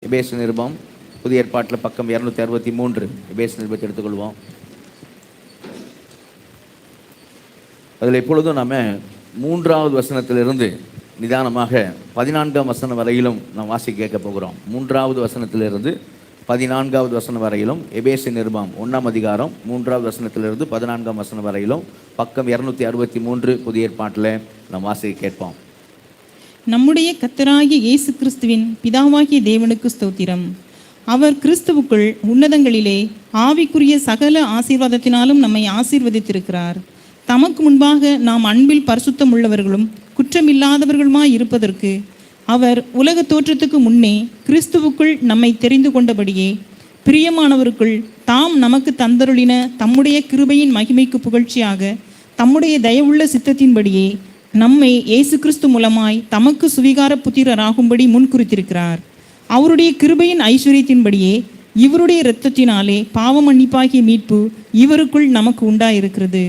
எபேசு நிருபம் புதிய ஏற்பாட்டில் பக்கம் 263. எபேசு நிருபத்தை எடுத்துக்கொள்வோம். அதில் எப்பொழுதும் நம்ம 3வது வசனத்திலிருந்து நிதானமாக 14ஆம் வசனம் வரையிலும் நாம் வாசிக்க கேட்க போகிறோம். 3வது வசனத்திலிருந்து 14வது வசனம் வரையிலும் எபேசு நிருபம் 1ஆம் அதிகாரம் 3வது வசனத்திலிருந்து 14ஆம் வசனம் வரையிலும் பக்கம் 263 புதிய ஏற்பாட்டில் நாம் வாசிக்க கேட்போம். நம்முடைய கர்த்தராகிய இயேசு கிறிஸ்துவின் பிதாவாகிய தேவனுக்கு ஸ்தோத்திரம். அவர் கிறிஸ்துவுக்குள் உன்னதங்களிலே ஆவிக்குரிய சகல ஆசீர்வாதத்தினாலும் நம்மை ஆசீர்வதித்திருக்கிறார். தமக்கு முன்பாக நாம் அன்பில் பரிசுத்தம் உள்ளவர்களும் குற்றமில்லாதவர்களுமாய் இருப்பதற்கு அவர் உலக தோற்றத்துக்கு முன்னே கிறிஸ்துவுக்குள் நம்மை தெரிந்து கொண்டபடியே பிரியமானவருக்குள் தாம் நமக்கு தந்தருளின தம்முடைய கிருபையின் மகிமைக்கு புகழ்ச்சியாக தம்முடைய தயவுள்ள சித்தத்தின்படியே நம்மை இயேசு கிறிஸ்து மூலமாய் தமக்கு சுவிகார புத்திரராகும்படி முன்குறித்திருக்கிறார். அவருடைய கிருபையின் ஐஸ்வர்யத்தின்படியே இவருடைய இரத்தத்தினாலே பாவ மன்னிப்பாகிய மீட்பு இவருக்குள் நமக்கு உண்டாயிருக்கிறது.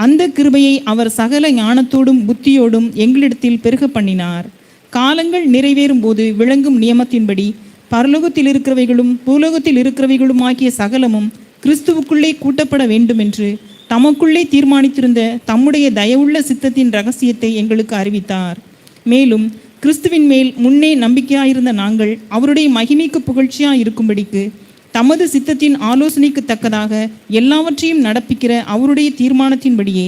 அந்த கிருபையை அவர் சகல ஞானத்தோடும் புத்தியோடும் எங்களிடத்தில் பெருக பண்ணினார். காலங்கள் நிறைவேறும் போது விளங்கும் நியமத்தின்படி பரலோகத்தில் இருக்கிறவைகளும் பூலோகத்தில் இருக்கிறவைகளும் ஆகிய சகலமும் கிறிஸ்துவுக்குள்ளே கூட்டப்பட வேண்டும் என்று தமக்குள்ளே தீர்மானித்திருந்த தம்முடைய தயவுள்ள சித்தத்தின் இரகசியத்தை எங்களுக்கு அறிவித்தார். மேலும் கிறிஸ்துவின் மேல் முன்னே நம்பிக்கையாயிருந்த நாங்கள் அவருடைய மகிமைக்கு புகழ்ச்சியாக இருக்கும்படிக்கு தமது சித்தத்தின் ஆலோசனைக்கு தக்கதாக எல்லாவற்றையும் நடப்பிக்கிற அவருடைய தீர்மானத்தின்படியே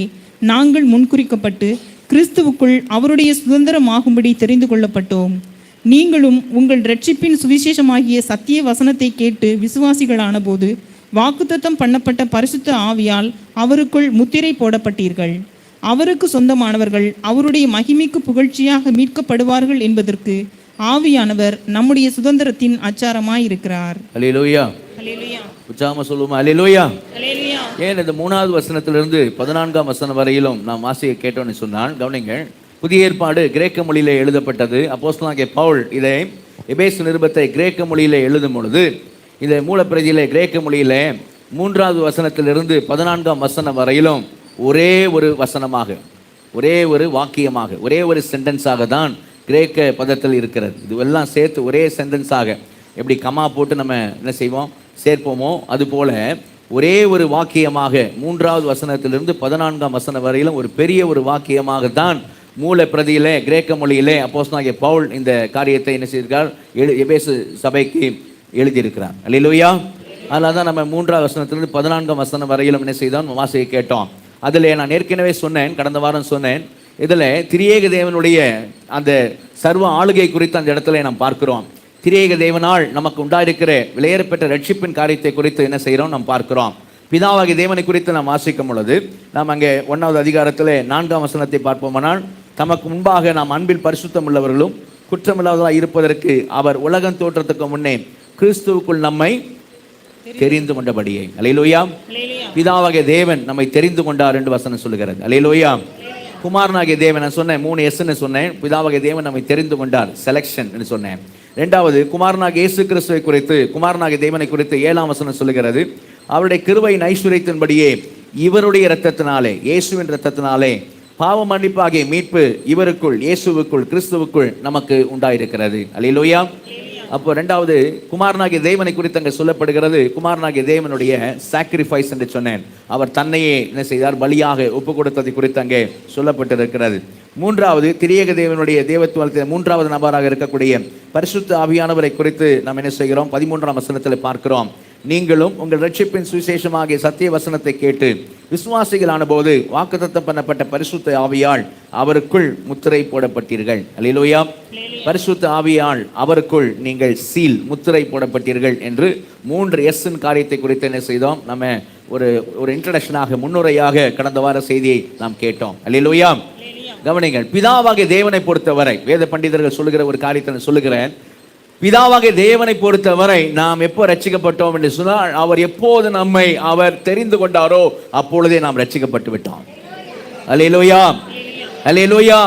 நாங்கள் முன்குறிக்கப்பட்டு கிறிஸ்துவுக்குள் அவருடைய சுதந்திரமாகும்படி தெரிந்து கொள்ளப்பட்டோம். நீங்களும் உங்கள் இரட்சிப்பின் சுவிசேஷமாகிய சத்திய வசனத்தை கேட்டு விசுவாசிகளான போது வாக்குத்தத்தம் பண்ணப்பட்ட பரிசுத்த ஆவியால் அவருக்குள் முத்திரை போடப்பட்டீர்கள். அவருக்கு சொந்தமானவர்கள் அவருடைய மகிமைக்கு புகழ்ச்சியாக மீட்கப்படுவார்கள் என்பதற்கு ஆவியானவர் நம்முடைய சுதந்திரத்தின் அச்சாரமாயிருக்கிறார். அல்லேலூயா. உற்சாகமா சொல்லுவோமா? அல்லேலூயா. ஏன் இந்த 3வது வசனத்திலிருந்து 14ஆம் வசனம் வரையிலும் நாம் வாசிக்க கேட்டோம்னு சொன்னால் கவனிங்கள். புதிய ஏற்பாடு கிரேக்க மொழியிலே எழுதப்பட்டது. அப்போஸ்தலனாகிய பவுல் இதை எபேசு நிருபத்தை கிரேக்க மொழியிலே எழுதும் பொழுது இந்த மூலப்பிரதியிலே கிரேக்க மொழியிலே 3வது வசனத்திலிருந்து 14ஆம் வசனம் வரையிலும் ஒரே ஒரு வசனமாக, ஒரே ஒரு வாக்கியமாக, ஒரே ஒரு சென்டென்ஸாக தான் கிரேக்க பதத்தில் இருக்கிறது. இதுவெல்லாம் சேர்த்து ஒரே சென்டென்ஸாக எப்படி கமா போட்டு நம்ம என்ன செய்வோம் சேர்ப்போமோ அதுபோல ஒரே ஒரு வாக்கியமாக 3வது வசனத்திலிருந்து 14ஆம் வசனம் வரையிலும் ஒரு பெரிய ஒரு வாக்கியமாக தான் மூல பிரதியிலே கிரேக்க மொழியிலே அப்போஸ்தலனாகிய பவுல் இந்த காரியத்தை என்ன செய்திருக்கார், எபேசு சபைக்கு எழுதியிருக்கிறார். அல்லேலூயா. அதனால தான் நம்ம 3வது வசனத்திலிருந்து 14ஆம் வசனம் வரையிலும் என்ன செய்தோம் வாசிக்க கேட்டோம். அதில் நான் ஏற்கனவே சொன்னேன், கடந்த வாரம் சொன்னேன், இதில் திரியேக தேவனுடைய அந்த சர்வ ஆளுகை குறித்து அந்த இடத்துல நாம் பார்க்கிறோம். திரியேக தேவனால் நமக்கு உண்டாயிருக்கிற விலையேறப்பெற்ற ரட்சிப்பின் காரியத்தை குறித்து என்ன செய்கிறோம் நாம் பார்க்கிறோம். பிதாவாகிய தேவனை குறித்து நாம் வாசிக்கும் பொழுது நாம் அங்கே 1வது அதிகாரத்தில் 4ஆம் வசனத்தை பார்ப்போமானால், தமக்கு முன்பாக நாம் அன்பில் பரிசுத்தம் உள்ளவர்களும் குற்றமில்லாதவர்களாக இருப்பதற்கு அவர் உலகம் தோற்றத்துக்கு முன்னே கிறிஸ்துவுக்குள் நம்மை தெரிந்து கொண்டபடியே. அல்லேலூயா. பிதாவாகிய தேவன் நம்மை தெரிந்து கொண்டார் என்று வசனம் சொல்லுகிறது. அல்லேலூயா. குமாரனாகிய தேவன் நான் சொன்னேன் 3 எஸ்ன்னு சொன்னேன். பிதாவாகிய தேவன் நம்மை தெரிந்து கொண்டார், செலக்ஷன் என்று சொன்னேன். 2வது குமாரனாகிய இயேசு கிறிஸ்துவை குறித்து, குமாரனாகிய தேவனை குறித்து 7ஆம் வசனம் சொல்லுகிறது, அவருடைய கிருபையின் ஐஸ்வர்யத்தின்படியே இவருடைய இரத்தத்தினாலே, இயேசுவின் இரத்தத்தினாலே பாவ மன்னிப்பாகிய மீட்பு இவருக்குள், இயேசுவுக்குள், கிறிஸ்துவுக்குள் நமக்கு உண்டாயிருக்கிறது. அல்லேலூயா. அப்போ 2வது குமாரனாகிய தேவனை குறித்து அங்கே சொல்லப்படுகிறது. குமாரனாகிய தேவனுடைய சாக்ரிஃபைஸ் என்று சொன்னேன். அவர் தன்னையே என்ன செய்தார், பலியாக ஒப்பு கொடுத்ததை குறித்து அங்கே சொல்லப்பட்டிருக்கிறது. 3வது திரியேக தேவனுடைய தேவத்துவத்தில் 3வது நபராக இருக்கக்கூடிய பரிசுத்த ஆவியானவரை குறித்து நாம் என்ன செய்கிறோம், 13ஆம் வசனத்தில் பார்க்கிறோம். நீங்களும் உங்கள் இரட்சிப்பின் சுவிசேஷமாகிய சத்திய வசனத்தை கேட்டு விசுவாசிகளான போது வாக்குத்தத்தம் பண்ணப்பட்ட பரிசுத்த ஆவியால் அவருக்குள் முத்திரை போடப்பட்டீர்கள். அல்லேலூயா. பரிசுத்த ஆவியால் அவருக்குள் நீங்கள் சீல், முத்திரை போடப்பட்டீர்கள் என்று 3 எஸ்ஸின் காரியத்தை குறித்து என்ன செய்தோம், நம்ம ஒரு இன்ட்ரடக்ஷனாக, முன்னுரையாக கடந்த வார செய்தியை நாம் கேட்டோம். அல்லேலூயா. கவனிங்கள். பிதாவாகிய தேவனை பொறுத்தவரை வேத பண்டிதர்கள் சொல்லுகிற ஒரு காரியத்தை சொல்லுகிறேன். பிதாவாகிய தேவனை பொறுத்தவரை நாம் எப்போ ரட்சிக்கப்பட்டோம் என்று சொன்னால், அவர் எப்போது நம்மை அவர் தெரிந்து கொண்டாரோ அப்பொழுதே நாம் ரட்சிக்கப்பட்டு விட்டோம். அல்லேலூயா. அல்லேலூயா.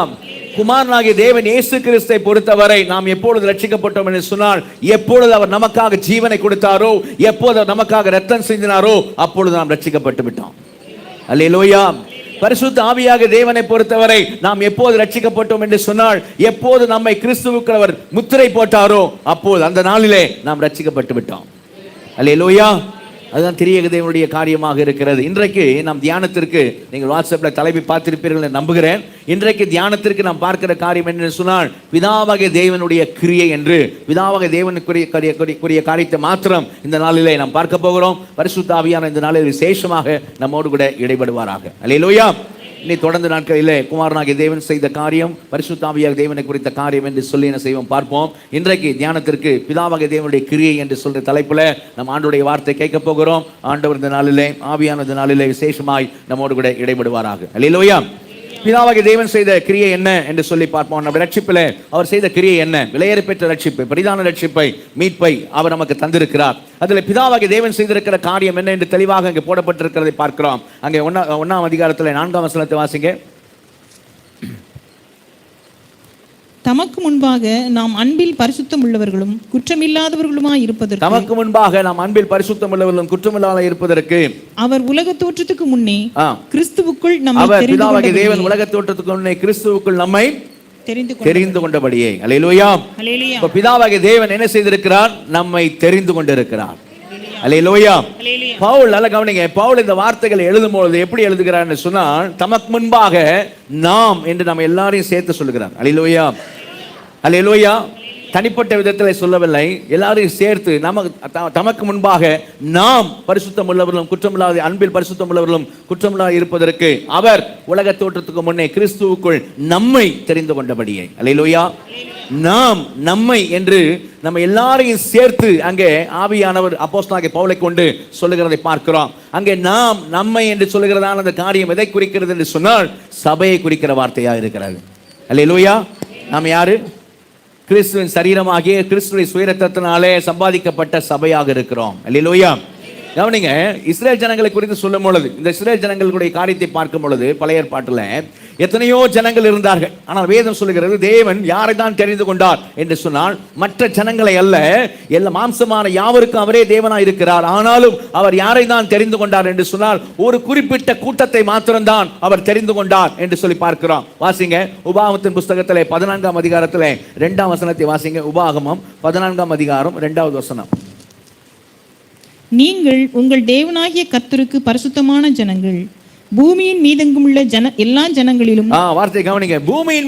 குமாரனாகிய தேவன் இயேசு கிறிஸ்துவை பொறுத்தவரை நாம் எப்பொழுது ரட்சிக்கப்பட்டோம் என்று சொன்னால், எப்பொழுது அவர் நமக்காக ஜீவனை கொடுத்தாரோ, எப்போது நமக்காக ரத்தம் சிந்தினாரோ அப்பொழுது நாம் ரட்சிக்கப்பட்டு விட்டோம். அல்லேலூயா. பரிசுத்த ஆவியாக தேவனை பொறுத்தவரை நாம் எப்போது ரட்சிக்கப்பட்டோம் என்று சொன்னால், எப்போது நம்மை கிறிஸ்துவுக்கு அவர் முத்திரை போட்டாரோ அப்போது அந்த நாளிலே நாம் ரட்சிக்கப்பட்டு விட்டோம். அல்லேலூயா. அதுதான் திரியேக தேவனுடைய காரியமாக இருக்கிறது. இன்றைக்கு நாம் தியானத்திற்கு, நீங்கள் வாட்ஸ்அப்ல தலைப்பை பார்த்திருப்பீர்கள் என்று நம்புகிறேன். இன்றைக்கு தியானத்திற்கு நாம் பார்க்கிற காரியம் என்று சொன்னால், பிதாவாகிய தேவனுடைய கிரியை என்று, பிதாவாகிய தேவனுக்குரிய காரியத்தை மாத்திரம் இந்த நாளிலே நாம் பார்க்க போகிறோம். பரிசுத்த ஆவியான இந்த நாளில் விசேஷமாக நம்மோடு கூட இடைபடுவாராக. அல்லேலூயா. இனி தொடர்ந்து நாட்களிலே குமாரனாகிய தேவன் செய்த காரியம், பரிசுத்த ஆவியாக தேவனை குறித்த காரியம் என்று சொல்லி என்ன செய்வோம் பார்ப்போம். இன்றைக்கு தியானத்திற்கு பிதாவாகிய தேவனுடைய கிரியை என்று சொல்ற தலைப்புல நம்ம ஆண்டவருடைய வார்த்தை கேட்க போகிறோம். ஆண்டவர் இந்த நாளிலே, ஆவியான இந்த நாளிலே விசேஷமாய் நம்மோடு கூட இடைபடுவாராக. அல்லேலூயா. பிதாவாகிய தேவன் செய்த கிரியை என்ன என்று சொல்லி பார்ப்போம். நம்ம ரட்சிப்பிலே அவர் செய்த கிரியை என்ன? விலையேற பெற்ற ரட்சிப்பு, பரிதான ரட்சிப்பை, மீட்பை அவர் நமக்கு தந்திருக்கிறார். அதில் பிதாவாகிய தேவன் செய்திருக்கிற காரியம் என்ன என்று தெளிவாக அங்கே போடப்பட்டிருக்கிறதை பார்க்கிறோம். அங்கே 1ஆம் அதிகாரத்தில் 4ஆம் வசனத்தை வாசிங்க. தமக்கு முன்பாக நாம் அன்பில் பரிசுத்தம் உள்ளவர்களும் குற்றமில்லாதவர்களுமாய் இருப்பதற்கு, தமக்கு முன்பாக நாம் அன்பில் பரிசுத்தம் உள்ளவர்களும் குற்றமில்லாத இருப்பதற்கு, அவர் உலக தோற்றத்துக்கு முன்னே கிறிஸ்துவுக்குள் நம்மை அவர் பிதாவாகிய தேவன் உலக தோற்றத்துக்கு முன்னே கிறிஸ்துவுக்குள் நம்மை தெரிந்து கொண்டபடியே. அல்லேலூயா. அப்ப பிதாவாகிய தேவன் என்ன செய்திருக்கிறார்? நம்மை தெரிந்து கொண்டிருக்கிறார். அல்லேலூயா. பவுல், நல்ல கவனிங்க, பவுல் இந்த வார்த்தைகளை எழுதும்போது எப்படி எழுதுகிறார் என்று சொன்னால், தமக்கு முன்பாக நாம் என்று நம்ம எல்லாரையும் சேர்த்து சொல்லுகிறார். அல்லேலூயா. அல்லேலூயா. தனிப்பட்ட விதத்தில் சொல்லவில்லை, எல்லாரையும் சேர்த்து தமக்கு முன்பாக நாம் பரிசுத்தம் உள்ளவர்களும் குற்றமில்லாத, அன்பில் பரிசுத்தம் உள்ளவர்களும் குற்றமில்லாத இருப்பதற்கு அவர் உலக தோற்றத்துக்கு முன்னே கிறிஸ்துவுக்குள் நம்மை தெரிந்து கொண்டபடியே. அல்லேலூயா. நாம், நம்மை என்று நம்ம எல்லாரையும் சேர்த்து அங்கே ஆவியானவர் அப்போஸ்தலனாகிய பவுலை கொண்டு சொல்லுகிறதை பார்க்கிறோம். அங்கே நாம், நம்மை என்று சொல்லுகிறதான அந்த காரியம் எதை குறிக்கிறது என்று சொன்னால், சபையை குறிக்கிற வார்த்தையாக இருக்கிறது. அல்லேலூயா. நாம் யாரு? கிறிஸ்துவின் சரீரமாகிய கிறிஸ்துவின் சுயரத்தத்தினாலே சம்பாதிக்கப்பட்ட சபையாக இருக்கிறோம். அல்லேலூயா. கவனிங்க, இஸ்ரேல் ஜனங்களை குறித்து சொல்லும் பொழுது, இந்த இஸ்ரேல் ஜனங்களுடைய காரியத்தை பார்க்கும் பொழுது பழைய ஏற்பாட்டில் எத்தனையோ ஜனங்கள் இருந்தார்கள். ஆனால் வேதம் சொல்லுகிறது, தேவன் யாரை தான் தெரிந்து கொண்டார் என்று சொன்னால், மற்ற ஜனங்களை அல்ல, எல்லா மாம்சமான யாவருக்கும் அவரே தேவனாய் இருக்கிறார். ஆனாலும் அவர் யாரை தான் தெரிந்து கொண்டார் என்று சொன்னால், ஒரு குறிப்பிட்ட கூட்டத்தை மாத்திரம்தான் அவர் தெரிந்து கொண்டார் என்று சொல்லி பார்க்கிறோம். வாசிங்க, உபாகமத்தின் புஸ்தகத்திலே 14ஆம் அதிகாரத்திலே 2ஆம் வசனத்தை வாசிங்க. உபாகமம் 14ஆம் அதிகாரம் 2வது வசனம். நீங்கள் உங்கள் தேவனாகிய கர்த்தருக்கு பரிசுத்தமான ஜனங்கள், பூமியின் மீதெங்கும் உள்ள எல்லா ஜனங்களிலும், வார்த்தை கவனிங்க, பூமியின்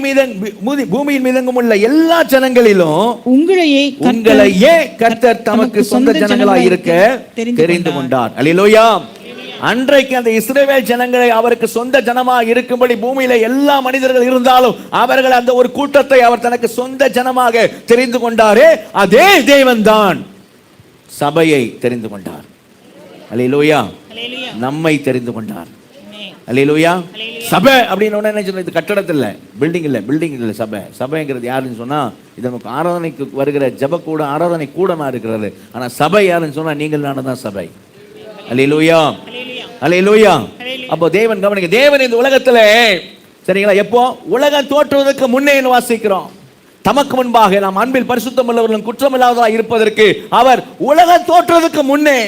மீதெங்கும் உள்ள எல்லா ஜனங்களிலும் உங்களையே கர்த்தர் தமக்கு சொந்த ஜனங்களாய் இருக்க தெரிந்து கொண்டார். அல்லேலூயா. அன்றைக்கு அந்த இஸ்ரவேல் ஜனங்களை அவருக்கு சொந்த ஜனமாக இருக்கும்படி பூமியில எல்லா மனிதர்கள் இருந்தாலும் அவர்கள் அந்த ஒரு கூட்டத்தை அவர் தனக்கு சொந்த ஜனமாக தெரிந்து கொண்டாரே, அதே தேவன் தான் சபையை தெரிந்து கொண்டார். அல்லேலூயா. நம்மை தெரிந்து கொண்டார். அல்லேலூயா. சபை அப்படின்னு என்ன சொல்றது? இது கட்டடத்தில் இல்லை, பில்டிங் இல்லை, சபைங்கிறது யாருன்னு சொன்னா, இது நமக்கு ஆராதனைக்கு வருகிற ஜப கூட, ஆராதனை கூடமா இருக்கிறது. ஆனா சபை யாருன்னு சொன்னா, நீங்கள் நானதான் சபை. அல்லேலூயா. அல்லேலூயா. அப்போ தேவன், கவனிங்க, தேவன் இந்த உலகத்திலே, சரிங்களா, எப்போ? உலகம் தோற்றுவதற்கு முன்னே வாசிக்கிறோம். தமக்கு முன்பாக நாம் அன்பில் பரிசுத்தம் உள்ளவர்களும் குற்றமில்லாதவர்களாய் இருப்பதற்கு அவர் உலக தோற்றத்துக்கு முன்னே,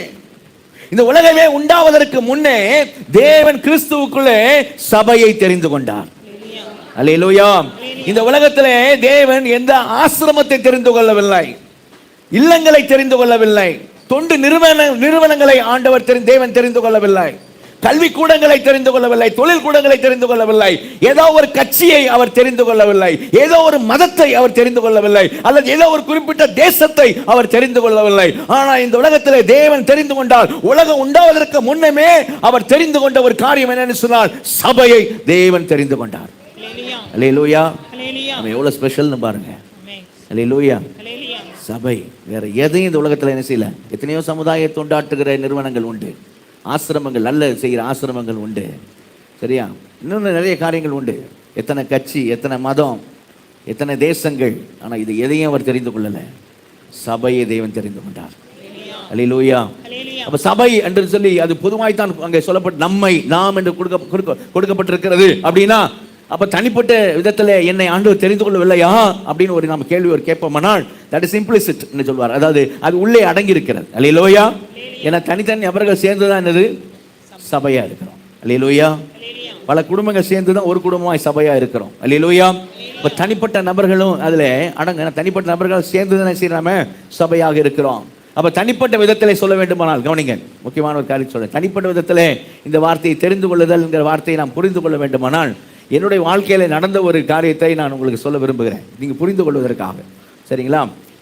இந்த உலகமே உண்டாவதற்கு முன்னே தேவன் கிறிஸ்துவுக்குள்ளே சபையை தெரிந்து கொண்டார். அல்லேலூயா. இந்த உலகத்திலே தேவன் எந்த ஆசிரமத்தை தெரிந்து கொள்ளவில்லை, இல்லங்களை தெரிந்து கொள்ளவில்லை, தொண்டு நிறுவனங்களை ஆண்டவர் தேவன் தெரிந்து கொள்ளவில்லை, கல்வி கூடங்களை தெரிந்து கொள்ளவில்லை, தொழில் கூடங்களை தெரிந்து கொள்ளவில்லை, ஏதோ ஒரு கட்சியை அவர் தெரிந்து கொள்ளவில்லை, ஏதோ ஒரு மதத்தை அவர் தெரிந்து கொள்ளவில்லை, அல்லது ஏதோ ஒரு குறிப்பிட்ட தேசத்தை அவர் தெரிந்து கொள்ளவில்லை. ஆனால் இந்த உலகத்திலே தேவன் தெரிந்து கொண்டார். உலகம் உண்டாவதற்கு முன்னமே அவர் தெரிந்து கொண்ட ஒரு காரியம் என்னன்னு சொன்னால், சபையை தேவன் தெரிந்து கொண்டார். அல்லேலூயா. நம்ம எவ்வளவு ஸ்பெஷல்னு பாருங்க. அல்லேலூயா. சபை வேற எதையும் இந்த உலகத்தில் என்ன செய்யல. எத்தனையோ சமுதாய தொண்டாற்றுகிற நிறுவனங்கள் உண்டு, ஆசிரமங்கள், நல்ல செய்கிற ஆசிரமங்கள் உண்டு, சரியா, இன்னும் நிறைய காரியங்கள் உண்டு. எத்தனை கட்சி, எத்தனை மதம், எத்தனை தேசங்கள், ஆனால் இது எதையும் அவர் தெரிந்து கொள்ளலை. சபையை தேவன் தெரிந்து கொண்டார். அல்லேலூயா. அப்ப சபை என்று சொல்லி அது பொதுவாய்த்தான் அங்கே சொல்லப்பட்டு நம்மை, நாம் என்று கொடுக்கப்பட்டிருக்கிறது. அப்படின்னா அப்ப தனிப்பட்ட விதத்தில் என்னை ஆண்டவர் தெரிந்து கொள்ளவில்லையா அப்படின்னு ஒரு நம்ம கேள்வி ஒரு கேட்போமானால், தட் இஸ் இம்ப்ளிசிட் என்று சொல்வார். அதாவது அது உள்ளே அடங்கி இருக்கிறது. அல்லேலூயா. ஏன்னா தனித்தனி நபர்கள் சேர்ந்துதான் என்னது? சபையா இருக்கிறோம். அல்லேலூயா. பல குடும்பங்கள் சேர்ந்து தான் ஒரு குடும்பமாய் சபையாக இருக்கிறோம். அல்லேலூயா. இப்போ தனிப்பட்ட நபர்களும் அதில் அடங்க, தனிப்பட்ட நபர்கள் சேர்ந்து தானே செய்யறாம சபையாக இருக்கிறோம். அப்போ தனிப்பட்ட விதத்தில் சொல்ல வேண்டுமானால் கவனிங்க, முக்கியமான ஒரு காரியம் சொல்ல, தனிப்பட்ட விதத்தில் இந்த வார்த்தையை தெரிந்து கொள்ளுதல் என்கிற வார்த்தையை நாம் புரிந்து கொள்ள வேண்டுமானால் என்னுடைய வாழ்க்கையில் நடந்த ஒரு காரியத்தை நான் உங்களுக்கு சொல்ல விரும்புகிறேன், நீங்கள் புரிந்து கொள்வதற்காக. சரிங்களா?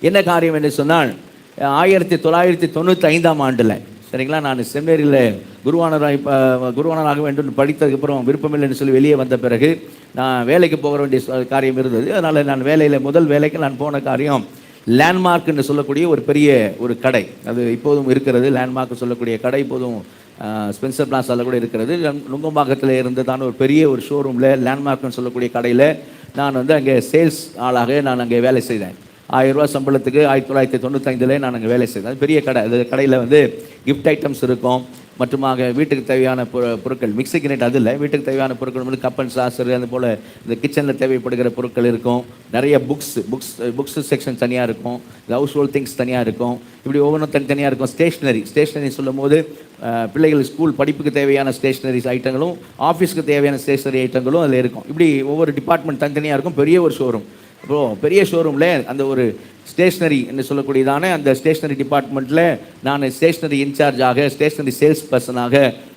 என்ன காரியம் என்று சொன்னால் 1995ஆம் ஆண்டில், சரிங்களா, நான் செமினரியில் குருவானராக வேண்டும் படித்ததுக்கப்புறம் விருப்பமில்லைன்னு சொல்லி வெளியே வந்த பிறகு நான் வேலைக்கு போக வேண்டிய காரியம் இருந்தது. அதனால் நான் வேலையில் முதல் வேலைக்கு நான் போன காரியம் லேண்ட்மார்க்னு சொல்லக்கூடிய ஒரு பெரிய ஒரு கடை. அது இப்போதும் இருக்கிறது. லேண்ட்மார்க் சொல்லக்கூடிய கடை இப்போதும் ஸ்பென்சர் பிளாஸாவில் கூட இருக்கிறது. நுங்கம்பாக்கத்தில் இருந்ததான ஒரு பெரிய ஒரு ஷோரூமில் லேண்ட்மார்க்னு சொல்லக்கூடிய கடையில் நான் வந்து அங்கே சேல்ஸ் ஆளாக நான் அங்கே வேலை செய்தேன். 1000 ரூபா சம்பளத்துக்கு 1995 நான் அங்கே வேலை செய்தேன். அது பெரிய கடை. அது கடையில் வந்து கிஃப்ட் ஐட்டம்ஸ் இருக்கும், மற்றுமாக வீட்டுக்கு தேவையான பொருட்கள், மிக்ஸி கிரைண்டர் அது இல்லை, வீட்டுக்கு தேவையான பொருட்கள் வந்து கப் அண்ட் சாசர், அது போல் இந்த கிச்சனில் தேவைப்படுகிற பொருட்கள் இருக்கும். நிறைய புக்ஸ் செக்ஷன் தனியாக இருக்கும், ஹவுஸ் ஹோல்ட் திங்ஸ் தனியாக இருக்கும், இப்படி ஒவ்வொன்றும் தனித்தனியாக இருக்கும். ஸ்டேஷ்னரி சொல்லும் போது பிள்ளைகள் ஸ்கூல் படிப்புக்கு தேவையான ஸ்டேஷ்னரிஸ் ஐட்டங்களும் ஆஃபீஸ்க்கு தேவையான ஸ்டேஷ்னரி ஐட்டங்களும் அதில் இருக்கும். இப்படி ஒவ்வொரு டிபார்ட்மெண்ட் தனித்தனியாக இருக்கும். பெரிய ஒரு ஷோரூம். அப்புறம் பெரிய ஷோரூமில் அந்த ஒரு ஸ்டேஷ்னரி என்று சொல்லக்கூடியதான அந்த ஸ்டேஷ்னரி டிபார்ட்மெண்ட்டில் நான் ஸ்டேஷ்னரி இன்சார்ஜாக, ஸ்டேஷ்னரி சேல்ஸ் பர்சனாக,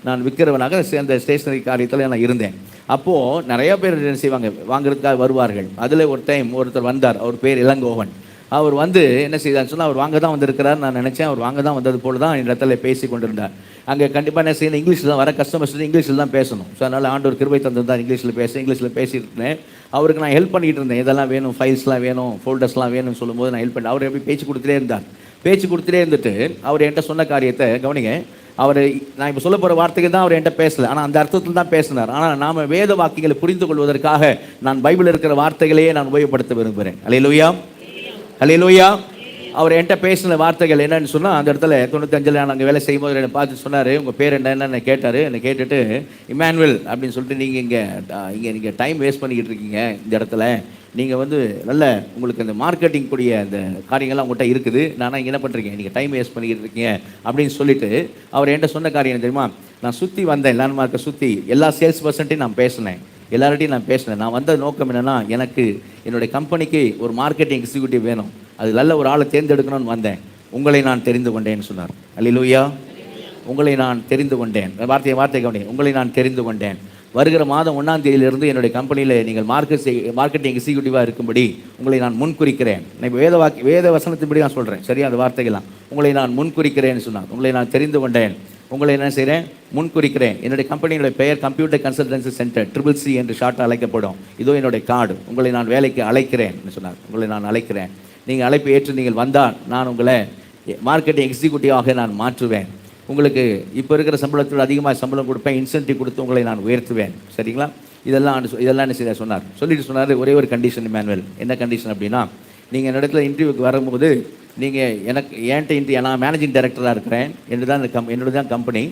நான் விற்கிறவனாக அந்த ஸ்டேஷ்னரி காரியத்தில் நான் இருந்தேன். அப்போது நிறைய பேர் என்ன செய்வாங்க, வாங்குறதுக்காக வருவார்கள். அதில் ஒருத்தர் வந்தார். அவர் பேர் இளங்கோவன். அவர் வந்து என்ன செய்தான்னு சொன்னால், அவர் வாங்க தான் வந்திருக்கிறார். நான் நினச்சேன் அவர் வாங்க தான் வந்தது போல தான் இந்த இடத்துல பேசி கொண்டிருந்தார். அங்கே கண்டிப்பாக என்ன செய்யணும், இங்கிலீஷில் தான் வர கஸ்டமர்ஸ் இங்கிலீஷில் தான் பேசணும். ஸோ அதனால் ஆண்டவர் கிருபை தந்திருந்தார், இங்கிலீஷில் பேசிட்டு இருந்தேன். அவருக்கு நான் ஹெல்ப் பண்ணிகிட்டு இருந்தேன். இதெல்லாம் வேணும், ஃபைல்ஸ்லாம் வேணும், ஃபோல்டர்ஸ்லாம் வேணும்னு சொல்லும்போது நான் ஹெல்ப் பண்ணேன். அவர் எப்படி பேச்சு கொடுத்துட்டே இருந்தார். பேச்சு கொடுத்துட்டே இருந்துட்டு அவர் என்கிட்ட சொன்ன காரியத்தை கவனிங்க. அவர் நான் இப்போ சொல்ல போகிற வார்த்தைக்கு தான் அவர் என்கிட்ட பேசலை, ஆனால் அந்த அர்த்தத்தில் தான் பேசினார். ஆனால் நாம் வேத வாக்கியங்களை புரிந்து கொள்வதற்காக நான் பைபிள் இருக்கிற வார்த்தைகளையே நான் உபயோகப்படுத்த விரும்புகிறேன். அல்லேலூயா, அல்லேலூயா. அவர் என்கிட்ட பேசின வார்த்தைகள் என்னன்னு சொன்னால், அந்த இடத்துல 95 நான் அங்கே வேலை செய்யும்போது என்னை பார்த்து சொன்னார், உங்கள் பேர் என்னன்னு கேட்டார். என்னை கேட்டுட்டு, இமானுவேல் அப்படின்னு சொல்லிட்டு, நீங்கள் டைம் வேஸ்ட் பண்ணிக்கிட்டு இருக்கீங்க இந்த இடத்துல. நீங்கள் வந்து நல்ல உங்களுக்கு இந்த மார்க்கெட்டிங் கூடிய அந்த காரியங்கள்லாம் உங்கள்கிட்ட இருக்குது. நானும் இங்கே என்ன பண்ணுறீங்க, நீங்கள் டைம் வேஸ்ட் பண்ணிக்கிட்டு இருக்கீங்க அப்படின்னு சொல்லிட்டு அவர் என்கிட்ட சொன்ன காரியம் தெரியுமா, நான் சுற்றி வந்தேன், லேண்ட்மார்க்கை சுற்றி எல்லா சேல்ஸ் பர்சன்ட்டையும் நான் பேசினேன், எல்லார்ட்டையும் நான் பேசினேன். நான் வந்த நோக்கம் என்னென்னா, எனக்கு என்னுடைய கம்பெனிக்கு ஒரு மார்க்கெட்டிங் எக்ஸிக்யூட்டிவ் வேணும், அது நல்ல ஒரு ஆளை தேர்ந்தெடுக்கணும்னு வந்தேன். உங்களை நான் தெரிந்து கொண்டேன்னு சொன்னார். அல்லேலூயா. உங்களை நான் தெரிந்து கொண்டேன். வார்த்தை கவனி. உங்களை நான் தெரிந்து கொண்டேன். வருகிற மாதம் 1ஆம் தேதியிலிருந்து என்னுடைய கம்பெனியில் நீங்கள் மார்க்கெட்டிங் எக்ஸிக்யூட்டிவாக இருக்கும்படி உங்களை நான் முன்குறிக்கிறேன். நான் இப்போ வேத வசனத்தின்படி நான் சொல்கிறேன், சரியா? அந்த வார்த்தைகள்லாம் உங்களை நான் முன்குறிக்கிறேன்னு சொன்னார். உங்களை நான் தெரிந்து கொண்டேன், உங்களை என்ன செய்கிறேன், முன்குறிக்கிறேன். என்னுடைய கம்பெனியுடைய பெயர் கம்ப்யூட்டர் கன்சல்டன்சி சென்டர், CCC என்று ஷார்ட்டாக அழைக்கப்படும். இதோ என்னுடைய கார்டு. உங்களை நான் வேலைக்கு அழைக்கிறேன் சொன்னார். உங்களை நான் அழைக்கிறேன். நீங்கள் அழைப்பு ஏற்று நீங்கள் வந்தால் நான் உங்களை மார்க்கெட்டிங் எக்ஸிக்யூட்டிவாக நான் மாற்றுவேன். உங்களுக்கு இப்போ இருக்கிற சம்பளத்தோடு அதிகமாக சம்பளம் கொடுப்பேன், இன்சென்டிவ் கொடுத்து உங்களை நான் உயர்த்துவேன். சரிங்களா? இதெல்லாம் என்ன செய்ய சொன்னார். சொல்லிட்டு சொன்னார், ஒரே ஒரு கண்டிஷன் இமானுவேல். என்ன கண்டிஷன் அப்படின்னா, நீங்கள் இந்த இடத்துல இன்டர்வியூக்கு வரும்போது நீங்கள் என்கிட்ட நான் மேனேஜிங் டைரக்டராக இருக்கிறேன், என்னோட தான் கம்பெனி.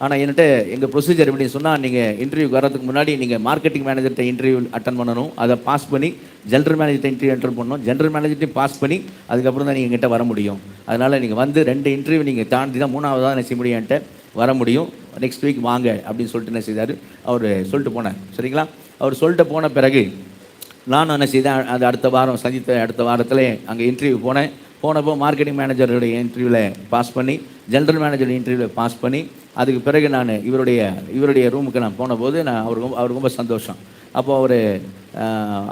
ஆனால் என்கிட்ட எங்கள் ப்ரொசீஜர் எப்படின்னு சொன்னால், நீங்கள் இன்டர்வியூ வரதுக்கு முன்னாடி நீங்கள் மார்க்கெட்டிங் மேனேஜர்கிட்ட இன்டர்வியூ அட்டன் பண்ணணும். அதை பாஸ் பண்ணி ஜென்ரல் மேனேஜர்கிட்ட இன்டர்வியூ அட்டன் பண்ணணும். ஜென்ரல் மேனேஜர்கிட்டையும் பாஸ் பண்ணி அதுக்கப்புறம் தான் நீங்கள் எங்கிட்ட வர முடியும். அதனால் நீங்கள் வந்து 2 இன்டர்வியூ நீங்கள் தாண்டி தான் 3ஆவதாக என்ன செய்ய முடியும், என்கிட்ட வர முடியும். நெக்ஸ்ட் வீக் வாங்க அப்படின்னு சொல்லிட்டு என்ன செய்தார், அவர் சொல்லிட்டு போனார். சரிங்களா? அவர் சொல்லிட்டு போன பிறகு நான் என்ன செய்தேன், அது அடுத்த வாரத்தில் அங்கே இன்டர்வியூ போனப்போ மார்க்கெட்டிங் மேனேஜருடைய இன்டர்வியூவில் பாஸ் பண்ணி, ஜென்ரல் மேனேஜருடைய இன்டர்வியூவில் பாஸ் பண்ணி, அதுக்கு பிறகு நான் இவருடைய ரூமுக்கு நான் போனபோது அவர் ரொம்ப சந்தோஷம். அப்போது அவர்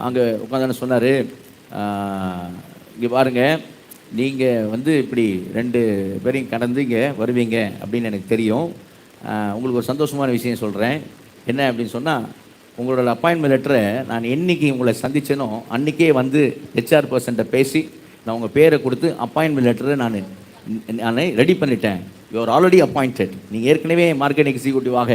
அங்கே உட்காந்து சொன்னார், இங்கே பாருங்கள், நீங்கள் வந்து இப்படி 2 பேரையும் கடந்து இங்கே வருவீங்க அப்படின்னு எனக்கு தெரியும். உங்களுக்கு ஒரு சந்தோஷமான விஷயம் சொல்கிறேன். என்ன அப்படின்னு சொன்னால், உங்களோட அப்பாயின்மெண்ட் லெட்டரை நான் என்றைக்கு உங்களை சந்தித்தேனோ அன்றைக்கே வந்து HR பர்சன்ட்டை பேசி நான் உங்கள் பேரை கொடுத்து அப்பாயின்மெண்ட் லெட்டரை நான் ரெடி பண்ணிட்டேன். You are already appointed. நீங்கள் ஏற்கனவே மார்க்கெட்டிங் எக்ஸிக்யூட்டிவாக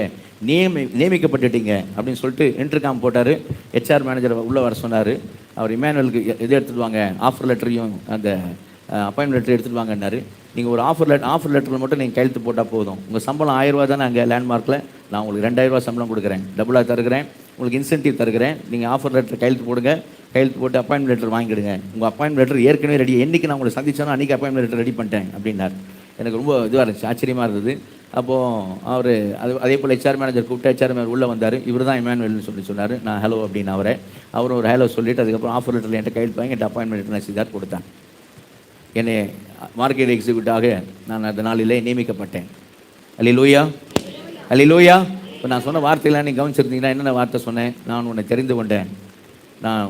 நியமிக்கப்பட்டுட்டீங்க அப்படின்னு சொல்லிட்டு இன்டர்காம் போட்டார். HR மேனேஜர் உள்ளே வர சொன்னார். அவர் இமானுவேலுக்கு எது எடுத்துகிட்டு வாங்க, ஆஃபர் லெட்டரையும் அந்த அப்பாயின்மெண்ட் லெட்டர் எடுத்துகிட்டு வாங்கினார். நீங்கள் ஒரு ஆஃபர் லெட்டரில் மட்டும் நீங்கள் கையெழுத்து போட்டால் போதும். உங்கள் சம்பளம் 1000 ரூபா தானே அங்கே லேண்ட்மார்க்கில், நான் உங்களுக்கு 2000 ரூபா சம்பளம் கொடுக்குறேன், டபுளாக தருகிறேன், உங்களுக்கு இன்சென்டிவ் தருகிறேன். நீங்கள் ஆஃபர் லெட்டர் கையெழுத்து போடுங்க, கையெழுத்து போட்டு அப்பாயின்மெண்ட் லெட்டர் வாங்கிடுங்க. உங்கள் அப்பாயின்மெண்ட் லெட்டர் ஏற்கனவே ரெடி, என்றைக்கு நான் உங்களை சந்திச்சேனோ அன்றைக்கி அப்பாயின்மெண்ட் லெட்டர் ரெடி பண்ணிட்டேன் அப்படின்னார். எனக்கு ரொம்ப இதுவாக இருந்துச்சு, ஆச்சரியமாக இருந்தது. அப்போது அவர் அதே போல் ஹெச்ஆர் மேனேஜர் கூப்பிட்டு ஹெச்ஆர் மேனேஜர் உள்ளே வந்தார். இவர் தான் இமானுவேல்னு சொன்னார். நான் ஹலோ அப்படின்னு அவரும் ஒரு ஹலோ சொல்லிவிட்டு அதுக்கப்புறம் ஆஃபர் லெட்டரில் என்கிட்ட கையில் வாங்கி என்கிட்ட அப்பாயின்மெண்ட் லெட்டர் நான் செய்தார் கொடுத்தேன். என்னை மார்க்கெட் எக்ஸிக்யூட்டிவாக நான் அந்த நாளிலே நியமிக்கப்பட்டேன். அல்லேலூயா, அல்லேலூயா. இப்போ நான் சொன்ன வார்த்தையெல்லாம் நீங்கள் கவனிச்சிருந்தீங்கன்னா என்னென்ன வார்த்தை சொன்னேன்? நான் உன்னை தெரிந்து கொண்டேன், நான்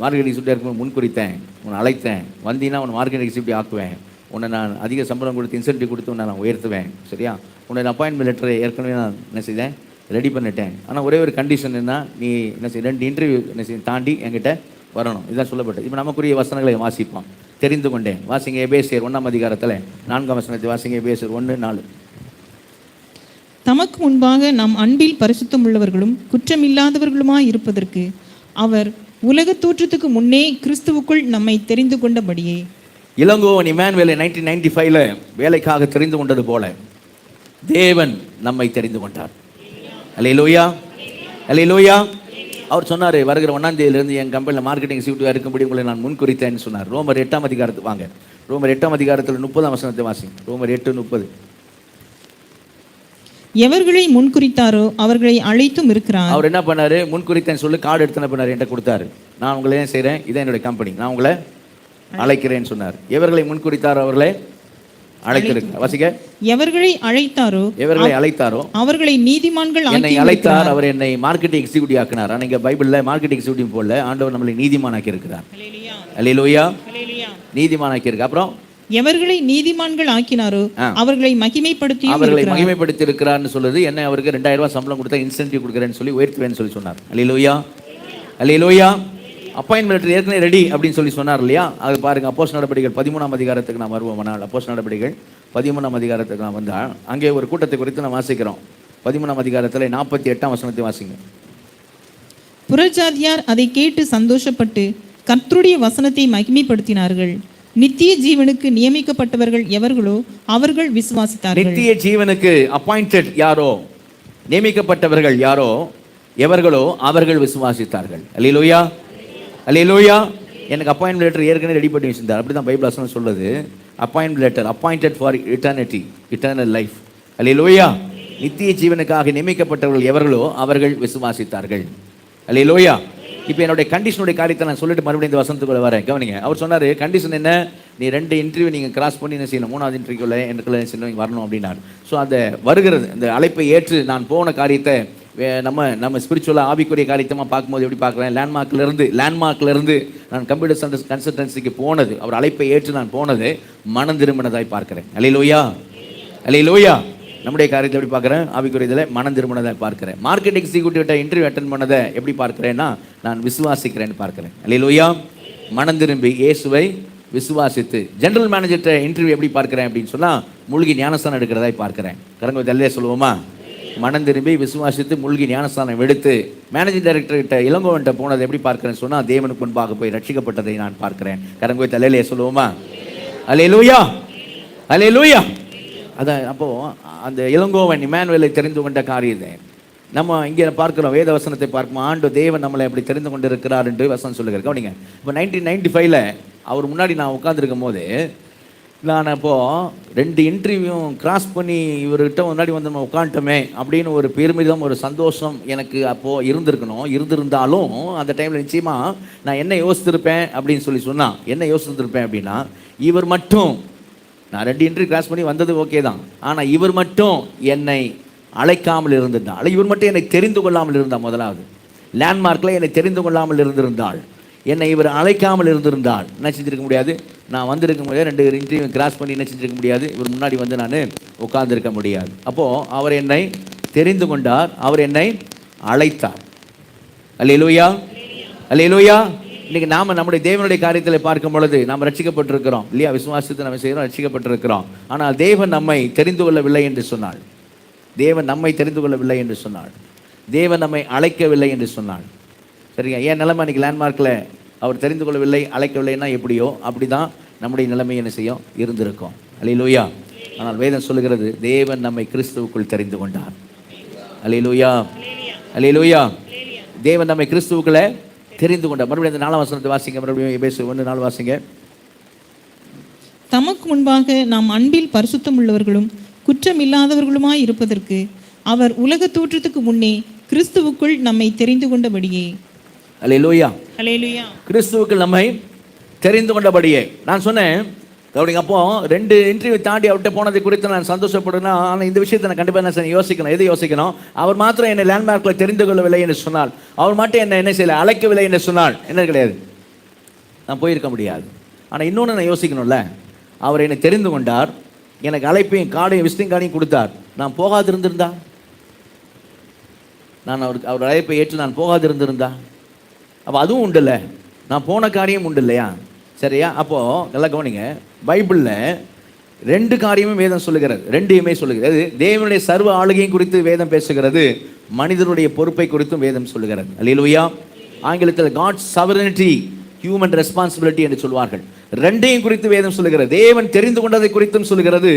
மார்க்கெட் எக்ஸிக்யூட்டிவ் இருக்கும்போது முன்குறித்தேன், உன்னை அழைத்தேன், வந்தீங்கன்னா உன்னை மார்க்கெட் எக்ஸிக்யூட்டிவ் ஆக்குவேன், உன்னை நான் அதிக சம்பளம் கொடுத்து இன்சென்டிவ் கொடுத்து உன்னை நான் உயர்த்துவேன். சரியா? உன்னை அப்பாயின்மெண்ட் லெட்டரை ஏற்கனவே நான் என்ன செய்தேன், ரெடி பண்ணிட்டேன். ஆனால் ஒரே ஒரு கண்டிஷன் என்ன, நீ என்ன செய்ய 2 இன்டர்வியூ என்ன செய்ய தாண்டி என்கிட்ட வரணும். இதுதான் சொல்லப்பட்டது. இப்போ நமக்குரிய வசனங்களை வாசிப்போம். தெரிந்து கொண்டேன். வாசிங்க எபேசியர் 1ஆம் அதிகாரத்தில் 4ஆம் வசனத்தை வாசிங்க. எபேசியர் 1:4. தமக்கு முன்பாக நாம் அன்பில் பரிசுத்தம் உள்ளவர்களும் குற்றமில்லாதவர்களுமாய் இருப்பதற்கு அவர் உலக தோற்றத்துக்கு முன்னே கிறிஸ்துவுக்குள் நம்மை தெரிந்து கொண்டபடியே. இளங்கோவன் இமானுவேலை 1995 வேலைக்காக தெரிந்து கொண்டது போல தேவன் நம்மை தெரிந்து கொண்டார். அல்லேலூயா, அல்லேலூயா. அவர் சொன்னார், வருகிற 1ஆம் தேதியிலிருந்து என் கம்பெனியில் மார்க்கெட்டிங் எக்ஸிக்யூட்டிவாக இருக்கும்படி உங்களை நான் முன்குறித்தேன்னு சொன்னார். ரோமர் 8ஆம் அதிகாரத்துக்கு வாங்க. ரோமர் 8ஆம் அதிகாரத்தில் 30ஆம் வசனத்தை வாசிங்க. ரோமர் 8:30. எவர்களை முன்குறித்தாரோ அவர்களை அழைத்தும் இருக்கிறார். அவர் என்ன பண்ணாரு? முன்குறித்தேன்னு சொல்லி கார்டு எடுத்து என்ன பண்ணாரு? என்கிட்ட கொடுத்தாரு. நான் உங்களை ஏன் செய்கிறேன், இதான் என்னுடைய கம்பெனி, நான் உங்களை அழைக்கிறேன்னு சொன்னார். எவர்களை முன்குறித்தாரோ அவர்களை அழைத்திருக்கிறார். வாசிக்க. எவர்களை அழைத்தாரோ அவர்களை நீதிமான்கள் என்னை அழைத்தார், அவர் என்னை மார்க்கெட்டிங் எக்ஸிக்யூட்டிவ் ஆக்கினார். நீங்க பைபிள்ல மார்க்கெட்டிங் எக்ஸிக்யூட்டிவ் போல ஆண்டவர் நம்மளை நீதிமான் ஆக்கி இருக்கிறார். அல்லேலூயா, நீதிமான் ஆக்கி இருக்கு. அப்புறம் எவர்களை நீதிமான்கள் ஆக்கினாரோ அவர்களை மகிமைப்படுத்தி இருக்கிறார்னு சொல்லுது. என்ன, அவருக்கு 2000 ரூபாய் சம்பளம் கொடுத்தா இன்சென்டிவ் கொடுக்குறேன்னு சொல்லி உயர்த்துவேன்னு சொல்லி சொன்னார். அல்லேலூயா, அல்லேலூயா. அப்பாயின்மெண்ட் லெட்டர் ஏற்கனவே ரெடி அப்படின்னு சொல்லி சொன்னார் இல்லையா? அது பாருங்க. அப்போஸ்தலர் நடபடிகள் 13ஆம் அதிகாரத்துக்கு நாம் வருவோம். அப்போஸ்தலர் நடபடிகள் 13ஆம் அதிகாரத்துக்கு நாம் வந்தால் அங்கே ஒரு கூட்டத்தை குறித்து நாம் வாசிக்கிறோம். 13ஆம் அதிகாரத்தில் 48ஆம் வசனத்தை வாசிங்க. புறஜாதியார் அதை கேட்டு சந்தோஷப்பட்டு கர்த்தருடைய வசனத்தை மகிமைப்படுத்தினார்கள். நித்திய ஜீவனுக்கு நியமிக்கப்பட்டவர்கள் எவர்களோ அவர்கள் விசுவாசித்தார்கள். நித்திய ஜீவனுக்கு அப்பாயிண்டட் யாரோ, நியமிக்கப்பட்டவர்கள் யாரோ எவர்களோ அவர்கள் விசுவாசித்தார்கள். அல்லேலூயா, அல்லேலூயா. எனக்கு அப்பாயின்மெண்ட் லெட்டர் ஏற்கனவே ரெடி பண்ணி வச்சிருந்தார். அப்படி தான் பைபிள் வசனம் சொல்லுது. Appointment letter appointed for eternity, eternal life. Hallelujah. நித்திய ஜீவனுக்காக நியமிக்கப்பட்டவர்கள் எவர்களோ அவர்கள் விசுவாசித்தார்கள். அல்லேலூயா. இப்போ என்னுடைய கண்டிஷனுடைய காரியத்தை நான் சொல்லிட்டு மறுபடியும் இந்த வசனத்துக்குள்ள வரேன். கவனிங்க. அவர் சொன்னார், கண்டிஷன் என்ன, நீ 2 இன்டர்வியூ நீங்கள் கிராஸ் பண்ணி என்ன செய்யணும், 3ஆவது இன்டர்வியூவில் எனக்குள்ள நீங்கள் வரணும் அப்படின்னாரு. ஸோ அந்த வருகிறது இந்த அழைப்பை ஏற்று நான் போன காரியத்தை நம்ம ஸ்பிரிச்சுவலாக ஆவிக்குரிய காரியத்தமாக பார்க்கும்போது எப்படி பார்க்குறேன், லேண்ட்மார்க்லேருந்து நான் கம்ப்யூட்டர் கன்சல்டன்சிக்கு போனது, அவர் அழைப்பை ஏற்று நான் போனது மனம் திரும்பினதாய் பார்க்குறேன். அல்லேலூயா, அல்லேலூயா. நம்முடைய காரியத்தை எப்படி பார்க்குறேன், ஆவிக்குரிய இதில் மனம் திரும்பினதாய் பார்க்குறேன். மார்க்கெட் எக்ஸிக்யூட்டிவ்கிட்ட இன்டர்வியூ அட்டன் பண்ணதை எப்படி பார்க்குறேன்னா நான் விசுவாசிக்கிறேன்னு பார்க்குறேன். அல்லேலூயா. மனம் திரும்பி இயேசுவை விசுவாசித்து. ஜெனரல் மேனேஜர்கிட்ட இன்டர்வியூ எப்படி பார்க்குறேன் அப்படின்னு சொன்னால் மூழ்கி ஞானஸ்தானம் எடுக்கிறதாய் பார்க்குறேன். கரங்க தல்லையே சொல்லுவோமா? மனம் திரும்பி விசுவாசித்து மூழ்கி ஞானஸ்தானம் எடுத்து மேனேஜிங் டைரக்டர்கிட்ட இளங்கோவன்ட்ட போனதை எப்படி பார்க்குறேன்னு சொன்னால் தேவனுக்கு முன்பாக போய் ரட்சிக்கப்பட்டதை நான் பார்க்குறேன். கரங்க தலையிலே சொல்லுவோமா? அல்லேலூயா, அல்லேலூயா. அதான் அப்போது அந்த இளங்கோவன் இமானுவேலை தெரிந்து கொண்ட காரியத்தை நம்ம இங்கே பார்க்குறோம். வேத வசனத்தை பார்க்கும் ஆண்டு தேவன் நம்மளை எப்படி தெரிந்து கொண்டு இருக்கிறார் என்று வசனம் சொல்லுகிறார். கவனிங்க. இப்போ 1995 அவர் முன்னாடி நான் உட்காந்துருக்கும் போது நான் அப்போது 2 இன்டர்வியூவும் கிராஸ் பண்ணி இவர்கிட்ட முன்னாடி வந்து நம்ம உட்காந்துட்டோமே அப்படின்னு ஒரு பெருமிதம், ஒரு சந்தோஷம் எனக்கு அப்போது இருந்திருந்தாலும் அந்த டைமில் நிச்சயமாக நான் என்ன யோசித்திருப்பேன் அப்படின்னு சொன்னால் என்ன யோசித்திருப்பேன் அப்படின்னா, இவர் மட்டும், நான் 2 இன்டர்வியூ கிராஸ் பண்ணி வந்தது ஓகே தான், ஆனால் இவர் மட்டும் என்னை அழைக்காமல் இருந்திருந்தால், இவர் மட்டும் என்னை தெரிந்து கொள்ளாமல் இருந்தால், முதலாவது லேண்ட்மார்க்கில் என்னை தெரிந்து கொள்ளாமல் இருந்திருந்தால், என்னை இவர் அழைக்காமல் இருந்திருந்தால் என்ன செஞ்சிருக்க முடியாது, நான் வந்திருக்க முடியாது. 2 இன்டர்வியூ கிராஸ் பண்ணி என்ன செஞ்சிருக்க முடியாது, இவர் முன்னாடி வந்து நான் உட்கார்ந்துருக்க முடியாது. அப்போது அவர் என்னை தெரிந்து கொண்டார், அவர் என்னை அழைத்தார். அல்லேலூயா, அல்லேலூயா. இன்றைக்கி நாம் நம்முடைய தேவனுடைய காரியத்தில் பார்க்கும் பொழுது நாம் ரட்சிக்கப்பட்டிருக்கிறோம் இல்லையா? விசுவாசத்தை நம்ம செய்கிறோம், ரட்சிக்கப்பட்டிருக்கிறோம். ஆனால் தேவன் நம்மை தெரிந்து கொள்ளவில்லை என்று சொன்னாள், தேவன் நம்மை தெரிந்து கொள்ளவில்லை என்று சொன்னாள், தேவன் நம்மை அழைக்கவில்லை என்று சொன்னாள். சரிங்க? ஏன் நிலைமை இன்றைக்கி லேண்ட்மார்க்கில் அவர் தெரிந்து கொள்ளவில்லை, அழைக்கவில்லைன்னா எப்படியோ அப்படி தான் நம்முடைய நிலைமை என்ன செய்யும், இருந்திருக்கும். அல்லேலூயா. ஆனால் வேதம் சொல்லுகிறது தேவன் நம்மை கிறிஸ்துவுக்குள் தெரிந்து கொண்டார். அல்லேலூயா, அல்லேலூயா. தேவன் நம்மை கிறிஸ்துவுக்குள்ளே தெரிந்து கொண்டார். மறுபடியும் இந்த 4ஆம் வசனத்தை வாசிங்க. மறுபடியும் எபேசியர் 1:4 வாசிங்க. தமக்கு முன்பாக நாம் அன்பில் பரிசுத்தம் உள்ளவர்களும் குற்றமில்லாதவர்களுமாய் இருப்பதற்கு அவர் உலக தோற்றத்துக்கு முன்னே கிறிஸ்துவுக்குள் நம்மை தெரிந்து கொண்டபடியே. அல்லேலூயா. அல்லேலூயா. கிறிஸ்துவுக்குள் நம்மை தெரிந்து கொண்டபடியே. நான் சொன்னேன் கவனிங்க, அப்போ 2 இன்டர்வியூ தாண்டி அவர்கிட்ட போனதை குறித்து நான் சந்தோஷப்படுறேன். ஆனால் இந்த விஷயத்தை நான் கண்டிப்பாக என்ன யோசிக்கணும். எது யோசிக்கணும்? அவர் மாத்திரம் என்னை லேண்ட்மார்க்கில் தெரிந்து கொள்ளவில்லை என்று சொன்னால், அவர் மட்டும் என்ன செய்யலை, அழைக்கவில்லை என்று சொன்னால் என்ன கிடையாது, நான் போயிருக்க முடியாது. ஆனால் இன்னொன்று நான் யோசிக்கணும்ல, அவர் என்னை தெரிந்து கொண்டார், எனக்கு அழைப்பையும் கார்டையும் விசிட்டிங் கார்டையும் கொடுத்தார். நான் போகாதிருந்திருந்தா, நான் அவர் அழைப்பை ஏற்று நான் போகாதிருந்திருந்தா, அப்போ அதுவும் உண்டு இல்லை, நான் போன காரியம் உண்டு இல்லையா? சரியா? அப்போது நல்லா கவனிங்க, பைபிளில் 2 காரியமும் வேதம் சொல்லுகிறது, 2யுமே சொல்லுகிறது. தேவனுடைய சர்வ ஆளுகையும் குறித்து வேதம் பேசுகிறது, மனிதனுடைய பொறுப்பை குறித்தும் வேதம் சொல்லுகிறது. அல்லேலூயா. ஆங்கிலத்தில் காட்ஸ் சாவரனிட்டி, ஹியூமன் ரெஸ்பான்சிபிலிட்டி என்று சொல்வார்கள். 2யும் குறித்து வேதம் சொல்லுகிறது. தேவன் தெரிந்து கொண்டதை குறித்தும் சொல்லுகிறது,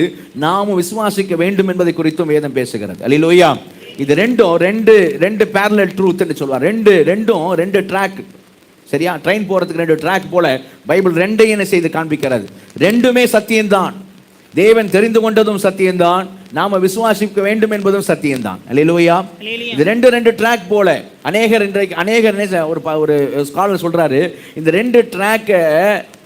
நாமும் விசுவாசிக்க வேண்டும் என்பதை குறித்தும் வேதம் பேசுகிறது. அல்லேலூயா. இது ரெண்டு பேரலல் ட்ரூத் என்று சொல்வார். ரெண்டு ட்ராக். சரியா? ட்ரெயின் போகிறதுக்கு 2 ட்ராக் போல பைபிள் 2ஐயும் என்ன செய்து காண்பிக்கிறது. 2மே சத்தியம்தான். தேவன் தெரிந்து கொண்டதும் சத்தியம்தான், நாம விசுவாசிக்க வேண்டும் என்பதும் சத்தியம்தான். அல்லேலூயா. இது 2 ட்ராக் போல. அநேகர் ஒரு ஸ்காலர் சொல்றாரு, இந்த 2 ட்ராக்கை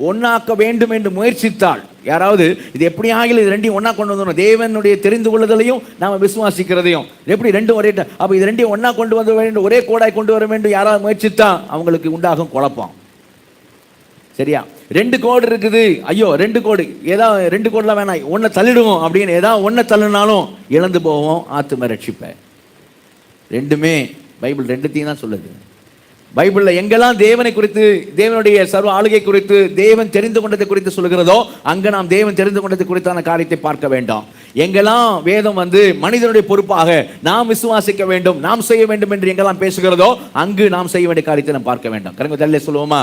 ஒன்னாக்க வேண்டும் என்று முயற்சித்தால், யாராவது இது எப்படி ஆகல இது 2ஐயும் ஒன்னா கொண்டு வந்துடணும், தேவனுடைய தெரிந்து கொள்ளுதலையும் நாம விசுவாசிக்கிறதையும் எப்படி 2 ஒரே, அப்ப இது 2ஐயும் ஒன்னா கொண்டு வந்து வேண்டும், ஒரே கோடாய் கொண்டு வர வேண்டும் யாராவது முயற்சித்தா அவங்களுக்கு உண்டாகும் குழப்பம். சரியா? 2 கோடு இருக்குது, ஐயோ 2 கோடு, ஏதாவது 2 கோடுலாம் வேணாம், ஒன்றை தள்ளிடுவோம் அப்படின்னு ஏதாவது ஒன்றை தள்ளினாலும் இழந்து போவோம் ஆத்தும ரட்சிப்பை. 2மே பைபிள் 2த்தையும் தான் சொல்லுது. பைபிளில் எங்கெல்லாம் தேவனை குறித்து, தேவனுடைய சர்வ ஆளுகை குறித்து, தேவன் தெரிந்து கொண்டதை குறித்து சொல்லுகிறதோ அங்கே நாம் தேவன் தெரிந்து கொண்டதை குறித்தான காரியத்தை பார்க்க வேண்டாம். எங்கெல்லாம் வேதம் மனிதனுடைய பொறுப்பாக நாம் விசுவாசிக்க வேண்டும், நாம் செய்ய வேண்டும் என்று எங்கெல்லாம் பேசுகிறதோ அங்கு நாம் செய்ய வேண்டிய காரியத்தை நாம் பார்க்க வேண்டாம். கரங்க தள்ளிலே சொல்லுவோமா,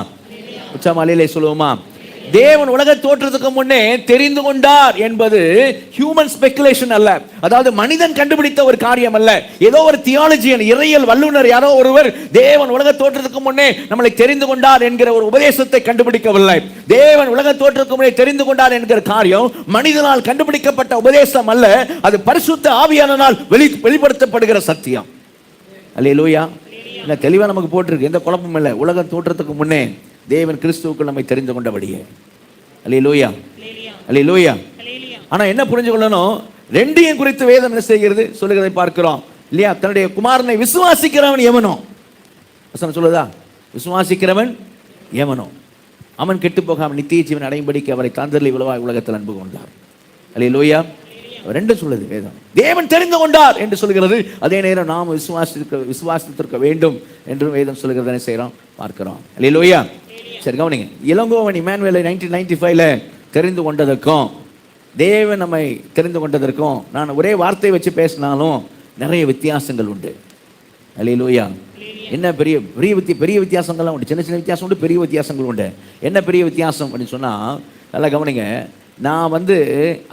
உச்சமலையிலே சொல்லுவோமா? தேவன் உலக தோற்றத்துக்கு முன்னே தெரிந்து கொண்டார் என்பது ஹியூமன் ஸ்பெகுலேஷன் அல்ல, அதாவது மனிதன் கண்டுபிடித்த ஒரு காரியம் அல்ல. ஏதோ ஒரு தியாலஜியன், இறையியல் வல்லுநர் யாரோ ஒருவர் தேவன் உலக தோற்றத்துக்கு முன்னே நம்மளை தெரிந்து கொண்டார் என்கிற ஒரு உபதேசத்தை கண்டுபிடிக்கவில்லை. தேவன் உலக தோற்றத்துக்கு முன்னே தெரிந்து கொண்டார் என்கிற காரியம் மனிதனால் கண்டுபிடிக்கப்பட்ட உபதேசம் அல்ல, அது பரிசுத்த ஆவியானவரால் வெளிப்படுத்தப்படுகிற சத்தியம். அல்லேலூயா. இல்ல தெளிவா நமக்கு போட்டிருக்கு, எந்த குழப்பமும் இல்லை. உலக தோற்றத்துக்கு முன்னே தேவன் கிறிஸ்துவுக்குள் நம்மை தெரிந்து கொண்டபடியே. அல்லேலூயா. அல்லேலூயா. ஆனா என்ன புரிஞ்சு கொள்ளணும், 2ஐயும் குறித்து வேதம் என்ன செய்கிறது சொல்லுகிறதை பார்க்கிறோம் இல்லையா? தன்னுடைய குமாரனை விசுவாசிக்கிறவன் எவனோ, வசனம் சொல்லுதா, விசுவாசிக்கிறவன் எவனோ அவன் கெட்டு போகாமல் நித்திய ஜீவன் அடையும்படிக்கு அவரை தாந்தரில் இவ்வளவாய் உலகத்தில் அன்பு கொண்டார். அல்லேலூயா. 2 சொல்லுது வேதம். தேவன் தெரிந்து கொண்டார் என்று சொல்கிறது, அதே நேரம் நாம் விசுவாசித்திருக்க வேண்டும் என்று வேதம் சொல்லுகிறத செய்கிறோம் பார்க்கிறோம். அல்லேலூயா. சரி கவனிங்க, இளங்கோவன் இமானுவேலை 1995 தெரிந்து கொண்டதற்கும் தேவன் நம்மை தெரிந்து கொண்டதற்கும் நான் ஒரே வார்த்தை வச்சு பேசினாலும் நிறைய வித்தியாசங்கள் உண்டு. அல்லேலூயா. என்ன பெரிய வித்தியாசங்கள்லாம் உண்டு, சின்ன வித்தியாசம் உண்டு, பெரிய வித்தியாசங்கள் உண்டு. என்ன பெரிய வித்தியாசம் அப்படின்னு சொன்னால், நல்லா கவனிங்க, நான்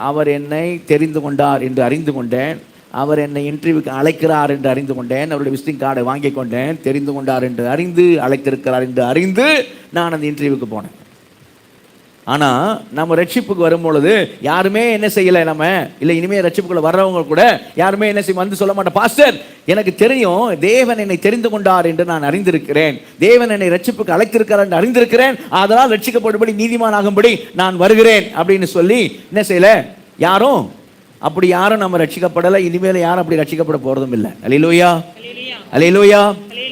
அவர் என்னை தெரிந்து கொண்டார் என்று அறிந்து கொண்டேன், அவர் என்னை இன்டர்வியூக்கு அழைக்கிறார் என்று அறிந்து கொண்டேன், அவருடைய விசிட்டிங் கார்டை வாங்கி கொண்டேன், தெரிந்து கொண்டார் என்று அறிந்து, அழைத்திருக்கிறார் என்று அறிந்து நான் அந்த இன்டர்வியூக்கு போனேன். ஆனால் நம்ம ரட்சிப்புக்கு வரும்பொழுது யாருமே என்ன செய்யலை, நம்ம இல்லை இனிமேல் ரட்சிப்புக்குள்ள வர்றவங்க கூட யாருமே என்ன செய்ய சொல்ல மாட்டேன், பாஸ்டர் எனக்கு தெரியும் தேவன் என்னை தெரிந்து கொண்டார் என்று நான் அறிந்திருக்கிறேன், தேவன் என்னை ரட்சிப்புக்கு அழைத்திருக்கிறார் என்று அறிந்திருக்கிறேன், அதனால் ரட்சிக்கப்படும்படி நீதிமான் ஆகும்படி நான் வருகிறேன் அப்படின்னு சொல்லி என்ன செய்யல, யாரும் நம்ம ரட்சிக்கப்படலை, இனிமேல் யாரும் அப்படி ரட்சிக்கப்பட போறதும் இல்லை. அல்லேலூயா. அல்லேலூயா.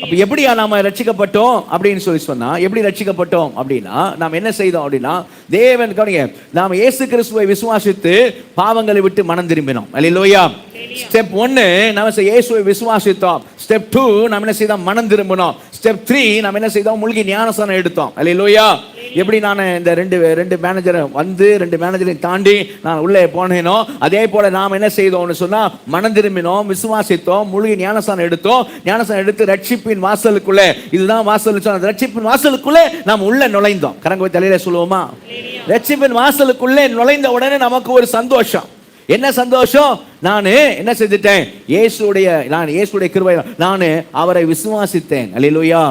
அப்ப எப்படியா நாம ரட்சிக்கப்பட்டோம் அப்படின்னு சொல்லி சொன்னா, எப்படி ரட்சிக்கப்பட்டோம் அப்படின்னா நாம் என்ன செய்தோம் அப்படின்னா, தேவன் கவனிங்க, நாம் இயேசு கிறிஸ்துவை விசுவாசித்து பாவங்களை விட்டு மனம் திரும்பினோம். அல்லேலூயா. ஸ்டெப் 1 நாம இயேசுவை விசுவாசித்தோம். ஸ்டெப் 2 நாம் என்ன செய்தோம், மனம் திரும்பினோம். ஸ்டெப் 3 நாம் என்ன செய்தோம், மூழ்கி ஞானஸ்நானம் எடுத்தோம். அல்லேலூயா. எப்படி நான் இந்த ரெண்டு மேனேஜரை 2 மேனேஜரை தாண்டி நான் உள்ளே போனேனோ அதே போல நாம் என்ன செய்தோம்னு சொன்னா, மனம் திரும்பினோம், விசுவாசித்தோம், மூழ்கி ஞானஸ்நானம் எடுத்தோம். ஞானஸ்நானம் எடுத்து ரட்சிப்பின் வாசலுக்குள்ளே, இதுதான் வாசல் சொன்ன, ரட்சிப்பின் வாசலுக்குள்ளே நாம் உள்ள நுழைந்தோம். கரங்க தலையில சொல்லுவோமா, ரட்சிப்பின் வாசலுக்குள்ளே நுழைந்த உடனே நமக்கு ஒரு சந்தோஷம். என்ன சந்தோஷம்? நான் என்ன செய்துட்டேன்? நான் இயேசுடைய கிருபை, நான் அவரை விசுவாசித்தேன். அல்லேலூயா.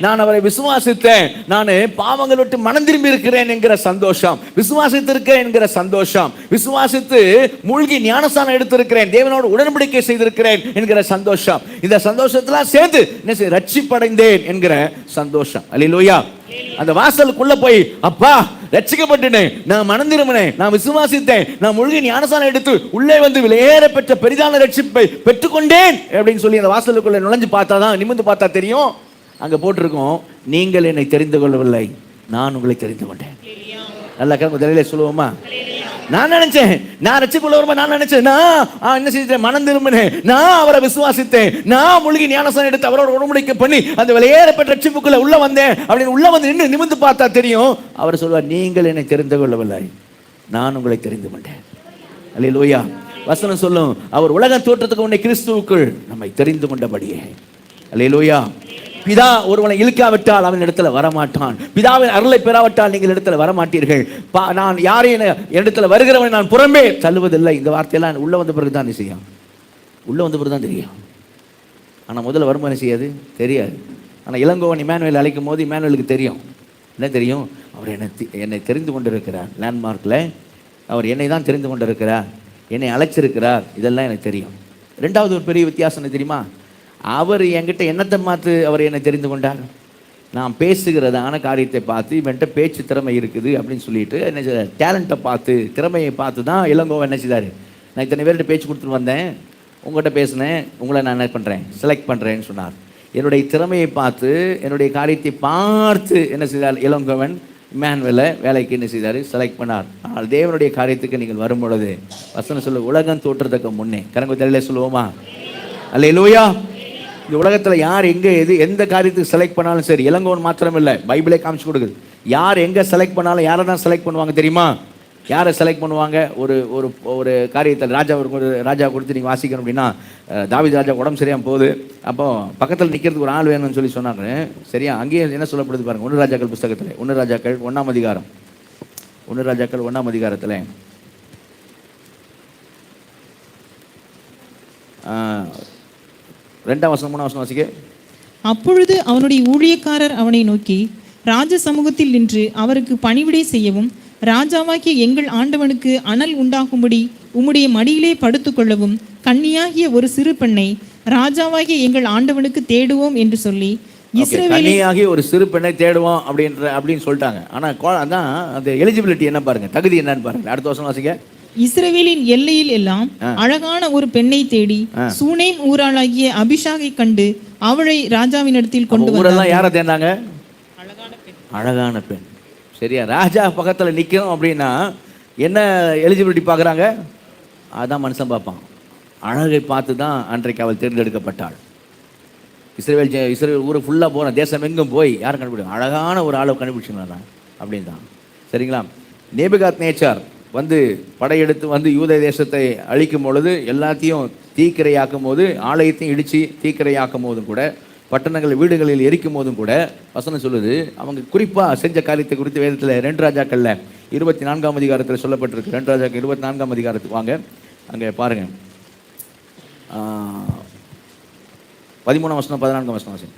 நான் அவரை விசுவாசித்தேன், நான் பாவங்கள் விட்டு மனம் திரும்பி இருக்கிறேன் என்கிற சந்தோஷம், விசுவாசித்திருக்கேன் என்கிற சந்தோஷம், விசுவாசித்து மூழ்கி ஞானஸ்தானம் எடுத்திருக்கிறேன், தேவனோடு உடன்படிக்கை செய்திருக்கிறேன் என்கிற சந்தோஷம். இந்த சந்தோஷத்தெல்லாம் சேர்த்து என்ன செய்ய? ரட்சிப்படைந்தேன் என்கிற சந்தோஷம். அல்லேலூயா. அந்த வாசலுக்குள்ள போய், அப்பா ரட்சிக்கப்பட்டேன், நான் மனம் திரும்பினேன், நான் விசுவாசித்தேன், நான் மூழ்கி ஞானஸ்தானம் எடுத்து உள்ளே வந்து விலையேற பெற்ற பெரிதான ரட்சிப்பை பெற்றுக்கொண்டேன் அப்படின்னு சொல்லி அந்த வாசலுக்குள்ள நுழைஞ்சு பார்த்தாதான், நிமிர்ந்து பார்த்தா தெரியும், அங்க போட்டிருக்கோம், நீங்கள் என்னை தெரிந்து கொள்ளவில்லை, நான் உங்களை தெரிந்து கொண்டேன். நல்லா தலையில சொல்லுவோமா? நான் நினைச்சேன், நான் ரட்சிப்புள்ள வருமா, நான் நினைச்சேன், நான் என்ன செய்தேன்? மனம் திரும்பினேன், நான் அவரை விசுவாசித்தேன், நான் மூழ்கி ஞானஸ்தானம் எடுத்து அவரோட உடன்படிக்கை பண்ணி அந்த விலையேறப்பட்ட ரட்சிப்புக்குள்ள உள்ள வந்தேன் அப்படின்னு உள்ள வந்து நின்று நிமிர்ந்து பார்த்தா தெரியும், அவர் சொல்வார், நீங்கள் என்னை தெரிந்து கொள்ளவில்லை, நான் உங்களை தெரிந்து கொண்டேன். அல்லேலூயா. வசனம் சொல்லும், அவர் உலக தோற்றத்துக்கு முன்னே கிறிஸ்துவுக்குள் நம்மை தெரிந்து கொண்டபடியே. அல்லேலூயா. பிதா ஒருவனை இழுக்காவிட்டால் அவன் இடத்துல வரமாட்டான், பிதாவின் அருளை பெறாவிட்டால் நீங்கள் இடத்துல வரமாட்டீர்கள். நான் யாரையும் இடத்துல வருகிறவன் நான் புறம்பே தள்ளுவதில்லை. இந்த வார்த்தையெல்லாம் உள்ள வந்த பிறகு தான் செய்யும், உள்ள வந்த பிறகு தான் தெரியும். ஆனால் முதல்ல வருமானம் என்ன செய்யாது? தெரியாது. ஆனால் இளங்கோவன் இமானுவேல் அழைக்கும் போது இமானுவேலுக்கு தெரியும். என்ன தெரியும்? அவர் என்னை தெரிந்து கொண்டிருக்கிறார், லேண்ட்மார்க்கில் அவர் என்னை தான் தெரிந்து கொண்டிருக்கிறார், என்னை அழைச்சிருக்கிறார், இதெல்லாம் எனக்கு தெரியும். ரெண்டாவது ஒரு பெரிய வித்தியாசம் என்ன தெரியுமா? அவர் என்கிட்ட என்னத்தை பார்த்து அவர் என்னை தெரிந்து கொண்டார்? நான் பேசுகிறதான காரியத்தை பார்த்து, இவன்கிட்ட பேச்சு திறமை இருக்குது அப்படின்னு சொல்லிட்டு என்ன செய்தார்? டேலண்ட்டை பார்த்து, திறமையை பார்த்து தான் இளங்கோவன் என்ன செய்தார்? நான் இத்தனை பேர்கிட்ட பேச்சு கொடுத்துட்டு வந்தேன், உங்கள்கிட்ட பேசினேன், உங்களை நான் என்ன பண்ணுறேன்? செலக்ட் பண்ணுறேன்னு சொன்னார். என்னுடைய திறமையை பார்த்து, என்னுடைய காரியத்தை பார்த்து என்ன செய்தார்? இளங்கோவன் இமானுவேலை வேலைக்கு என்ன செய்தார்? செலக்ட் பண்ணார். ஆனால் தேவனுடைய காரியத்துக்கு நீங்கள் வரும் பொழுது வசனம் சொல்லு, உலகம் தோற்றத்துக்கு முன்னே, கரங்க தலையில சொல்லுவோமா? அல்லேலூயா. இந்த உலகத்தில் யார் எங்கே எந்த காரியத்துக்கு செலக்ட் பண்ணாலும் சரி, இளங்கோவன் மாத்திரம் இல்லை, பைபிளே காமிச்சு கொடுக்குது, யார் எங்கே செலக்ட் பண்ணாலும் யாரை தான் செலக்ட் பண்ணுவாங்க தெரியுமா? யாரை செலக்ட் பண்ணுவாங்க? ஒரு ஒரு ஒரு காரியத்தில் ராஜா கொடுத்து நீங்கள் வாசிக்கணும் அப்படின்னா, தாவீது ராஜா உடம்பு சரியாக போகுது, அப்போ பக்கத்தில் நிற்கிறதுக்கு ஒரு ஆள் வேணும்னு சொல்லி சொன்னாங்க. சரியா? அங்கேயே என்ன சொல்லப்படுது பாருங்க, 1 ராஜாக்கள் புஸ்தகத்தில், 1 ராஜாக்கள் 1ஆம் அதிகாரம், 1 ராஜாக்கள் 1ஆம் அதிகாரத்தில் 2ஆம் வசனம் 3ஆம் வசனம் வாசிக்க. அப்பொழுது அவனுடைய ஊழியக்காரர் அவனை நோக்கி, ராஜ சமூகத்தில் நின்று அவருக்கு பணிவிடை செய்யவும், ராஜாவாகிய எங்கள் ஆண்டவனுக்கு அனல் உண்டாகும்படி உம்முடைய மடியிலே படுத்துக்கொள்ளவும் கன்னியாகிய ஒரு சிறு பெண்ணை ராஜாவாகிய எங்கள் ஆண்டவனுக்கு தேடுவோம் என்று சொல்லி, கன்னியாகிய ஒரு சிறு பெண்ணை தேடுவோம் அப்படின்னு சொல்லிட்டாங்க. ஆனால் அதான் அந்த எலிஜிபிலிட்டி என்ன பாருங்க, தகுதி என்னன்னு பாருங்க. அடுத்த வருஷம் வாசிக்க. இஸ்ரவேலின் எல்லையில் எல்லாம் அழகான ஒரு பெண்ணை தேடி சூனேம் ஊராளாகிய அபிஷாகை கண்டு அவளை ராஜாவினிடத்தில் கொண்டு வந்தார். யாரை தேடினாங்க? அழகான பெண். சரியா? ராஜா பக்கத்தில் நிற்கணும் அப்படின்னா என்ன எலிஜிபிலிட்டி பார்க்குறாங்க? அதான் மனுஷன் பார்ப்பான். அழகை பார்த்து தான் அன்றைக்கு அவள் தேர்ந்தெடுக்கப்பட்டாள். இஸ்ரேல் ஊரை ஃபுல்லாக போன தேசம் எங்கும் போய் யாரும் கண்டுபிடிக்கும், அழகான ஒரு ஆளை கண்டுபிடிச்சுங்களா அப்படின்னு தான். சரிங்களா? நேபுகாத் நேச்சார் வந்து படையெடுத்து வந்து யூத தேசத்தை அழிக்கும் பொழுது, எல்லாத்தையும் தீக்கிரையாக்கும் போது, ஆலயத்தையும் இடித்து தீக்கிரையாக்கும் போதும் கூட, பட்டணங்கள் வீடுகளில் எரிக்கும் போதும் கூட வசனம் சொல்லுது, அவங்க குறிப்பாக செஞ்ச காரியத்தை குறித்து வேதத்தில் 2 ராஜாக்களில் 24ஆம் அதிகாரத்தில் சொல்லப்பட்டிருக்கு. 2 ராஜாக்கள் 24ஆம் அதிகாரத்துக்கு வாங்க, அங்கே பாருங்க, 13ஆம் வசனம் 14ஆம் வசனம்.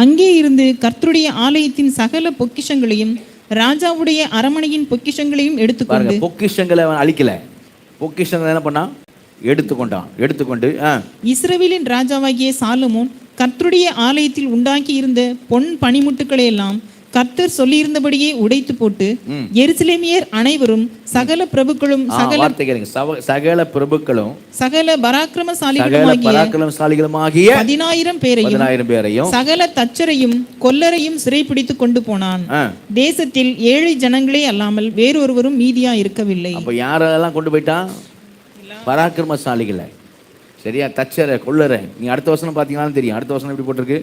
அங்கே இருந்து கர்த்தருடைய ஆலயத்தின் சகல பொக்கிஷங்களையும் ராஜாவுடைய அரமனையின் பொக்கிஷங்களையும் எடுத்துக்கொண்டு, பொக்கிஷங்களை அவன் அழிக்கல, பொக்கிஷங்களை என்ன பண்ணா? எடுத்துக்கொண்டு இஸ்ரவேலின் ராஜாவாகிய சாலமோன் கர்த்தருடைய ஆலயத்தில் உண்டாக்கி இருந்த பொன் பனிமுட்டுக்களை எல்லாம் கர்த்தர் சொல்லியிருந்தபடியே உடைத்து போட்டு, எருசலேமியர் அனைவரும் சகல பிரபுக்களும் சகல பிரபுக்களும் சகல பராக்கிரமசாலிகளுமாகிய 10,000 பேரையும் சகல தச்சரையும் கொல்லரையும் சிறைப்பிடித்து கொண்டு போனான். தேசத்தில் 7 ஜனங்களே அல்லாமல் வேறொருவரும் மீதியா இருக்கவில்லை. அப்ப யாரெல்லாம் கொண்டு போயிட்டான்? பராக்கிரமசாலிகளை. சரியா? தச்சரை, கொல்லரை. நீங்க அடுத்த வசனம் பாத்தீங்கன்னா தெரியும். அடுத்த வசனம் எப்படி போட்டிருக்கு?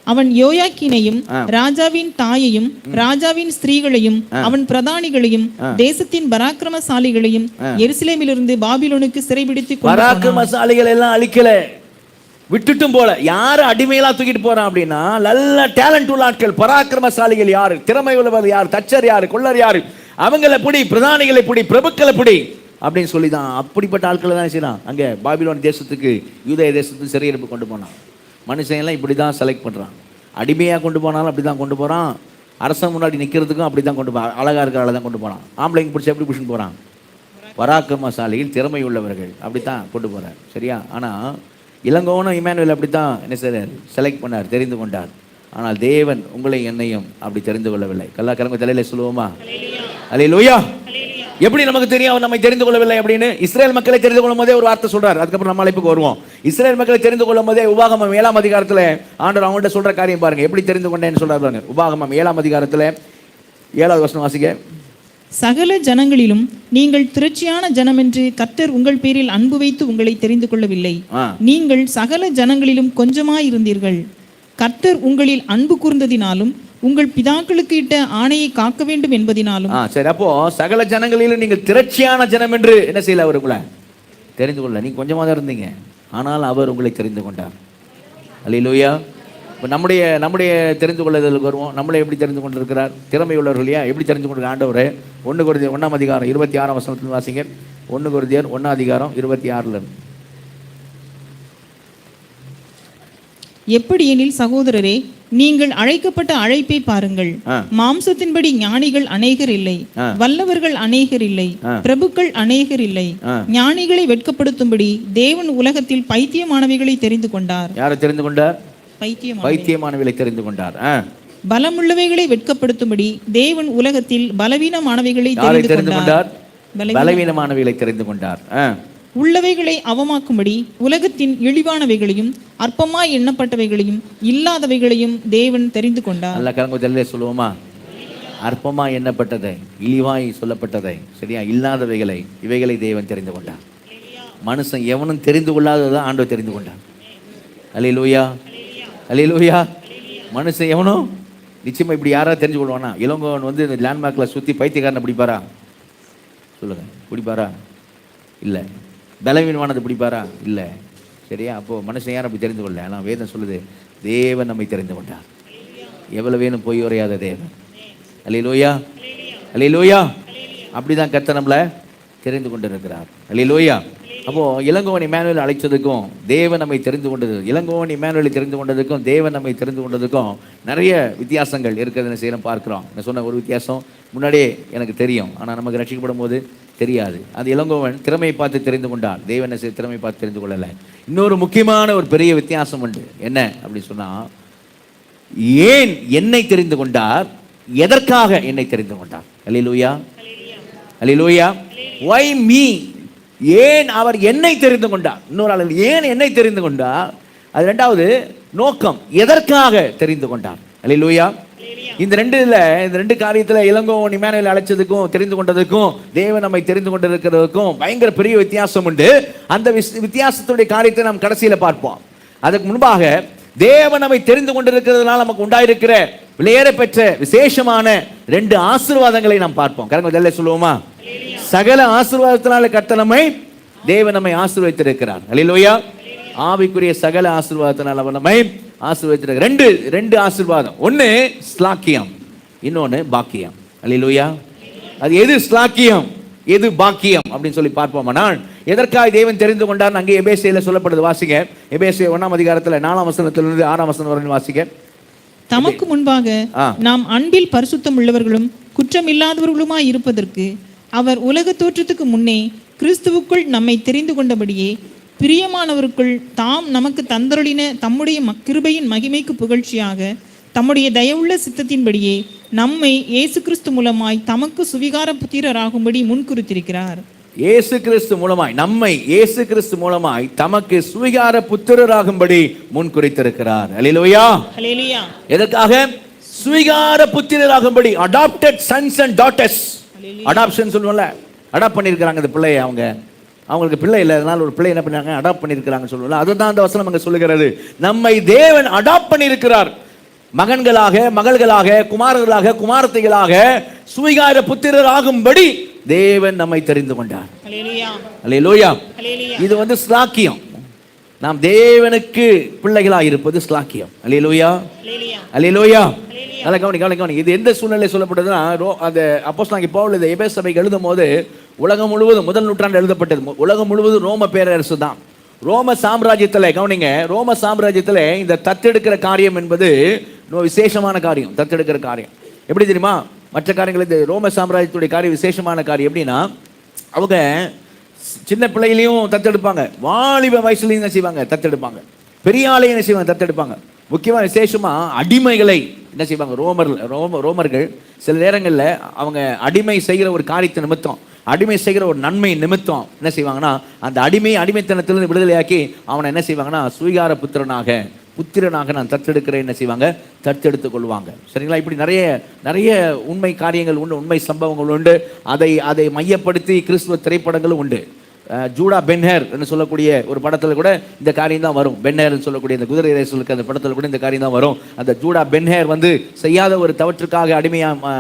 அவன் யோயாக்கீனையும் ராஜாவின் தாயையும் ராஜாவின் ஸ்திரீகளையும் அவன் பிரதானிகளையும் தேசத்தின் பராக்கிரமசாலிகளையும் எருசலேமிலிருந்து பாபிலோனுக்கு சிறைபிடித்து பராக்கிரமசாலிகள் எல்லாம் அழிக்கல, விட்டுட்டும் போல. யாரு அடிமையெல்லாம் தூக்கிட்டு போறான் அப்படின்னா, நல்ல டேலண்ட் உள்ள ஆட்கள், பராக்கிரமசாலிகள் யாரு, திறமை உள்ளவர் யார், தச்சர் யாரு, கொள்ளர் யாரு, அவங்களை பிடி, பிரதானிகளை பிடி, பிரபுக்களை பிடி, அப்படின்னு சொல்லி தான் அப்படிப்பட்ட ஆட்களை தான் செய்யலாம் அங்கே பாபிலோன் தேசத்துக்கு யூதேய தேசத்துக்கு சிறையிருப்பு கொண்டு போனான். மனுஷன் இப்படி தான் செலக்ட் பண்ணுறான். அடிமையாக கொண்டு போனாலும் அப்படி தான் கொண்டு போகிறான். அரசன் முன்னாடி நிற்கிறதுக்கும் அப்படி தான் கொண்டு போகிறான். அழகாக இருக்கிற ஆளை தான் கொண்டு போகிறான். ஆம்பளைங்க பிடிச்சி எப்படி பிடிச்சின்னு போகிறான்? பராக்கிரமசாலியில் திறமை உள்ளவர்கள் அப்படி தான் கொண்டு போகிறார். சரியா? ஆனால் இளங்கோவனும் இமானுவேல் அப்படி தான் என்ன செய்றார்? செலக்ட் பண்ணார், தெரிந்து கொண்டார். ஆனால் தேவன் உங்களை என்னையும் அப்படி தெரிந்து கொள்ளவில்லை. கல்லா கிழமை தலையில சொல்லுவோமா? அல்லேலூயா. எப்படி நமக்கு தெரியும் அவர் நம்மை தெரிந்து கொள்ளவில்லை அப்படின்னு? இஸ்ரேல் மக்களை தெரிந்து கொள்ளும் போதே ஒரு வார்த்தை சொல்றார். அதுக்கப்புறம் நம்ம அழைப்புக்கு வருவோம். இஸ்ரேல் மக்களை தெரிந்து கொள்ளும் போதே உபாகமம் 7ஆம் அதிகாரத்தில் ஆண்டவர் அவங்கள்ட்ட சொல்ற காரியம் பாருங்க. எப்படி தெரிந்து கொண்டேன்னு சொல்றாரு பாருங்க. உபாகமம் 7ஆம் அதிகாரத்தில் 7வது வசனம் வாசிங்க. சகல ஜனங்களிலும் நீங்கள் திரட்சியான ஜனம் என்று கர்த்தர் உங்கள் பேரில் அன்பு வைத்து உங்களை தெரிந்து கொள்ளவில்லை. நீங்கள் சகல ஜனங்களிலும் கொஞ்சமாய் இருந்தீர்கள். கர்த்தர் உங்களில் அன்பு கூர்ந்ததினாலும் உங்கள் பிதாக்களுக்கு இட்ட ஆணையை காக்க வேண்டும் என்பதினாலும். சரி, அப்போ சகல ஜனங்களிலும் நீங்கள் திரட்சியான ஜனம் என்று என்ன செய்யல? அவர் உங்களை தெரிந்து கொள்ள. நீங்க கொஞ்சமாக தான் இருந்தீங்க, ஆனால் அவர் உங்களை தெரிந்து கொண்டார். அல்லேலூயா. இப்போ நம்முடைய தெரிந்து கொள்ளுதலுக்கு வருவோம். நம்மளை எப்படி தெரிந்து கொண்டிருக்கிறார்? திறமை உள்ளவர்கள் இல்லையா? எப்படி தெரிந்து கொண்டிருக்க ஆண்டவர்? 1 கொரிந்தியர் 1ஆம் அதிகாரம் 26ஆம் வசனத்தில் வாசிங்க. 1 கொரிந்தியர் 1ஆம் அதிகாரம் 26 எப்படியெனில் சகோதரரே, நீங்கள் அழைக்கப்பட்ட அழைப்பை பாருங்கள். மாம்சத்தின்படி ஞானிகள் அநேகர் இல்லை, வல்லவர்கள் அநேகர் இல்லை, பிரபுக்கள் அநேகர் இல்லை. ஞானிகளை வெட்கப்படுத்தும்படி தேவன் உலகத்தில் பைத்தியமானவைகளை தெரிந்து கொண்டார். யாரை தெரிந்து கொண்டார்? பைத்தியமானவைகளை தெரிந்து கொண்டார். பலமுள்ளவைகளை வெட்கப்படுத்தும்படி தேவன் உலகத்தில் பலவீனமானவைகளை தெரிந்து கொண்டார். பலவீனமானவைகளை தெரிந்து கொண்டார். உள்ளவைகளை அவமாக்கும்படி உலகத்தின் இழிவானவைகளையும் அற்பமாய் எண்ணப்பட்டவைகளையும் இல்லாதவைகளையும் தேவன் தெரிந்து கொண்டார். நல்ல கலங்குதல்ல சொல்லுவோமா? அற்பமா எண்ணப்பட்டதை, இழிவாய் சொல்லப்பட்டதை, சரியா, இல்லாதவைகளை, இவைகளை தேவன் தெரிந்து கொண்டார். மனுஷன் எவனும் தெரிந்து கொள்ளாததான் ஆண்டவர் தெரிந்து கொண்டார். அல்லேலூயா, அல்லேலூயா. மனுஷன் எவனும் நிச்சயமா இப்படி யாராவது தெரிஞ்சு கொள்வானா? இளங்கோவன் வந்து இந்த லேண்ட்மார்க்கில் சுற்றி பைத்தியக்காரனை பிடிப்பாரா? சொல்லுங்க, பிடிப்பாரா? இல்லை. பலவீனமானது பிடிப்பாரா? இல்லை. சரியா? அப்போது மனுஷன் யாரும் அப்படி தெரிந்து கொள்ள. ஆனால் வேதம் சொல்லுது, தேவன் நம்மை தெரிந்து கொண்டார். எவ்வளவு வேணும் பொய் உரையாத தேவன். அல்லேலூயா, அல்லேலூயா. அப்படிதான் கர்த்தர் நம்மளை தெரிந்து கொண்டிருக்கிறார். அல்லேலூயா. அப்போது இளங்கோவன் இமானுவேல் அழைச்சதுக்கும் தேவன் நம்மை தெரிந்து கொண்டது, இளங்கோவன் இமானுவேலை தெரிந்து கொண்டதுக்கும் தேவன் நம்மை தெரிந்து கொண்டதுக்கும் நிறைய வித்தியாசங்கள் இருக்கிறதுன்னு செய்யணும் பார்க்குறோம். நான் சொன்ன ஒரு வித்தியாசம் முன்னாடியே எனக்கு தெரியும், ஆனால் நமக்கு ரட்சிக்கப்படும் போது தெரியாது. அது இளங்கோவன் திறமையை பார்த்து தெரிந்து கொண்டான், தேவனை திறமை பார்த்து தெரிந்து கொள்ளலை. இன்னொரு முக்கியமான ஒரு பெரிய வித்தியாசம் உண்டு. என்ன அப்படின்னு சொன்னால், ஏன் என்னை தெரிந்து கொண்டார், எதற்காக என்னை தெரிந்து கொண்டார்? அல்லேலூயா, அல்லேலூயா. why me? ஏன் அவர் என்னை தெரிந்து கொண்டார்? இன்னொரு ஆள் ஏன் என்னை தெரிந்து கொண்டார்? அது ரெண்டாவது நோக்கம், எதற்காக தெரிந்து கொண்டார்? அல்லேலூயா. இந்த ரெண்டு காரியத்தில் இளங்கோவன் இமானுவேல் அழைச்சதுக்கும் தெரிந்து கொண்டதுக்கும் தேவன் நம்மை தெரிந்து கொண்டிருக்கிறதுக்கும் பயங்கர பெரிய வித்தியாசம் உண்டு. அந்த வித்தியாசத்துடைய காரியத்தை நாம் கடைசியில் பார்ப்போம். அதுக்கு முன்பாக தேவன் நம்மை தெரிந்து கொண்டிருக்கிறதுனால நமக்கு உண்டாயிருக்கிற விலையேற பெற்ற விசேஷமான 2 ஆசீர்வாதங்களை நாம் பார்ப்போம். கரங்க சொல்லுவோமா? சகல ஆசீர்வாதத்தினால கர்த்தர் நம்மை, தேவன் நம்மை ஆசீர்வதித்திருக்கிறார். அல்லேலூயா. ஆவிக்குரிய சகல ஆசீர்வாதத்தினால அவர் நம்மை ஆசீர்வதித்திருக்கிறார். ரெண்டு ஆசீர்வாதம். ஒன்று ஸ்லாக்கியம், இன்னொன்று பாக்கியம். அல்லேலூயா. அது எது ஸ்லாக்கியம், எது பாக்கியம் அப்படின்னு சொல்லி பார்ப்போமானால், எதற்காக தேவன் தெரிந்து கொண்டார் அங்கே எபேசியில் சொல்லப்படுது. வாசிங்க. எபேசியர் 1ஆம் அதிகாரத்தில் 4ஆம் வசனத்திலிருந்து 6ஆம் வசனம் வரை வாசிங்க. தமக்கு முன்பாக நாம் அன்பில் பரிசுத்தம் உள்ளவர்களும் குற்றமில்லாதவர்களுமாய் இருப்பதற்கு அவர் உலக தோற்றத்துக்கு முன்னே கிறிஸ்துவுக்குள் நம்மை தெரிந்து கொண்டபடியே பிரியமானவருக்குள் தாம் நமக்கு தந்தருளின தம்முடைய கிருபையின் மகிமைக்கு புகழ்ச்சியாக தம்முடைய தயவுள்ள சித்தத்தின்படியே நம்மை இயேசு கிறிஸ்து மூலமாய் தமக்கு சுவிகார புத்திரராகும்படி முன்குறித்திருக்கிறார். இயேசு கிறிஸ்து மூலமாய் நம்மை, இயேசு கிறிஸ்து மூலமாய் தமக்கு சுவிகார புத்திரராகும்படி முன்குறித்திருக்கிறார். Hallelujah, hallelujah. எதற்காக? சுவிகார புத்திரராகும்படி. Adopted sons and daughters. Adoption சொல்லுவோம்ல, அடாப்ட் பண்ணியிருக்கிறாங்க இந்த பிள்ளையை. அவங்களுக்கு பிள்ளை இல்லை, அதனால ஒரு பிள்ளை என்ன பண்ணாங்க, அடாப்ட் பண்ணியிருக்கிறாங்க சொல்லுவோம்ல. அதுதான் அந்த வசனம் அங்கே சொல்லுகிறது. நம்மை தேவன் அடாப்ட் பண்ணியிருக்கிறார். மகன்களாக, மகள்களாக, குமாரர்களாக, குமாரத்தைகளாக, சுவிகார புத்திரராகும்படி தேவன் நம்மை தெரிந்து கொண்டார். அல்லேலூயா. இது வந்து ஸ்லாக்கியம். நாம் தேவனுக்கு பிள்ளைகளாக இருப்பது ஸ்லாக்கியம். அல்லேலூயா, அல்லேலூயா. கவனி. இது எந்த சூழ்நிலை சொல்லப்படுதுன்னா, அந்த அப்போஸ்தலனாகிய பவுல் இந்த எபேசு சபைக்கு எழுதும் போது உலகம் முழுவதும் முதல் நூற்றாண்டு எழுதப்பட்டது. உலகம் முழுவதும் ரோம பேரரசு தான். ரோம சாம்ராஜ்யத்தில் கவனிங்க, ரோம சாம்ராஜ்யத்தில் இந்த தத்தெடுக்கிற காரியம் என்பது விசேஷமான காரியம். தத்தெடுக்கிற காரியம் எப்படி தெரியுமா? மற்ற காரியங்கள் இந்த ரோம சாம்ராஜ்யத்துடைய காரியம் விசேஷமான காரியம் எப்படின்னா, அவங்க சின்ன பிள்ளையிலையும் தத்தெடுப்பாங்க, வாலிப வயசுலையும் என்ன செய்வாங்க? தத்தெடுப்பாங்க. பெரிய ஆளையும் என்ன செய்வாங்க? தத்தெடுப்பாங்க. முக்கியமாக விசேஷமாக அடிமைகளை என்ன செய்வாங்க? ரோமர்கள் சில நேரங்களில் அவங்க அடிமை செய்கிற ஒரு காரியத்தை நிமித்தம், அடிமை செய்கிற ஒரு நன்மை நிமித்தம் என்ன செய்வாங்கன்னா, அந்த அடிமைத்தனத்திலிருந்து விடுதலையாக்கி அவனை என்ன செய்வாங்கன்னா, சுவீகார புத்திரனாக நான் தத்தெடுக்கிறேன் என்ன செய்வாங்க? தத்தெடுத்துக் கொள்வாங்க. சரிங்களா? இப்படி நிறைய உண்மை காரியங்கள் உண்டு, உண்மை சம்பவங்கள் உண்டு. அதை மையப்படுத்தி கிறிஸ்துவ திரைப்படங்களும் உண்டு. ஜூடா பென்ஹேர் என்று சொல்லக்கூடிய ஒரு படத்தில் கூட இந்த காரியம் தான் வரும். பென்ஹேர்னு சொல்லக்கூடிய இந்த குதிரை ரேசலுக்கு அந்த படத்தில் கூட இந்த காரியம் தான் வரும். அந்த ஜூடா பென்ஹேர் செய்யாத ஒரு தவற்றுக்காக அடிமையாக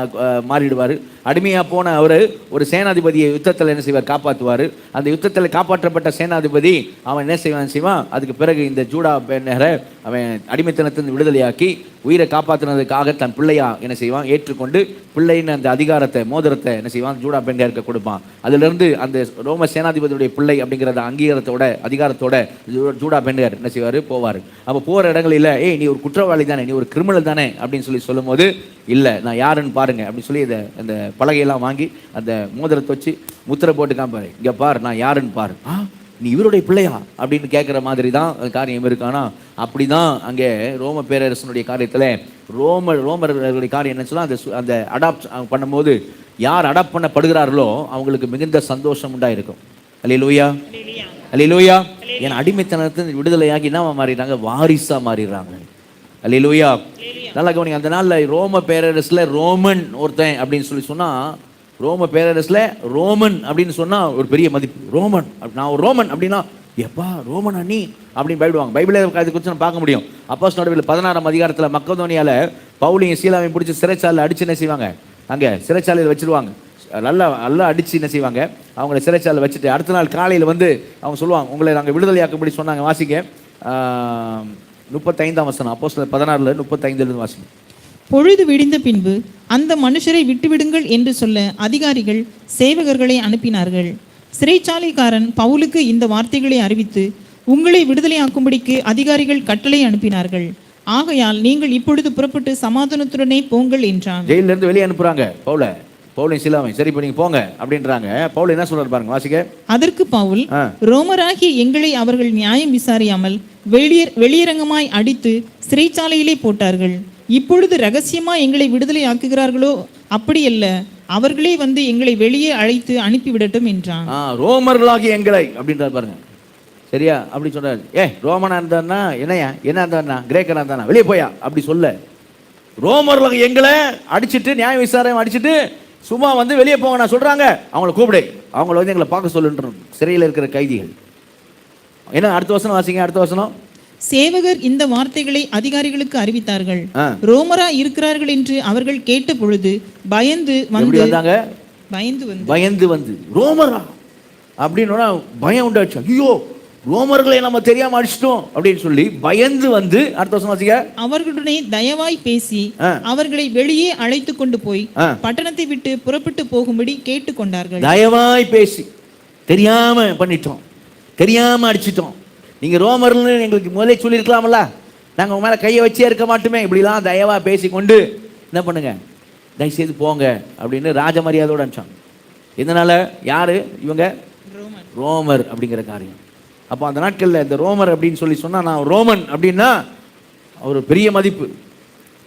மாறிடுவார். அடிமையாக போன அவர் ஒரு சேனாதிபதியை யுத்தத்தில் என்ன செய்வார்? காப்பாற்றுவார். அந்த யுத்தத்தில் காப்பாற்றப்பட்ட சேனாதிபதி அவன் என்ன செய்வான்? அதுக்கு பிறகு இந்த ஜூடா பென்ஹேரை அவன் அடிமைத்தனத்தின் விடுதலையாக்கி உயிரை காப்பாற்றினதுக்காக தன் பிள்ளையா என்ன செய்வான்? ஏற்றுக்கொண்டு பிள்ளைன்னு அந்த அதிகாரத்தை, மோதிரத்தை என்ன செய்வான்? ஜூடா பென்ஹேருக்கு கொடுப்பான். அதிலிருந்து அந்த ரோம சேனாதிபதியுடைய பிள்ளை அப்படிங்கிற அதிகாரத்தோட ஜூடா பென்ஹேர் என்ன செய்வார்? போவார். அப்போ போகிற இடங்களில் நீ ஒரு குற்றவாளி தானே, நீ ஒரு கிரிமினல் தானே அப்படின்னு சொல்லும் போது, இல்லை நான் யாருன்னு பாருங்க அப்படின்னு சொல்லி அந்த பலகையெல்லாம் வாங்கி அந்த மோதிரத்தை வச்சு முத்திரை போட்டு காமிப்பாரு. இங்கே பார், நான் யாருன்னு பாரு. நீ இவருடைய பிள்ளையா அப்படின்னு கேட்குற மாதிரி தான் காரியம் இருக்கானா? அப்படி தான் அங்கே ரோம பேரரசனுடைய காரியத்தில் ரோமர்களுடைய காரியம் என்ன சொன்னால், அந்த அடாப்ட் பண்ணும்போது யார் அடாப்ட் பண்ணப்படுகிறார்களோ அவங்களுக்கு மிகுந்த சந்தோஷம் உண்டாயிருக்கும். அல்லேலூயா, அல்லேலூயா. ஏன்னா அடிமைத்தனத்தின் விடுதலையாகி என்ன மாறிடுறாங்க? வாரிசாக மாறிடுறாங்க. அல்லேலூயா. நல்லா கவனிங்க. அந்த நாளில் ரோம பேரரசில் ரோமன் ஒருத்தன் அப்படின்னு சொன்னால், ரோம பேரரசில் ரோமன் அப்படின்னு சொன்னால் ஒரு பெரிய மதிப்பு. ரோமன், நான் ஒரு ரோமன் அப்படின்னா, எப்பா ரோமனா நீ அப்படின்னு பயப்படுவாங்க. பைபிளை அது குறித்து நம்ம பார்க்க முடியும். அப்போஸ்தலர் நடவடிக்கைகள் 16ஆம் அதிகாரத்தில் மக்கதோனியாவில் பவுலையும் சீலாவையும் பிடிச்சி சிறைச்சாலையில் அடிச்சு என்ன செய்வாங்க? அங்கே சிறைச்சாலையில் வச்சுருவாங்க. நல்லா அடித்து என்ன செய்வாங்க? அவங்கள சிறைச்சாலையில் வச்சுட்டு அடுத்த நாள் காலையில் அவங்க சொல்லுவாங்க, உங்களை நாங்கள் விடுதலையாக்கும்படி சொன்னாங்க. வாசிக்க 35ஆம் வசனம், அப்போஸ்தலர் 16:35 வாசிங்க. பொழுது விடிந்த பின்பு அந்த மனுஷரை விட்டுவிடுங்கள் என்று சொல்ல அதிகாரிகள் சேவகர்களை அனுப்பினார்கள். சிறைச்சாலைக்காரன் பவுலுக்கு இந்த வார்த்தைகளை அறிவித்து, உங்களை விடுதலையாக்கும்படிக்கு அதிகாரிகள் கட்டளை அனுப்பினார்கள். ஆகையால் நீங்கள் இப்பொழுது புறப்பட்டு சமாதானத்துடனே போங்கள் என்றான். ஜெயிலிருந்து இருந்து வெளியே அனுப்புறாங்க பவுலையும் சீலாவையும். சரி, இப்போ நீங்க போங்க அப்படின்றாங்க. பவுல் என்ன சொல்றாரு பாருங்க, வாசிக்க. அதற்கு பவுல், ரோமராகிய எங்களை அவர்கள் நியாயம் விசாரியாமல் வெளியரங்கமாய் அடித்து சிறைச்சாலையிலே போட்டார்கள். இப்பொழுது ரகசியமா எங்களை விடுதலை ஆக்குகிறார்களோ? அப்படியல்ல, அவர்களே எங்களை வெளியே அழைத்து அனுப்பிவிடட்டும் என்றான். ரோமர்களாகி எங்களை அப்படின்றார் பாருங்க. சரியா? அப்படி சொல்றாரு. ரோமனா இருந்தான்னா என்ன இருந்தா, கிரேக்கனா இருந்தானா, வெளியே போயா அப்படி சொல்ல. ரோமர்களாக எங்களை அடிச்சுட்டு, நியாய விசாரணை அடிச்சுட்டு சும்மா வெளியே போங்க நான் சொல்றாங்க. அவங்களை கூப்பிடு, அவங்கள எங்களை பார்க்க சொல்லுன்ற சிறையில் இருக்கிற கைதிகள். என்ன அடுத்த வசனம் வாசிங்க. அடுத்த வசனம். சேவகர் இந்த வார்த்தைகளை அதிகாரிகளுக்கு அறிவித்தார்கள். ரோமரா இருக்கிறார்கள் என்று அவர்கள் கேட்ட பொழுது பயந்து வந்து ரோமரா அப்படின்னு பயம் உண்டாச்சு. ஐயோ, ரோமர்களை நம்ம தெரியாம அடிச்சிட்டோம் அப்படின்னு சொல்லி பயந்து அடுத்த வருஷம் வாசிங்க. அவர்களுடனே தயவாய் பேசி அவர்களை வெளியே அழைத்து கொண்டு போய் பட்டணத்தை விட்டு புறப்பட்டு போகும்படி கேட்டுக்கொண்டார்கள். தயவாய் பேசி, தெரியாம பண்ணிட்டோம், தெரியாம அடிச்சிட்டோம், நீங்க ரோமர்னு எங்களுக்கு முதலே சொல்லியிருக்கலாம்ல, நாங்கள் உங்க மேல கையை வச்சே இருக்க மாட்டோமே, இப்படிலாம் தயவா பேசி கொண்டு என்ன பண்ணுங்க, தயவுசெய்து போங்க அப்படின்னு ராஜ மரியாதையோடு அனுப்பிச்சாங்க. இதனால யாரு இவங்க? ரோமர் அப்படிங்கிற காரியம். அப்போ அந்த நாட்களில் இந்த ரோமர் அப்படின்னு சொன்னா, நான் ரோமன் அப்படின்னா ஒரு பெரிய மதிப்பு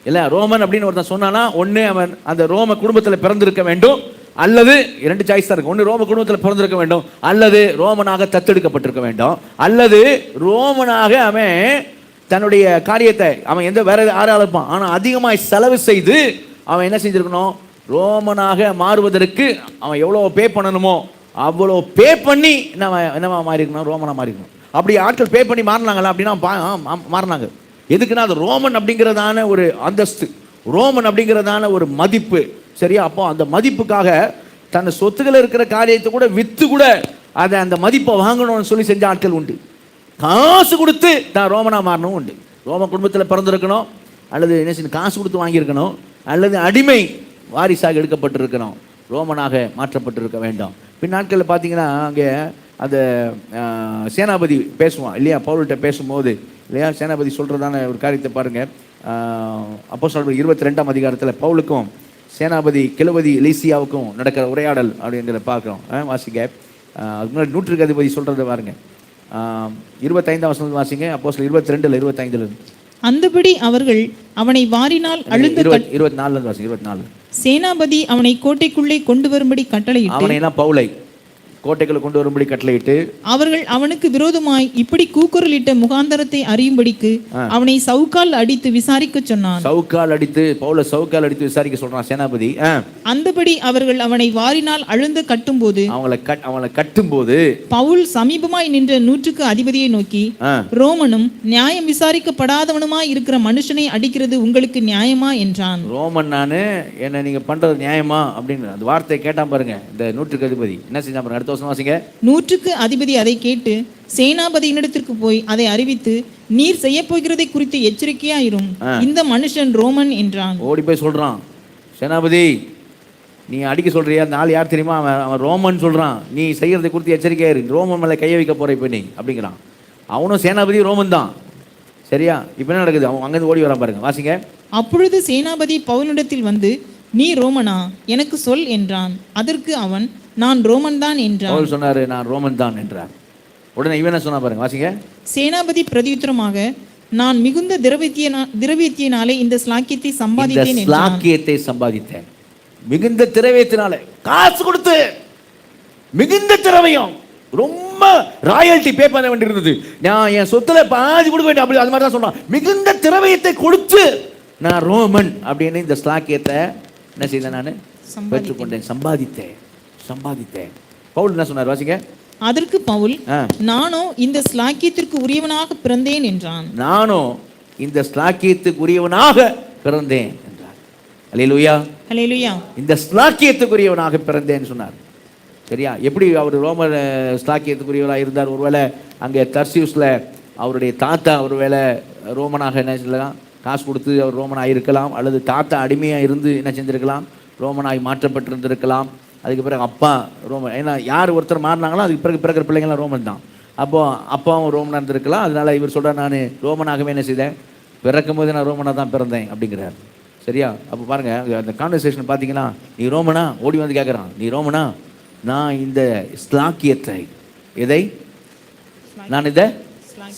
இல்லை. ரோமன் அப்படின்னு ஒருத்தன் சொன்னானா, ஒன்று அவன் அந்த ரோம குடும்பத்தில் பிறந்திருக்க வேண்டும், அல்லது 2 சாய்ஸ் தான் இருக்கு. ஒன்று ரோம குடும்பத்தில் பிறந்திருக்க வேண்டும், அல்லது ரோமனாக தத்தெடுக்கப்பட்டிருக்க வேண்டும், அல்லது ரோமனாக அவன் தன்னுடைய காரியத்தை அவன் வேற யாரும் அழைப்பான், ஆனால் அதிகமாக செலவு செய்து அவன் என்ன செஞ்சிருக்கணும், ரோமனாக மாறுவதற்கு அவன் எவ்வளோ பே பண்ணணுமோ அவ்வளோ பே பண்ணி என்னவா மாறி இருக்கணும், ரோமனாக மாறி இருக்கணும். அப்படி ஆட்கள் பே பண்ணி மாறினாங்களா அப்படின்னா மாறினாங்க. எதுக்குன்னா அது ரோமன் அப்படிங்கிறதான ஒரு அந்தஸ்து, ரோமன் அப்படிங்கிறதான ஒரு மதிப்பு. சரியா? அப்போ அந்த மதிப்புக்காக தன் சொத்துக்கள் இருக்கிற காரியத்தை கூட வித்து கூட அந்த மதிப்பை வாங்கணும்னு சொல்லி செஞ்ச ஆட்கள் உண்டு. காசு கொடுத்து தான் ரோமனா மாறணும் உண்டு. ரோம குடும்பத்தில் பிறந்திருக்கணும், அல்லது என்ன செய்யணும், காசு கொடுத்து வாங்கியிருக்கணும், அல்லது அடிமை வாரிசாக எடுக்கப்பட்டிருக்கணும், ரோமனாக மாற்றப்பட்டிருக்க வேண்டும். பின் நாட்களில் பார்த்தீங்கன்னா அங்கே அந்த சேனாபதி பேசுவான் இல்லையா, பவுல்கிட்ட பேசும்போது இல்லையா, சேனாபதி சொல்கிறதான ஒரு காரியத்தை பாருங்கள். அப்போஸ்தலர் 22ஆம் அதிகாரத்தில் பவுலுக்கும் சேனாபதி கிழவதி லீசியாவுக்கும் நடக்கிற உரையாடல் அப்படிங்கிறத பார்க்குறோம். வாசிங்க. அதுக்கு முன்னாடி 100க்கு அதிபதி சொல்கிறத பாருங்க. 25ஆம் வசனம் வாசிங்க. அப்போஸ்தலர் 22ல் 25ல். அந்தபடி அவர்கள் அவனை வாரினால் அழுந்த 24 வாசிங்க. 24. சேனாபதி அவனை கோட்டைக்குள்ளே கொண்டு வரும்படி கட்டளையிட்டு, அவனை பவுலை கோட்டைக்குள்ள கொண்டு வரும்படி கட்டளையிட்டு, அவர்கள் அவனுக்கு விரோதமாய் இப்படி கூக்குரலிட்ட முகாந்தரத்தை அறியும்படிக்கு அவனை சவுக்கால் அடித்து விசாரிக்க சொன்னான். சவுக்கால் அடித்து, பவுலை சவுக்கால் அடித்து விசாரிக்க சொல்றான் சேனாபதி. அந்தபடி அவர்கள் அவனை வாரினால் அழுந்து கட்டும்போது, அவனை கட்டும்போது பவுல் சமீபமாய் நின்ற 100க்கு அதிபதியை நோக்கி, ரோமனும் நியாயம் விசாரிக்கப்படாதவனுமாய் இருக்கிற மனுஷனை அடிக்கிறது உங்களுக்கு நியாயமா என்றான். ரோமன் நானு, என்ன நீங்க பண்றது நியாயமா அப்படின்னு அந்த வார்த்தையை கேட்டான் பாருங்க. இந்த 100க்கு அதிபதி என்ன செஞ்சான் பாருங்க. அடுத்த வருஷம் வாசிங்க. 100க்கு அதிபதி அதை கேட்டு சேனாபதியினிடத்திற்கு போய் அதை அறிவித்து, நீர் செய்ய போகிறதை குறித்து எச்சரிக்கையாயிரும், இந்த மனுஷன் ரோமன் என்றான். ஓடி போய் சொல்றான், சேனாபதி நீ அடிக்க சொல்றியா, அந்த ஆள் யார் தெரியுமா, அவன் ரோமன் சொல்றான், நீ செய்யறதை குறித்து எச்சரிக்கையாயிரு, ரோமன் மேல கைய வைக்க போற இப்ப நீ அப்படிங்கிறான். அவனும் சேனாபதி ரோமன் தான். சரியா? இப்ப என்ன நடக்குது? அவன் அங்கிருந்து ஓடி வரான் பாருங்க. வாசிங்க. அப்பொழுது சேனாபதி பவுலிடத்தில் வந்து, நீ ரோமனா, எனக்கு சொல் என்றான். அதற்கு அவன், நான் ரோமன் தான் என்றான். பவுல் சொன்னாரு, நான் ரோமன் தான் என்றார். உடனே இவன் என்ன சொன்னா பாருங்க. வாசிங்க. சேனாபதி பிரதியுத்தரமாக, நான் மிகுந்த திரவியத்தினாலே இந்த ஸ்லாக்கியத்தை சம்பாதித்தேன் என்றான். ஸ்லாக்கியத்தை சம்பாதித்தேன், மிகுந்த திரவியத்தினாலே, காசு கொடுத்து மிகுந்த திரவியம், ரொம்ப ராயல்டி பே பண்ண வேண்டியிருந்தது, நான் என் சொத்துல பாதி கொடுக்க வேண்டிய, அப்படி அது மாதிரி தான் சொன்னான். மிகுந்த திரவியத்தை கொடுத்து நான் ரோமன் அப்படின்னு இந்த ஸ்லாக்கியத்தை என்ன செய்தேன், நான் பெற்றுக்கொண்டேன், சம்பாதித்தேன். பவுல் என்ன சொன்னார்? வாசிங்க. அதற்கு பவுல், நானோ இந்த ஸ்லாக்கியத்திற்கு உரியவனாக பிறந்தேன் என்றான். நானோ இந்த ஸ்லாக்கியத்துக்கு உரியவனாக பிறந்தேன் என்றார். அல்லேலூயா, அல்லேலூயா. இந்த ஸ்லாக்கியத்துக்கு உரியவனாக பிறந்தேன்னு சொன்னார். சரியா? எப்படி அவர் ரோம ஸ்லாக்கியத்துக்குரியவராக இருந்தார்? ஒருவேளை அங்கே தர்சியூஸ்ல அவருடைய தாத்தா ஒருவேளை ரோமனாக என்ன சொல்லலாம், காசு கொடுத்து அவர் ரோமனாக இருக்கலாம், அல்லது தாத்தா அடிமையாக இருந்து என்ன செஞ்சிருக்கலாம், ரோமனாய் மாற்றப்பட்டிருந்திருக்கலாம். அதுக்கு பிறகு அப்பா ரோமன், ஏன்னா யார் ஒருத்தர் மாறினாங்களோ அதுக்கு பிறகு பிறகு பிள்ளைங்களாம் ரோமன் தான். அப்போ அப்பாவும் ரோமனாக இருந்திருக்கலாம். அதனால இவர் சொல்கிறார், நான் ரோமனாகவே என்ன செய்தேன், பிறக்கும் போது நான் ரோமனாக தான் பிறந்தேன் அப்படிங்கிறார். சரியா? அப்போ பாருங்க, அந்த கான்வர்சேஷன் பார்த்தீங்கன்னா, நீ ரோமனா, ஓடி வந்து கேட்குறான், நீ ரோமனா, நான் இந்த ஸ்லாக்கியத்தை, எதை நான் இந்த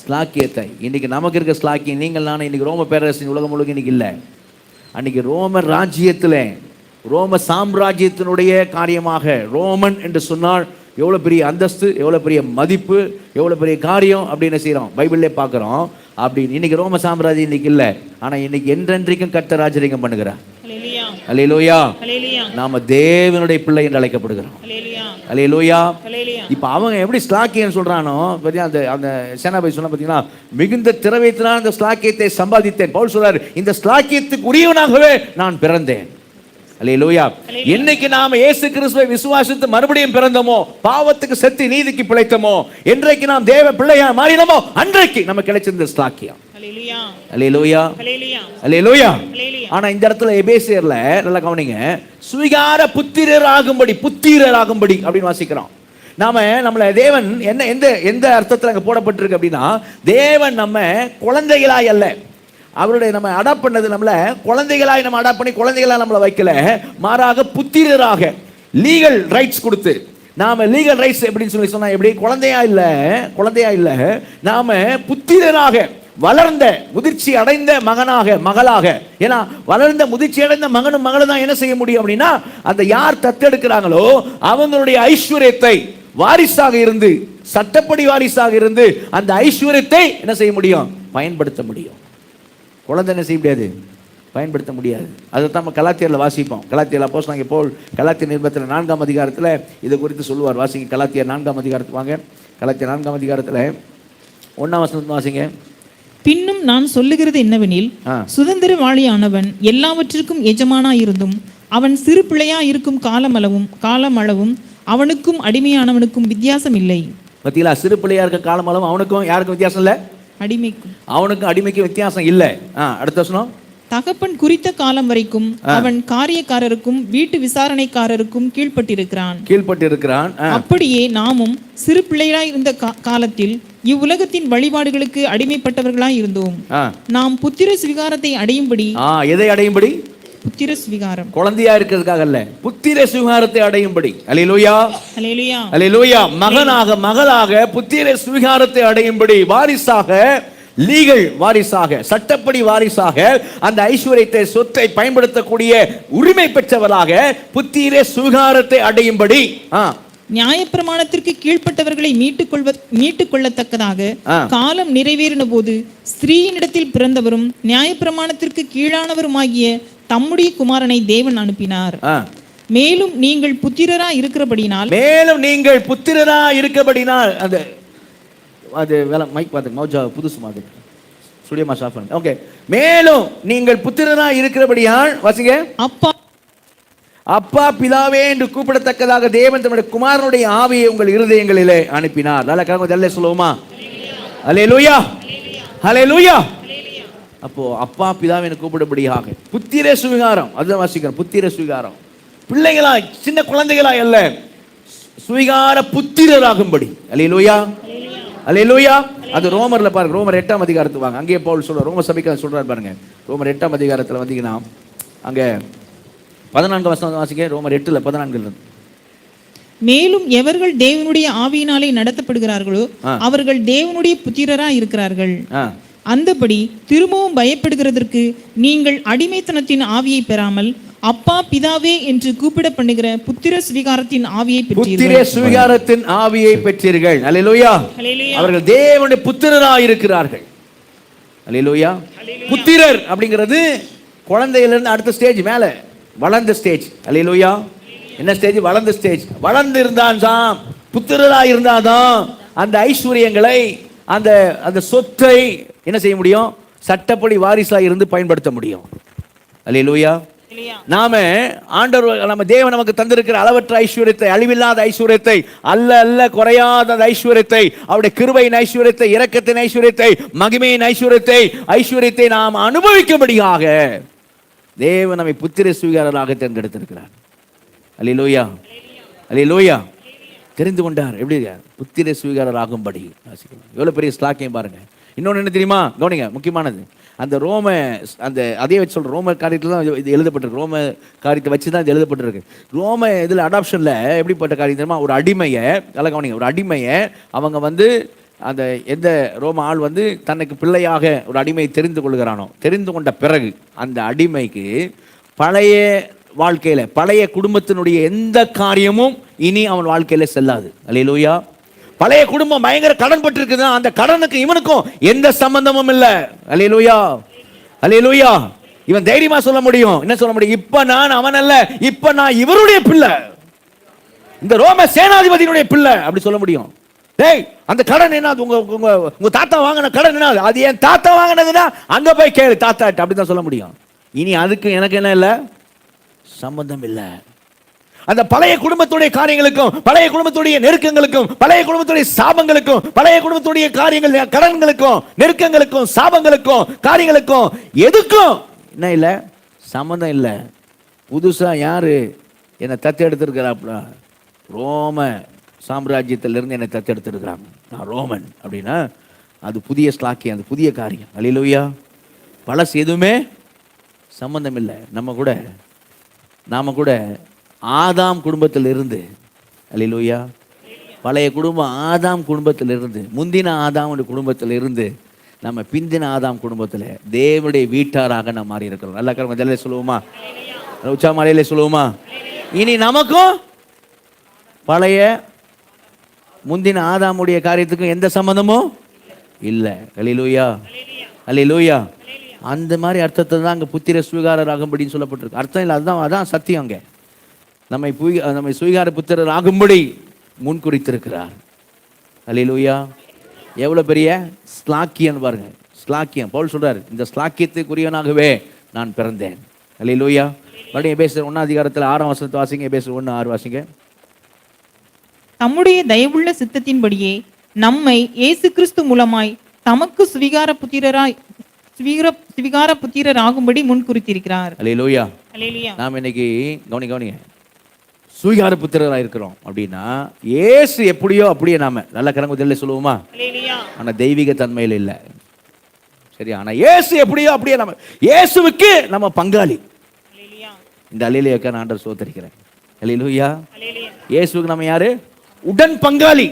ஸ்லாக்கியத்தை, இன்னைக்கு நமக்கு இருக்க ஸ்லாக்கியம் நீங்கள் நான் இன்னைக்கு ரோம பேரரசின் உலகம் முழுக்க இன்னைக்கு இல்லை. அன்னைக்கு ரோம ராஜ்யத்தில், ரோம சாம்ராஜ்யத்தினுடைய காரியமாக, ரோமன் என்று சொன்னால் எவ்வளோ பெரிய அந்தஸ்து, எவ்வளோ பெரிய மதிப்பு, எவ்வளோ பெரிய காரியம் அப்படின்னு செய்கிறோம், பைபிள்லே பார்க்குறோம். அப்படின்னு இன்னைக்கு ரோம சாம்ராஜ்யம் இன்னைக்கு இல்லை, ஆனால் இன்னைக்கு என்றென்றைக்கும் கர்த்தர் ராஜரிகம் பண்ணுகிறார். அல்லேலூயா. நாம தேவனுடைய பிள்ளை என்று அழைக்கப்படுகிறோம். அல்லேலூயா. இப்போ அவங்க எப்படி ஸ்லாக்கியம் சொல்றானோ, அந்த அந்த சேனாபதி சொன்ன பார்த்தீங்கன்னா, மிகுந்த திரவியத்தினால் அந்த ஸ்லாக்கியத்தை சம்பாதித்தேன். பவுல் சொல்றாரு, இந்த ஸ்லாக்கியத்துக்கு உரியவனாகவே நான் பிறந்தேன். அல்லேலூயா. என்னைக்கு நாம இயேசு கிறிஸ்துவை விசுவாசித்து மறுபடியும் பிறந்தோமோ, பாவத்துக்கு செத்து நீதிக்கு பிழைத்தோமோ, என்றைக்கு நாம் தேவ பிள்ளையா மாறினோமோ, அன்றைக்கு நமக்கு கிடைச்சிருந்த ஸ்லாக்கியம். அல்லேலூயா, அல்லேலூயா. ஆனா இந்த இடத்துல எபேசியர்ல நல்லா கவனிங்க, சுவிகார புத்திரராகும்படி அப்படின்னு வாசிக்கிறோம். நம்மள தேவன் என்ன எந்த அர்த்தத்தில் அங்க போடப்பட்டிருக்கு அப்படின்னா, தேவன் நம்ம குழந்தைகளாய் அல்ல, அவருடைய நம்ம அடாப்ட் பண்ணது, நம்மள குழந்தைகளாய் நம்ம அடாப்ட் பண்ணி குழந்தைகளாய் நம்மளை வைக்கல, மாறாக புத்திரராக லீகல் ரைட்ஸ் கொடுத்து, நாம லீகல் ரைட்ஸ் எப்படின்னு சொன்னா, எப்படி குழந்தையா இல்ல, நாம புத்திரராக, வளர்ந்த முதிர்ச்சி அடைந்த மகளாக. ஏன்னா வளர்ந்த முதிர்ச்சி அடைந்த மகனும் மகளும் தான் என்ன செய்ய முடியும் அப்படின்னா, அந்த யார் தத்தெடுக்கிறாங்களோ அவங்களுடைய ஐஸ்வர்யத்தை வாரிசாக இருந்து, சட்டப்படி வாரிசாக இருந்து அந்த ஐஸ்வர்யத்தை என்ன செய்ய முடியும், பயன்படுத்த முடியும். குழந்தை என்ன செய்ய முடியாது, பயன்படுத்த முடியாது. அதை தான் நம்ம கலாத்தியரில் வாசிப்போம். கலாத்தியர் அப்போஸ்தலனாகிய பவுல் கலாத்தியர் நிருபத்தில் 4ஆம் அதிகாரத்தில் இதை குறித்து சொல்லுவார். வாசிங்க, கலாத்தியர் 4ஆம் அதிகாரத்துக்கு வாங்க. கலாத்தியர் 4ஆம் அதிகாரத்தில் 1ஆம் வசனம் வாசிங்க. பின்னும் நான் சொல்லுகிறது என்னவெனில், சுதந்திரவாளியானவன் எல்லாவற்றிற்கும் எஜமானாயிருந்தும் அவன் சிறு பிள்ளையா இருக்கும் காலமளவும் அவனுக்கும் அடிமையானவனுக்கும் வித்தியாசம் இல்லை. பார்த்தீங்களா? சிறு பிள்ளையா இருக்க காலமளவும் அவனுக்கும் யாருக்கும் வித்தியாசம் இல்லை, அவனுக்கும் அடிமைக்கும் வித்தியாசம் இல்லை. அடுத்த வசனம். தகப்பன் குறித்த காலம் வரைக்கும் அவன் காரியக்காரருக்கும் வீட்டு விசாரணைக்காரருக்கும் கீழ்ப்பட்டிருக்கிறான். அப்படியே நாமும் சிறு பிள்ளைகளாய் இருந்த காலத்தில் இவ்வுலகத்தின் வழிபாடுகளுக்கு அடிமைப்பட்டவர்களாய் இருந்தோம். நாம் புத்திர சுவிகாரத்தை அடையும்படி. எதை அடையும்படி? புத்திர சுவிகாரம். குழந்தையா இருக்கிறதுக்காக அல்ல, புத்திர சுவிகாரத்தை அடையும்படி. அல்லேலூயா, அல்லேலூயா, அல்லேலூயா. மகளாக புத்திர சுவிகாரத்தை அடையும்படி, வாரிசாக, லீகல் வாரிசாக, சட்டப்படி வாரிசாக அந்த ஐஸ்வர்யத்தை, சொத்தை பயன்படுத்தக்கூடிய உரிமை பெற்றவராக புத்திர சுவிகாரத்தை அடையும்படி. நியாயப்பிரமாணத்திற்கு கீழ்ப்பட்டவர்களை மீட்டுக் கொள்ளத்தக்கதாக காலம் நிறைவேறின போது ஸ்திரீயினிடத்தில் பிறந்தவரும் நியாயப்பிரமாணத்திற்கு கீழானவருமாகிய தம்முடைய குமாரனை தேவன் அனுப்பினார். மேலும் நீங்கள் புத்திரரா இருக்கிறபடினால் அந்த அது வேலை மைக் பார்த்துங்க, மௌஜா புதுசு மாதிரி ஸ்டுடியோ மாஸ் ஆஃப் பண்ணுங்க. ஓகே. மேலும் நீங்கள் புத்திரரா இருக்கிறபடியால் வாசிங்க. அப்பா பிதாவே என்று கூப்பிடத்தக்கதாக தேவன் தம்முடைய குமாரனுடைய ஆவியை உங்கள் இருதயங்களிலே அனுப்பினார். நல்ல கரங்களை சொல்லுவோமா? அல்லேலூயா, அல்லேலூயா. அப்போ அப்பா பிதாவை என்று கூப்பிடபடியாக புத்திர சுவிகாரம், அதுதான் வாசிக்கிறோம். புத்திர சுவிகாரம், பிள்ளைகளாய், சின்ன குழந்தைகளாய் அல்ல, சுவிகார புத்திரராகும்படி. அல்லேலூயா, அல்லேலூயா. அது ரோமர்ல பாருங்க, ரோமர் 8ஆம் அதிகாரத்துக்கு வாங்க. அங்கேயே பவுல் சொல்றார், ரோமர் சபைக்கு சொல்றாரு பாருங்க. ரோமர் 8ஆம் அதிகாரத்தில் வந்தீங்கன்னா அங்க 14 வசனம் வாசிக்க. ரோமர் 8:14. மேலும் எவர்கள் தேவனுடைய ஆவியினாலே நடத்தப்படுகிறார்களோ அவர்கள் தேவனுடைய புத்திரரா இருக்கிறார்கள். அந்தபடி திரும்பவும் பயப்படுகிறதற்கு நீங்கள் அடிமைத்தனத்தின் ஆவியை பெறாமல் அப்பா பிதாவே என்று கூப்பிட பண்ணுகிற புத்திர சுவிகாரத்தின் ஆவியை பெற்றீர்கள். அல்லேலூயா. அவர்கள் தேவனுடைய புத்திரராய் இருக்கிறார்கள். அல்லேலூயா. புத்திரர் அப்படிங்கிறது குழந்தையிலிருந்து அடுத்த ஸ்டேஜ், மேல வளர்ந்த ஸ்டேஜ். அல்லேலூயா. என்ன ஸ்டேஜ்? வளர்ந்த ஸ்டேஜ். வளர்ந்து இருந்தான் புத்திரராய் இருந்தாதான் அந்த ஐஸ்வர்யங்களை, அந்த அந்த சொத்தை என்ன செய்ய முடியும்? சட்டப்படி வாரிசாய் இருந்து பயன்படுத்த முடியும். அல்லேலூயா. நாம ஆண்டவர், நம்ம தேவன் நமக்கு தந்திருக்கிற அளவற்ற ஐஸ்வர்யத்தை, அழிவில்லாத ஐஸ்வர்யத்தை, அல்ல குறையாத ஐஸ்வர்யத்தை, அவருடைய கிருபையின் ஐஸ்வர்யத்தை, இரக்கத்தின் ஐஸ்வர்யத்தை, மகிமையின் ஐஸ்வர்யத்தை நாம் அனுபவிக்கும்படியாக தேவன் நம்மை புத்திர சுவிகாரராக தேர்ந்தெடுத்திருக்கிறார். அல்லேலூயா, அல்லேலூயா. தெரிந்து கொண்டார். எப்படி? புத்திர சுவிகாரர் ஆகும்படி. எவ்வளவு பெரிய ஸ்லாக்கியம் பாருங்க. இன்னொன்று என்ன தெரியுமா? கவனிங்க, முக்கியமானது. அந்த ரோம, அந்த அதே வச்சு சொல்ற ரோம காரியத்தில் தான் இது எழுதப்பட்டிருக்கு. ரோம காரியத்தை வச்சு தான் இது எழுதப்பட்டிருக்கு. ரோம இதில் அடாப்ஷனில் எப்படிப்பட்ட காரியம் தெரியுமா? ஒரு அடிமையை, நல்லா கவனிங்க, ஒரு அடிமையை அவங்க அந்த எந்த ரோம ஆள் தனக்கு பிள்ளையாக ஒரு அடிமையை தெரிந்து கொள்கிறானோ, தெரிந்து கொண்ட பிறகு அந்த அடிமைக்கு பழைய வாழ்க்கையில, பழைய குடும்பத்தினுடைய எந்த காரியமும் இனி அவன் வாழ்க்கையில செல்லாது. அல்லேலூயா. பழைய குடும்பம் பயங்கர கடன் பட்டு இருக்குதுன்னா அந்த கடனுக்கு இவனுக்கும் எந்த சம்பந்தமும் இல்லை. அல்லேலூயா, அல்லேலூயா. இவன் தைரியமா சொல்ல முடியும். என்ன சொல்ல முடியும்? இப்ப நான் அவன் அல்ல, இப்ப நான் இவருடைய பிள்ளை, இந்த ரோம சேனாதிபதியினுடைய பிள்ளை, அப்படி சொல்ல முடியும். டேய், அந்த கடன் என்ன? உங்க தாத்தா வாங்கின கடன் என்ன? அது என் தாத்தா வாங்கினதுன்னா அங்க போய் கேளு தாத்தா, அப்படிதான் சொல்ல முடியும். இனி அதுக்கு எனக்கு என்ன இல்லை, சம்பந்தம் இல்லை. அந்த பழைய குடும்பத்துடைய காரியங்களுக்கும், பழைய குடும்பத்துடைய நெருக்கங்களுக்கும், பழைய குடும்பத்துடைய சாபங்களுக்கும், பழைய குடும்பத்துடைய காரியங்கள், கடன்களுக்கும், நெருக்கங்களுக்கும், சாபங்களுக்கும், காரியங்களுக்கும் எதுக்கும் என்ன இல்லை, சம்பந்தம் இல்லை. புதுசா யாரு என்னை தத்தெடுத்திருக்கிறாப்ல? ரோம சாம்ராஜ்யத்திலிருந்து என்னை தத்தெடுத்திருக்கிறாங்க. நான் ரோமன் அப்படின்னா அது புதிய ஸ்லாக்கியம், அது புதிய காரியம். அல்லேலூயா. பழசு எதுவுமே சம்பந்தம் இல்லை. நாம கூட ஆதாம் குடும்பத்தில் இருந்து, அல்லேலூயா, பழைய குடும்பம் ஆதாம் குடும்பத்தில் இருந்து, முந்தின ஆதாமுடைய குடும்பத்தில் இருந்து நம்ம பிந்தின ஆதாம் குடும்பத்தில் தேவனுடைய வீட்டாராக நாம் மாறி இருக்கிறோம். நல்ல கரங்களை சொல்லுவோமா? உச்சா மலையில சொல்லுவோமா? இனி நமக்கும் பழைய முந்தின ஆதாமுடைய காரியத்துக்கும் எந்த சம்பந்தமும் இல்லை. அல்லேலூயா, அல்லேலூயா. அந்த மாதிரி அர்த்தத்தை தான் அங்கே புத்திர சுவிகாரர் ஆகும்படின்னு சொல்லப்பட்டிருக்கு. அர்த்தம் இல்லை, அதான் சத்தியம். அங்கே நம்மை சுவிகார புத்திரர் ஆகும்படி முன்குறித்திருக்கிறார். அல்லேலூயா. எவ்வளோ பெரிய ஸ்லாக்கியம் பாருங்க. ஸ்லாக்கியம். பவுல் சொல்றாரு, இந்த ஸ்லாக்கியத்துக்குரியவனாகவே நான் பிறந்தேன். அல்லேலூயா. மறுபடியும் எபேசியர் 1ஆம் அதிகாரத்தில் 6ஆம் வசனத்தை வாசிங்க. எபேசியர் 1:6 வாசிங்க. தம்முடைய தயவுள்ள சித்தத்தின்படியே நம்மை இயேசு கிறிஸ்து மூலமாய் தமக்கு சுவிகார புத்திரர் ஆகும்படி முன் குறித்திருக்கிறார். அல்லேலூயா. அல்லேலூயா. நாம் இன்னைக்கு கவனிங்க சுவிகார புத்திரராக இருக்கிறோம் அப்படின்னா இயேசு எப்படியோ அப்படியே நாம நல்ல கரங்குதல்ல சொல்லுவோமா? அல்லேலூயா. ஆனா தெய்வீக தன்மையில் இல்லை. சரியா? ஆனா இயேசு எப்படியோ அப்படியே நம்ம இயேசுவுக்கு நம்ம பங்காளி. அல்லேலூயா. இந்த அல்லேலூயாக்கான ஆண்டவர் ஸ்தோத்திரிக்கிறேன். அல்லேலூயா. அல்லேலூயா. இயேசுவுக்கு நம்ம யாரு? உடன் பங்காளி.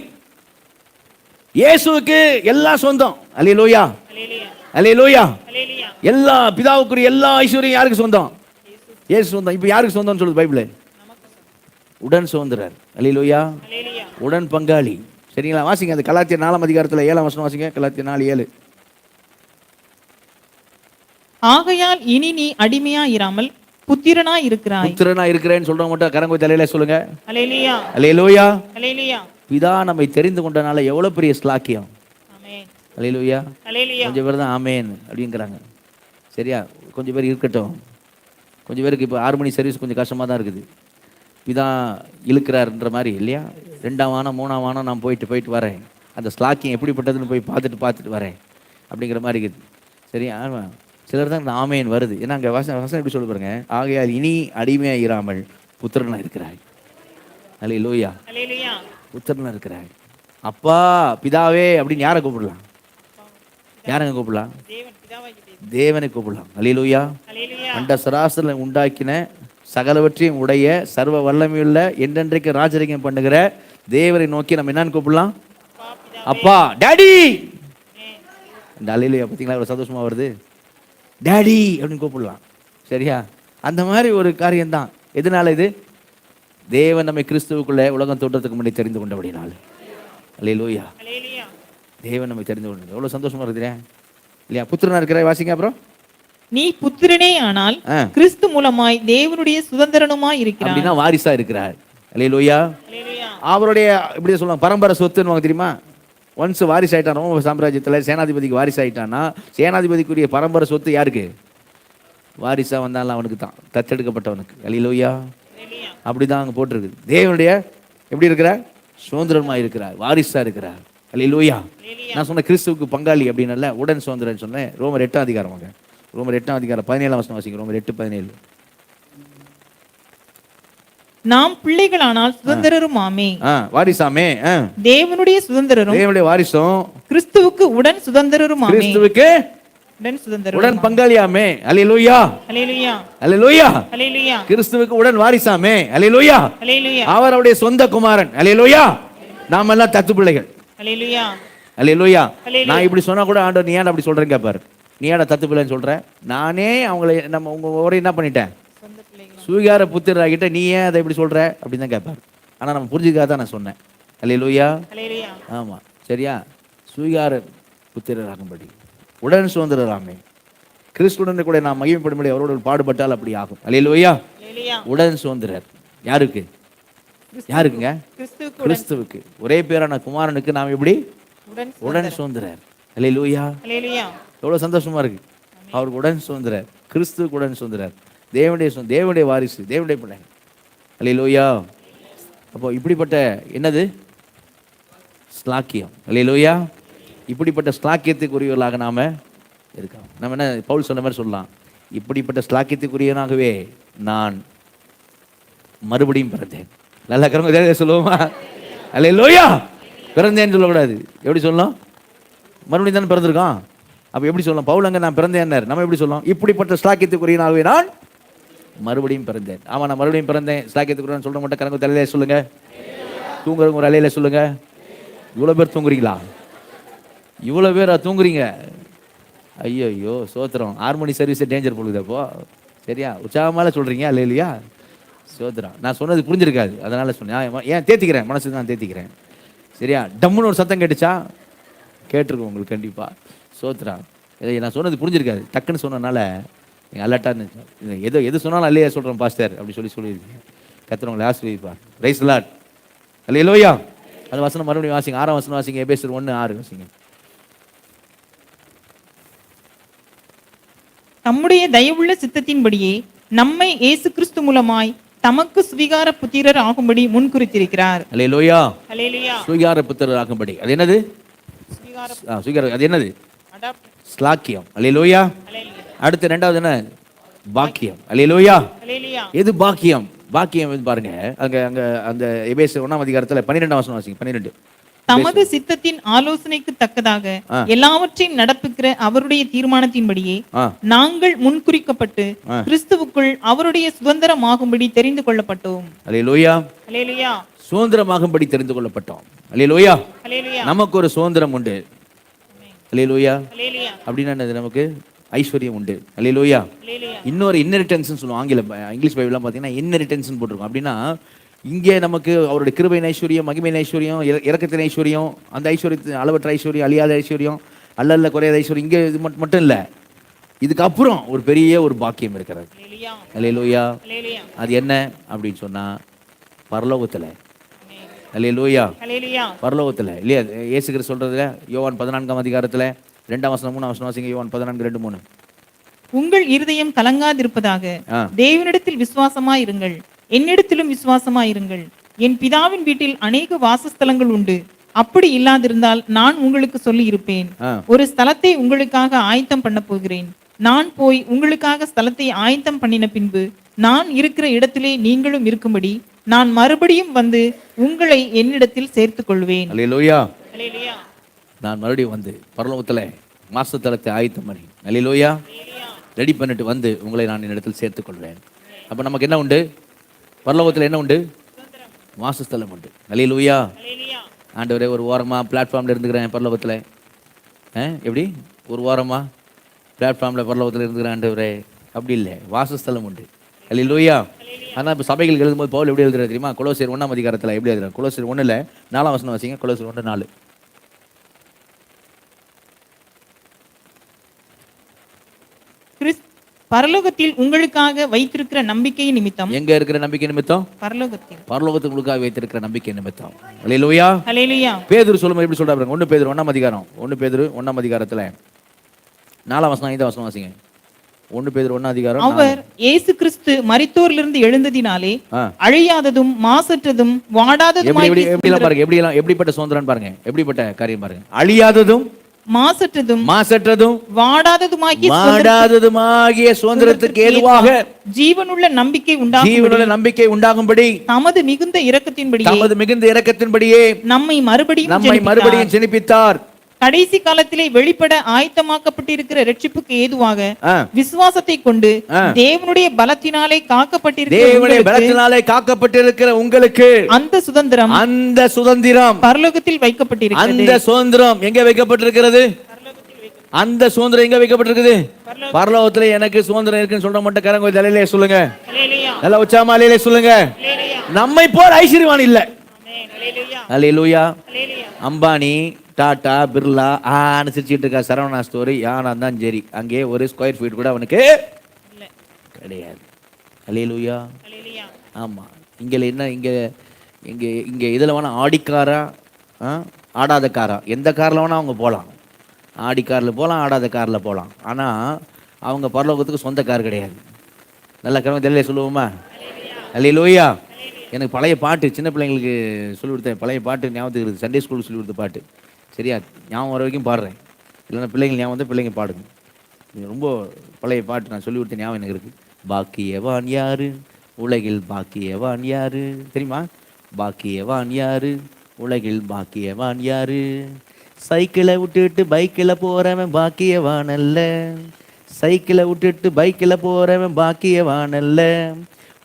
இயேசுவுக்கு எல்லாம் சொந்தம். அல்லேலூயா. அல்லேலூயா. அல்லேலூயா. அல்லேலூயா. எல்லா பிதாவுக்குரிய எல்லா ஐஸ்வர்யம் யாருக்கு சொந்தம்? இயேசு சொந்தம். இப்போ யாருக்கு சொந்தம்னு சொல்லுது பைபிள்? உடன் சுதந்திரர். அல்லேலூயா. அல்லேலூயா. உடன் பங்காளி. சரிங்களா? வாசிங்க அந்த கலாத்தியர் 4 அதிகாரத்தில் 7 வசனம் வாசிங்க. கலாத்தியர் 4:7. ஆகையால் இனி நீ அடிமையா இராமல் புத்திரனா இருக்கிறாய். புத்திரனா இருக்கிறேன்னு சொல்றவங்க மட்டும் கரங்கோய் தலையில சொல்லுங்க. அல்லேலூயா. அல்லேலூயா. அல்லேலூயா. பிதா நம்மை தெரிந்து கொண்டனால எவ்வளவு பெரிய ஸ்லாக்கியம். ஆமென். அல்லேலூயா. அல்லேலூயா. கொஞ்சம் பேர் தான் ஆமேன் அப்படிங்கிறாங்க. சரியா? கொஞ்சம் பேர் இருக்கட்டும். கொஞ்சம் பேருக்கு இப்போ 6 மணி சர்வீஸ் கொஞ்சம் கஷ்டமாக தான் இருக்குது. பிதா இழுக்கிறாருன்ற மாதிரி இல்லையா? 2ஆம் வானம் 3ஆம் வானம் நான் போயிட்டு வரேன். அந்த ஸ்லாக்கியம் எப்படிப்பட்டதுன்னு போய் பார்த்துட்டு வரேன் அப்படிங்கிற மாதிரி இருக்குது. சரியா? ஆமாம். சிலர் தான் இந்த ஆமேன் வருது. ஏன்னா அங்கே வசனம் எப்படி சொல்ல பாருங்க. ஆகையால் இனி அடிமையாக இராமல் புத்திரனா இருக்கிறாய். அல்லேலூயா. அல்லேலூயா. புத்திரனா இருக்கிறாய். அப்பா பிதாவே அப்படின்னு யாரை கூப்பிடலாம்? யாரங்க கூப்பிடலாம்? தேவன் பிதாவாகிய தேவன். தேவனை கூப்பிடலாம். அல்லேலூயா. அல்லேலூயா. அண்ட சராசரில் உண்டாக்கின சகலவற்றையும் உடைய சர்வ வல்லமையுள்ள என்றென்றைக்கு ராஜரிகம் பண்ணுகிற தேவரை நோக்கி நம்ம என்னன்னு கூப்பிடலாம்? அப்பா, டாடி. இந்த அல்லேலூயா பார்த்தீங்களா ஒரு சந்தோஷமா வருது. டாடி அப்படின்னு கூப்பிடலாம். சரியா? அந்த மாதிரி ஒரு காரியம்தான். எதனால இது? தேவன் நம்மை கிறிஸ்துவுக்குள்ள உலகம் தோற்றத்துக்கு முன்னாடி தெரிந்து கொண்டபடினால. அல்லேலூயா. அல்லேலூயா. தேவன் நம்மை தெரிந்து கொண்டது எவ்வளவு சந்தோஷமா இருக்குதுல இல்லையா? புத்திரனா இருக்கிற வாசிங்க. அப்புறம் நீ புத்திரனே ஆனால் கிறிஸ்து மூலமாய் தேவனுடைய சுதந்திரனுமாய் இருக்கிறாய். அப்படின்னா வாரிசா இருக்கிறார். அல்லேலூயா. அல்லேலூயா. அவருடைய இப்படி சொல்லுவாங்க பரம்பரை சொத்துன்னு தெரியுமா? ஒன்ஸ் வாரிசு ஆயிட்டான் ரோம சாம்ராஜ்யத்தில் சேனாதிபதிக்கு வாரிசு ஆயிட்டான்னா சேனாதிபதிக்குரிய பரம்பரை சொத்து யாருக்கு? வாரிசா வந்தாலும் அவனுக்கு தான், தத்தெடுக்கப்பட்டவனுக்கு. அல்லேலூயா. அப்படிதான் அங்கே போட்டிருக்கு. தேவனுடைய எப்படி இருக்கிறார்? சுதந்திரமா இருக்கிறார், வாரிசா இருக்கிறார். அல்லேலூயா. நான் சொன்ன கிறிஸ்துவுக்கு பங்காளி அப்படின்னு உடன் சுதந்திரன்னு சொன்னேன். ரோமர் 8ஆம் அதிகாரம். ரோமர் 8ஆம் அதிகாரம் 17ஆம் வசனம் வாசிங்க. ரோமர் 8:17. நாம் பிள்ளைகளானால் சுதந்திரருமாமே. வாரிசாமே. தேவனுடைய சுதந்திரரும் தேவனுடைய வாரிசும் கிறிஸ்துவுக்கு உடன் சுதந்திரருமாமே. கிறிஸ்துவுக்கு உடன் சுதந்திரம், உடன் பங்காளியாமே. அல்லேலூயா. அல்லேலூயா. அல்லேலூயா. அல்லேலூயா. கிறிஸ்துவுக்கு உடன் வாரிசாமே. அல்லேலூயா. அல்லேலூயா. அவருடைய சொந்த குமாரன். அல்லேலூயா. நாம எல்லாம் தத்து பிள்ளைகள். அல்லேலூயா. அல்லேலூயா. நான் இப்படி சொன்னா கூட ஆண்டவர் நீ ஏன் அப்படி சொல்றேன் கேட்பாரு. நீ ஏன் தத்து பிள்ளைன்னு சொல்ற? நானே அவங்களை நம்ம உங்க ஒரே என்ன பண்ணிட்டேன்? சுவிகார புத்திரராகிட்ட நீ ஏன் அதை இப்படி சொல்ற அப்படின்னு தான் கேட்பாரு. ஆனா நம்ம புரிஞ்சுக்காக தான் நான் சொன்னேன். அல்லேலூயா. ஆமா. சரியா? சுவிகார புத்திரராகும்படி உடன் சுதந்திரராமே. கிறிஸ்துடன் கூட நாம் மகிமைப்படும்படி அவரோடு பாடுபட்டால் அப்படி ஆகும். அல்லேலூயா. உடன் சுதந்திரர் யாருக்கு? யாருக்குங்க? கிறிஸ்துவுக்கு. ஒரே பேரான குமாரனுக்கு நாம் எப்படி உடன் சுதந்திரர். அல்லேலூயா. எவ்வளவு சந்தோஷமா இருக்கு. அவருக்கு உடன் சுதந்திரர், கிறிஸ்துவுக்கு உடன் சுதந்திரர், தேவனுடைய வாரிசு, தேவனுடைய பிள்ளை. அல்லேலூயா. அப்போ இப்படிப்பட்ட என்னது ஸ்லாக்கியம். அல்லேலூயா. இப்படிப்பட்ட ஸ்லாக்கியத்துக்குரியவர்களாக நாம இருக்கோம். நம்ம என்ன பவுல் சொன்ன மாதிரி சொல்லலாம், இப்படிப்பட்ட ஸ்லாக்கியத்துக்குரியவனாகவே நான் மறுபடியும் பிறந்தேன். நல்ல கரங்க சொல்லுவோமா? அல்லேலூயா. பிறந்தேன்னு சொல்லக்கூடாது. எப்படி சொல்லலாம்? மறுபடியும் தானே பிறந்திருக்கான். அப்போ எப்படி சொல்லலாம்? பவுல் அங்கே நான் பிறந்தேன், நம்ம எப்படி சொல்லலாம்? இப்படிப்பட்ட ஸ்லாக்கியத்துக்குரியவனாகவே நான் மறுபடியும் பிறந்தேன். ஆமா, நான் மறுபடியும் பிறந்தேன் ஸ்லாக்கியத்துக்குரிய சொல்ல மாட்டேன். கரங்க தலையில சொல்லுங்க. தூங்குறவங்க ஒரு அலையில சொல்லுங்க. இவ்வளோ பேர் தூங்குறீங்களா? இவ்வளோ பேரா தூங்குறீங்க? ஐயோ சோத்திரம். 6 மணி சர்வீஸ் டேஞ்சர் போகுது. அப்போ சரியா? உற்சாகமால சொல்றீங்க. அல்லேலூயா. சோத்திரம். நான் சொன்னது புரிஞ்சிருக்காது, அதனால சொன்னேன். ஏன் தேத்திக்கிறேன், மனசு தான் தேத்திக்கிறேன். சரியா? டம்முன்னு ஒரு சத்தம் கேட்டுச்சா? கேட்டிருக்கோம் உங்களுக்கு கண்டிப்பா. சோத்திரம். நான் சொன்னது புரிஞ்சிருக்காது, டக்குன்னு சொன்னனால நீங்கள் அலர்ட்டாக எது சொன்னாலும் அல்லையா சொல்கிறேன் பாஸ்டர் அப்படி சொல்லியிருக்கீங்க. கர்த்தர் ஆசீர்வதிப்பார். Praise the Lord. அல்லேலூயா. அந்த வசனம் மறுபடியும் வாசிங்க. 6ஆம் வசனம் வாசிங்க. எபேசியர் 1:6 வாசிங்க. தம்முடைய தயவுள்ள சித்தத்தின்படியே நம்மை இயேசு கிறிஸ்து மூலமாய் தமக்கு சுவிகார புத்திரர் ஆகும்படி முன்குறித்திருக்கிறார். அல்லேலூயா. அல்லேலூயா. சுவிகார புத்திரர் ஆகும்படி. அது என்னது? சுவிகார. அது என்னது? ஸ்லாக்கியம். அல்லேலூயா. அடுத்து ரெண்டாவது என்ன? பாக்கியம். அல்லேலூயா. அல்லேலூயா. எது பாக்கியம்? பாக்கியம் வந்து பாருங்க, அங்க அங்க அந்த எபேசு 1ஆம் அதிகாரத்துல 12ஆம் வசனம் வாசிங்க. 12. தமது சித்தத்தின் ஆலோசனைக்கு தக்கதாக எல்லாவற்றையும் நடப்புகிற அவருடைய தீர்மானத்தின்படியே நாங்கள் முன்குறிக்கப்பட்டு கிறிஸ்துவுக்குள் அவருடைய சுதந்திரமாகும்படி தெரிந்து கொள்ளப்பட்டோம். அல்லேலூயா. அல்லேலூயா. சுதந்திரமாகும்படி தெரிந்து கொள்ளப்பட்டோம். அல்லேலூயா. அல்லேலூயா. நமக்கு ஒரு சுதந்திரம் உண்டு. அல்லேலூயா. அல்லேலூயா. அப்படின்னா என்னது? நமக்கு ஐஸ்வர்யம் உண்டு. அல்லேலூயா. அல்லேலூயா. இன்னொரு இன்னெரிட்டன்ஸ் சொல்லுவோம். இங்கிலீஷ் பைபிள்லாம் பார்த்தீங்கன்னா இன்னெரிட்டன்ஸ் போட்டிருக்கோம். அப்படின்னா இங்கே நமக்கு அவருடைய கிருபையின் ஐஸ்வர்யம், மகிமையின் ஐஸ்வர்யம், இரக்கத்தின் ஐஸ்வர்யம், அந்த ஐஸ்வர்யத்தின் அளவற்ற ஐஸ்வர்யம், அழியாத ஐஸ்வர்யம், அல்ல குறையாத ஐஸ்வர்யம், இங்கே இது மட்டும் இல்லை. இதுக்கப்புறம் ஒரு பெரிய ஒரு பாக்கியம் இருக்கிறது. அல்லேலூயா. அது என்ன அப்படின்னு சொன்னா பரலோகத்தில். அல்லேலூயா. பரலோகத்தில் இல்லையா? இயேசு கிறிஸ்து சொல்றதுல யோவான் 14ஆம் அதிகாரத்தில் 2ஆம் வசனம் 3ஆம் வசனம் வாசிங்க. யோவான் 14:2-3. உங்கள் இருதயம் கலங்காதிருப்பதாக தேவனிடத்தில் விசுவாசமாயிருங்கள், என்னிடத்திலும் விசுவாசமாயிருங்கள். என் பிதாவின் வீட்டில் அநேக வாசஸ்தலங்கள் உண்டு. அப்படி இல்லாதிருந்தால் நான் உங்களுக்கு சொல்லி இருப்பேன். ஒரு ஸ்தலத்தை உங்களுக்காக ஆயத்தம் பண்ண போகிறேன். நான் போய் உங்களுக்காக ஸ்தலத்தை ஆயத்தம் பண்ணின பின்பு நான் இருக்கிற இடத்திலே நீங்களும் இருக்கும்படி நான் மறுபடியும் வந்து உங்களை என்னிடத்தில் சேர்த்துக் கொள்வேன். அல்லேலூயா. அல்லேலூயா. நான் மறுபடியும் வந்து பரலோகத்துல வாசஸ்தலத்தை ஆயத்தம் பண்ணி அல்லேலூயா ரெடி பண்ணிட்டு வந்து உங்களை நான் என்னிடத்தில் சேர்த்துக் கொள்வேன். அப்ப நமக்கு என்ன உண்டு? பரலோகத்தில் என்ன உண்டு? வாசஸ்தலம் உண்டு. அல்லேலூயா. ஆண்டவரே, ஒரு ஓரமா பிளாட்ஃபார்ம்ல இருந்துக்கிறேன் பரலோகத்தில். எப்படி ஒரு ஓரமா பிளாட்ஃபார்ம்ல பரலோகத்தில் இருந்துக்கிறேன் ஆண்டவரே? அப்படி இல்லை, வாசஸ்தலம் உண்டு. அல்லேலூயா. ஆனால் இப்போ சபைகள் எழுதும்போது பவுல் எப்படி எழுதுறாரு தெரியுமா? கொலோசியர் 1ஆம் அதிகாரத்தில் எப்படி எழுதுறாரு? கொலோசியர் 1ல் 4ஆம் வசனம் வாசிங்க. கொலோசியர் 1:4. பரலோகத்தில் உங்களுக்காக வைத்திருக்கிற நம்பிக்கை நிமித்தம். எங்க இருக்கிற நம்பிக்கை நிமித்தம்? பரலோகத்தில். பரலோகத்தில் உங்களுக்காக வைத்திருக்கிற நம்பிக்கை நிமித்தம். அல்லேலூயா. அல்லேலூயா. பேதுரு சொல்லும்போது எப்படி சொல்றாரு? 1 பேதுரு 1ஆம் அதிகாரம் 1 பேதுரு 1ஆம் அதிகாரத்தில் 4ஆம் வசனம் 5ஆம் வசனம் வாசிங்க. 1 பேதுரு 1ஆம் அதிகாரம். அவர் இயேசு கிறிஸ்து மரித்தோரிலிருந்து எழுந்ததினாலே அழியாததும் மாசற்றதும் வாடாததும். எப்படிலாம் பாருங்க, எப்படிப்பட்ட சுதந்திரம் பாருங்க, எப்படிப்பட்ட காரியம் பாருங்க. அழியாததும் மாசற்றதும் வாடாததுமாகிய சுதந்திரத்துக்கு ஏதுவாக ஜீவனுள்ள நம்பிக்கை உண்டாகும்படி தமது மிகுந்த இரக்கத்தின்படியே நம்மை மறுபடியும் ஜெனிப்பித்தார். கடைசி காலத்திலே வெளிப்பட ஆயத்தமாக்கப்பட்டிருக்கிற ரட்சிப்புக்கு ஏதுவாக விசுவாசத்தை கொண்டு தேவனுடைய பலத்தினாலே காக்கப்பட்டிருக்கிற உங்களுக்கு அந்த சுதந்திரம் பரலோகத்தில் வைக்கப்பட்டிருக்கிறது. அந்த சுதந்திரம் எங்க வைக்கப்பட்டிருக்கிறது? அந்த சுதந்திரம் எங்க வைக்கப்பட்டிருக்குது? பரலோகத்துல எனக்கு சுதந்திரம் இருக்குன்னு சொல்ற மட்டும் கரங்க தலையிலே சொல்லுங்க. நல்ல உச்சாமா அலையிலே சொல்லுங்க. நம்மை போல் ஐஸ்வர்யவான் இல்ல. அல்லேலூயா. அம்பானி, டாடா, பிர்லா சிரிச்சுட்டு இருக்கா. சரவணா ஸ்டோரி யானா தான் சரி, அங்கே ஒரு ஸ்கொயர் ஃபீட் கூட அவனுக்கு கிடையாது. அல்லேலூயா. ஆமா. இங்கே என்ன, இங்கே இதில் வேணா ஆடிக்காரா ஆடாத காரா, எந்த காரில் வேணா அவங்க போகலாம். ஆடி காரில் போகலாம், ஆடாத காரில் போகலாம். ஆனால் அவங்க பரலோகத்துக்கு சொந்த கார் கிடையாது. நல்ல கிழமை தெரியல சொல்லுவோமா? அல்லேலூயா. எனக்கு பழைய பாட்டு சின்ன பிள்ளைங்களுக்கு சொல்லிக் கொடுத்தேன். பழைய பாட்டு ஞாபகத்துக்கு இருக்குது. சண்டே ஸ்கூலுக்கு சொல்லிக் கொடுத்த பாட்டு. சரியா? ஞாபகம் வர வரைக்கும் பாடுறேன். இல்லைன்னா பிள்ளைங்க ஞாபகம் வந்து பிள்ளைங்க பாடுங்க. ரொம்ப பழைய பாட்டு நான் சொல்லி கொடுத்த ஞாபகம் எனக்கு இருக்குது. பாக்கியவான் யாரு உலகில், பாக்கியவான் யாரு தெரியுமா? பாக்கியவான் யாரு உலகில், பாக்கியவான் யாரு? சைக்கிளை விட்டுட்டு பைக்கில் போறவன் பாக்கியவான் அல்ல. சைக்கிளை விட்டுட்டு பைக்கில் போறவன் பாக்கியவான் அல்ல.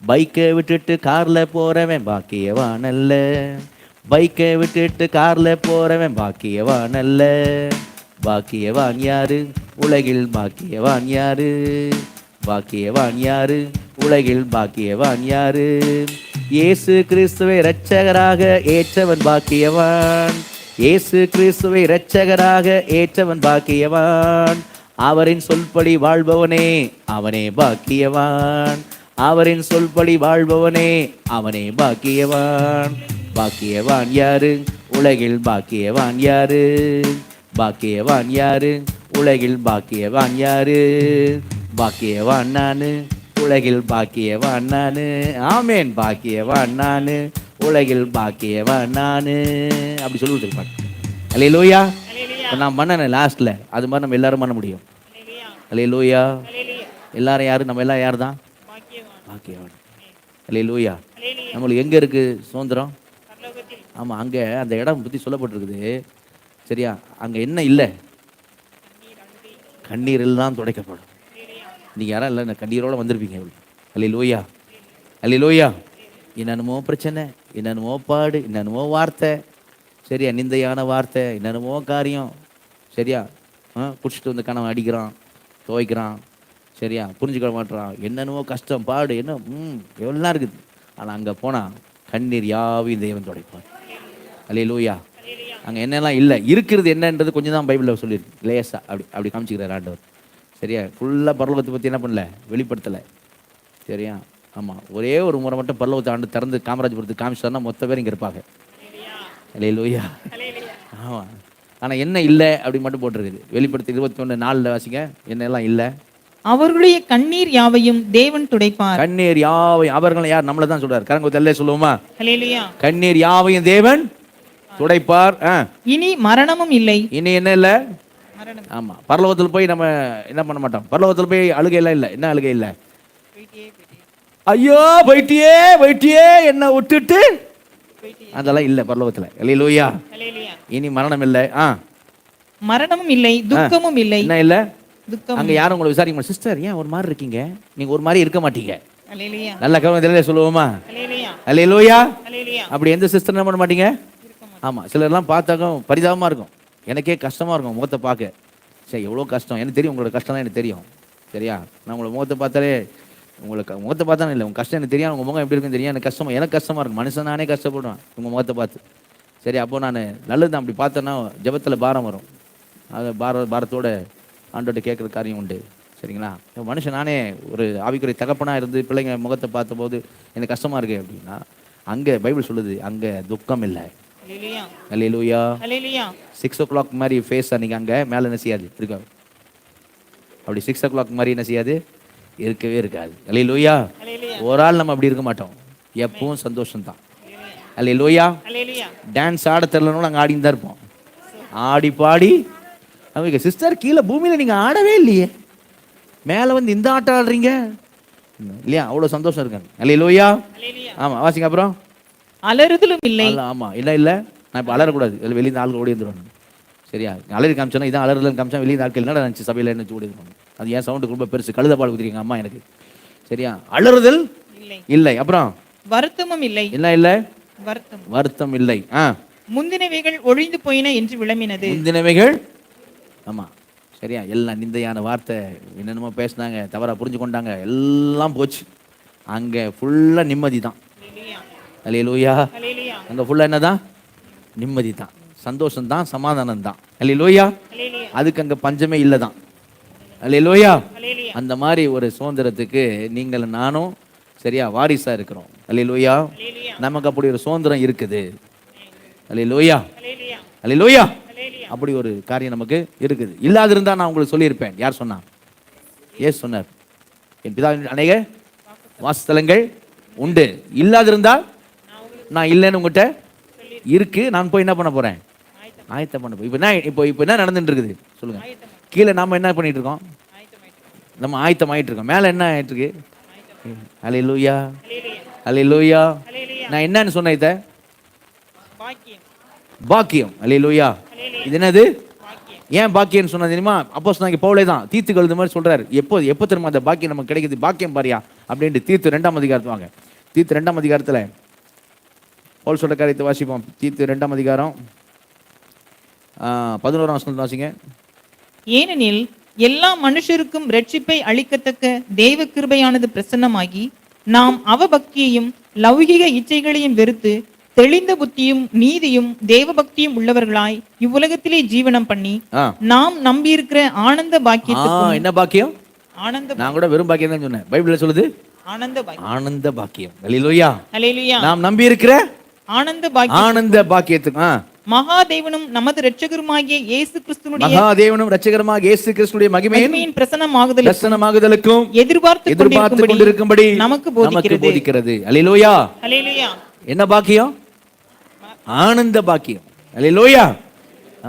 பைக்கை விட்டுட்டு கார்ல போறவன் பாக்கியவான் அல்ல. பைக்கை விட்டுட்டு கார்ல போறவன் பாக்கியவான் அல்ல. பாக்கியவான் யாரு உலகில், பாக்கியவான் யாரு? பாக்கியவான் யாரு உலகில், பாக்கியவான் யாரு? இயேசு கிறிஸ்துவை இரட்சகராக ஏற்றவன் பாக்கியவான். இயேசு கிறிஸ்துவை இரட்சகராக ஏற்றவன் பாக்கியவான். அவரின் சொல்படி வாழ்பவனே அவனே பாக்கியவான். அவரின் சொல்படி வாழ்பவனே அவனே பாக்கியவான். பாக்கியவான் யாரு உலகில், பாக்கியவான் யாரு? பாக்கியவான் யாரு உலகில், பாக்கியவான் யாரு? பாக்கியவான் நானு உலகில், பாக்கியவான் நானு. ஆமேன். பாக்கியவான் நானு உலகில், பாக்கியவான் நானு. அப்படி சொல்லி கொடுத்துருப்பாங்க. அல்லேலூயா. நான் பண்ணேன் லாஸ்ட்ல, அது மாதிரி நம்ம எல்லாரும் பண்ண முடியும். அல்லேலூயா. எல்லாரும் யாரு? நம்ம எல்லாம் யார் தான்? பாக்கியவான். அல்லேலூயா. நம்மளுக்கு எங்க இருக்கு சுதந்திரம்? ஆமா, அங்க அந்த இடம் பத்தி சொல்லப்பட்டிருக்குது. சரியா? அங்க என்ன இல்லை? கண்ணீர் எல்லாம் துடைக்கப்படும். நீங்க யாரும் இல்லை, கண்ணீரோட வந்திருப்பீங்க. அல்லேலூயா. அல்லேலூயா. என்னென்னமோ பிரச்சனை, என்னென்னமோ பாடு, என்னென்னமோ வார்த்தை, சரியா, நிந்தையான வார்த்தை, என்னென்னமோ காரியம், சரியா, குடிச்சிட்டு வந்து கணவன் அடிக்கிறான், துவைக்கிறான், சரியா, புரிஞ்சுக்க மாட்டான், என்னென்னமோ கஷ்டம் பாடு, என்ன எவ்வளோ இருக்குது. ஆனால் அங்கே போனால் கண்ணீர் யாவையும் தேவன் துடைப்பார். அல்லேலூயா. அங்கே என்னெல்லாம் இல்லை, இருக்கிறது என்னன்றது கொஞ்சம் தான் பைபிளில் சொல்லியிருக்கு. லேசா அப்படி காமிச்சிக்கிறார் ஆண்டவர். சரியா? ஃபுல்லாக பரலோகத்தை பற்றி என்ன பண்ணல, வெளிப்படுத்தலை. சரியா? ஆமாம், ஒரே ஒரு முறை மட்டும் பரலோகத்தை ஆண்டு திறந்து காமராஜபுரத்துக்கு காமிச்சார்னா மொத்த பேர் இங்கே இருப்பாங்க. அல்லேலூயா. ஆமாம். ஆனால் என்ன இல்லை அப்படி மட்டும் போட்டிருக்குது. வெளிப்படுத்தி 21:4 வாசிங்க. என்னெல்லாம் இல்லை? அவர்களுடைய கண்ணீர் யாவையும் தேவன் துடைப்பார். கண்ணீர் யாவையும், அவர்கள் யார்? நம்மளை தான் சொல்றாரு. கரங்கொத்தல்லே சொல்லுவோமா? அல்லேலூயா. கண்ணீர் யாவையும் தேவன் துடைப்பார். இனி மரணமும் இல்லை. இனி என்ன இல்லை? ஆமா, பரலோகத்தில் போய் நம்ம என்ன பண்ண மாட்டோம். பரலோகத்தில் போய் அழுகை எல்லாம் இல்லை. என்ன அழுகை இல்லை? ஐயோ போயிட்டியே என்ன விட்டுட்டு, அதெல்லாம் இல்லை பரலோகத்தில். அல்லேலூயா. இனி மரணம் இல்லை. மரணமும் இல்லை, துக்கமும் இல்லை. என்ன இல்லை? துக்கம். அங்க யாரும் உங்களை விசாரிக்க மாட்டோம். சிஸ்டர் ஏன் ஒரு மாதிரி இருக்கீங்க? நீங்க ஒரு மாதிரி இருக்க மாட்டீங்க. நல்ல கவனத்திலே சொல்லுவோமா? அல்லேலூயா. அப்படி எந்த சிஸ்டர் என்ன பண்ண மாட்டீங்க? ஆமா, சிலர்லாம் பார்த்தாக்கும் பரிதாபமா இருக்கும். எனக்கே கஷ்டமா இருக்கும் முகத்தை பார்க்க. சரி, எவ்வளோ கஷ்டம் எனக்கு தெரியும். உங்களோட கஷ்டம் தான் எனக்கு தெரியும். சரியா? நான் உங்களை முகத்தை பார்த்தாலே, உங்களுக்கு முகத்தை பார்த்தானே இல்லை, உங்கள் கஷ்டம் எனக்கு தெரியும். உங்கள் முகம் எப்படி இருக்குன்னு தெரியும். எனக்கு கஷ்டமாக இருக்கும். மனுஷன் நானே கஷ்டப்படுவேன் உங்கள் முகத்தை பார்த்து. சரி, அப்போ நான் நல்லது தான் அப்படி பார்த்தேன்னா ஜெபத்தில் பாரம் வரும். அது பாரத்தோட ஆண்டோட்ட கேட்குற காரியம் உண்டு. சரிங்களா? மனுஷன் நானே ஒரு ஆவிக்குறை தகப்பனாக இருந்து பிள்ளைங்க முகத்தை பார்த்தபோது எனக்கு கஷ்டமாக இருக்கு அப்படின்னா, அங்கே பைபிள் சொல்லுது, அங்கே துக்கம் இல்லை. அல்லேலூயா. 6 o'clock மாதிரி ஃபேஸ் அன்றைக்கி அங்கே மேலே என்ன செய்யாது இருக்கா? அப்படி 6 o'clock மாதிரி என்ன செய்யாது? இருக்கவே இருக்காது. அல்லேலூயா. ஒரு ஆள் நம்ம அப்படி இருக்க மாட்டோம். எப்பவும் சந்தோஷம்தான். அல்லேலூயா. டான்ஸ் ஆட தெரியலன்னு அங்கே ஆடின்னு தான் இருப்போம். ஆடி பாடி அவங்க சிஸ்டர் கீழே பூமியில் நீங்கள் ஆடவே இல்லையே, மேலே வந்து இந்த ஆட்டம் ஆடுறீங்க இல்லையா? அவ்வளோ சந்தோஷம் இருக்காங்க. அல்லேலூயா. ஆமாம், வாசிங்க. அப்புறம் அலறுதலும் இல்லை. ஆமாம், இல்லை நான் இப்போ அலறக்கூடாது. வெளியே ஆளுக்கு ஓடி வந்துடுவாங்க. சரியா? அலறி காமிச்சோன்னா இதான் அலறுதல் காமிச்சா வெளியே ஆட்கள் என்ன நினச்சி சபையில் என்ன ஓடி வந்துடுவாங்க. அது ஏன் சவுண்டு ரொம்ப பெருசு, கழுத பால் குதிரிங்க அம்மா எனக்கு. சரியா? அலறுதல் இல்லை. அப்புறம் வருத்தமும் இல்லை. என்ன இல்லை? வருத்தம் இல்லை. முந்தினவைகள் ஒழிந்து போயின என்று விளம்பினது. முந்தினவைகள், ஆமா, சரியா, எல்லாம் நிந்தையான வார்த்தை, என்னென்னமோ பேசினாங்க, தவறா புரிஞ்சு கொண்டாங்க, எல்லாம் போச்சு. அங்க ஃபுல்லா நிம்மதி தான். அல்லேலூயா. அங்க ஃபுல்லா என்னதான்? நிம்மதி தான், சந்தோஷம் தான், சமாதானம் தான். அல்லேலூயா. அதுக்கு அங்க பஞ்சமே இல்லை தான். அல்லேலூயா. அந்த மாதிரி ஒரு சுதந்திரத்துக்கு நீங்கள் நானும் சரியா வாரிசா இருக்கிறோம். அல்லேலூயா. நமக்கு அப்படி ஒரு சுதந்திரம் இருக்குது. அல்லேலூயா. அல்லேலூயா. அப்படி ஒரு காரியம் நமக்கு இருக்குது. இல்லாதிருந்தா நான் உங்களுக்கு சொல்லியிருப்பேன். யார் சொன்னா? ஏசு சொன்னார், என் பிதாவின் அநேக வாசஸ்தலங்கள் உண்டு. இல்லாதிருந்தால் நான் இல்லைன்னு உங்ககிட்ட இருக்கு. நான் போய் என்ன பண்ண போறேன்? ஆயத்தம் பண்ண போய். இப்போ என்ன நடந்துட்டு இருக்குது சொல்லுங்க. கீழே நாம என்ன பண்ணிட்டு இருக்கோம்? நம்ம ஆயத்தம் ஆயிட்டு இருக்கோம். மேல என்ன ஆயிட்டு இருக்கு? அல்லேலூயா. அல்லேலூயா. நான் என்னன்னு சொன்னேன்? இத பாக்கியம். அல்லேலூயா. இது என்னது? ஏன் பாக்கியம் சொன்னது தெரியுமா? அப்போஸ்தலனாகிய பவுலே தான் தீத்து எழுதுற மாதிரி சொல்றாரு. எப்போ தெரியுமா அந்த பாக்கியம் நமக்கு கிடைக்குது? பாக்கியம் பாரியா அப்படின்ட்டு தீத்து 2ஆம் அதிகாரத்து வாங்க. தீத்து 2ஆம் அதிகாரத்துல பவுல் சொல்ற காரியத்தை வாசிப்போம். தீத்து 2ஆம் அதிகாரம் 11ஆம் வசனம் வாசிங்க. ஏனெனில் எல்லா மனுஷருக்கும் ரட்சிப்பை அளிக்கத்தக்க தேவ கிருபையானது பிரசன்னமாகி, நாம் அவபக்தியையும் லௌகிக இச்சைகளையும் வெறுத்து தெளிந்த புத்தியும் நீதியும் தேவ பக்தியும் உள்ளவர்களாய் இவ்வுலகத்திலே ஜீவனம் பண்ணி நாம் நம்பியிருக்கிற ஆனந்த பாக்கியம். என்ன பாக்கியம்? ஆனந்த. நான் கூட வெறும் பாக்கியம் தான் சொன்னேன். பைபிள்ல சொல்லுது ஆனந்த பாக்கியம். ஆனந்த பாக்கியம். அல்லேலூயா. அல்லேலூயா. நாம் நம்பி இருக்கிற ஆனந்த பாக்கியம். ஆனந்த பாக்கியத்துக்கு மகாதேவனும் நமது இரட்சகருமாகிய இயேசு கிறிஸ்துவினுடைய மகாதேவனும் இரட்சகருமாகிய இயேசு கிறிஸ்துவினுடைய மகிமையின் பிரசன்னமாகுதலுக்கும் எதிர்பார்த்து கொண்டிருக்கும்படி நமக்கு போதிக்கிறது. அல்லேலூயா. அல்லேலூயா. என்ன பாக்கியம்? ஆனந்த பாக்கியம். அல்லேலூயா.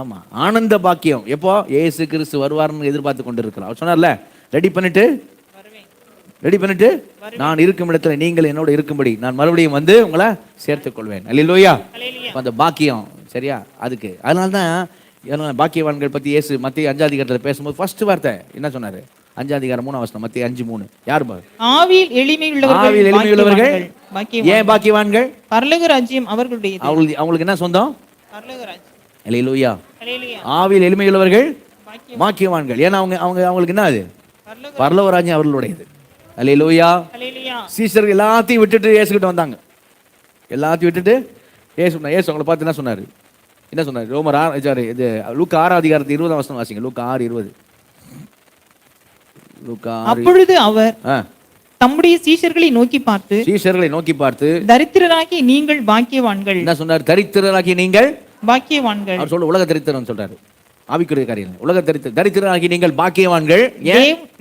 ஆமா, ஆனந்த பாக்கியம். எப்போ? இயேசு கிறிஸ்து வருவார்னு எதிர்பார்த்து கொண்டு இருக்கிறோம். அவர் சொன்னார்ல, ரெடி பண்ணிட்டு நான் இருக்கும் இடத்துல நீங்கள் என்னோட இருக்கும்படி நான் மறுபடியும் வந்து உங்களை சேர்த்துக் கொள்வேன். அல்லேலூயா. அந்த பாக்கியம், சரியா? அதுக்கு அதனால தான் பாக்கியவான்கள் பத்தி இயேசு மத்திய 5ஆம் அதிகாரத்தில் பேசும்போது ஃபர்ஸ்ட் வார்த்தை என்ன சொன்னாரு? 5ஆம் அதிகாரம் 3ஆம் வசனம், மத்திய 5:3. யார் ஆவியில் எளிமையுள்ளவர்கள் ஏன் பாக்கியவான்கள்? பரலோக ராஜ்யம் அவர்களுடையது. அவங்களுக்கு என்ன சொந்தம்? பரலோக ராஜ்யம். அல்லேலூயா. ஆவியில் எளிமையுள்ளவர்கள் பாக்கியவான்கள். ஏன்னா அவங்களுக்கு என்ன? அது பரலோக ராஜ்யம் அவர்களுடையது. அல்லேலூயா. சீஷர்கள் எல்லாத்தையும் விட்டுட்டு இயேசுகிட்ட வந்தாங்க. எல்லாத்தையும் விட்டுட்டு இயேசு அவங்களை பார்த்து என்ன சொன்னாரு? என்ன சொன்னாரு? ரோமர் 6 இது லூக்கா 6ஆம் அதிகாரத்து 20ஆம் வசனம் வாசிங்க. லூக்கா 6:20. அப்பொழுது அவர் தம்முடைய சீஷர்களை நோக்கி பார்த்து தரித்திரராகிய நீங்கள் பாக்கியவான்கள். என்ன சொன்னார்? தரித்திரராகிய நீங்கள் பாக்கியவான்கள். அவர் சொல்ல உலக தரித்திரம் சொல்றாரு. ஆவிக்குரிய காரியம். உலக தரித்திரராகிய நீங்கள் பாக்கியவான்கள்.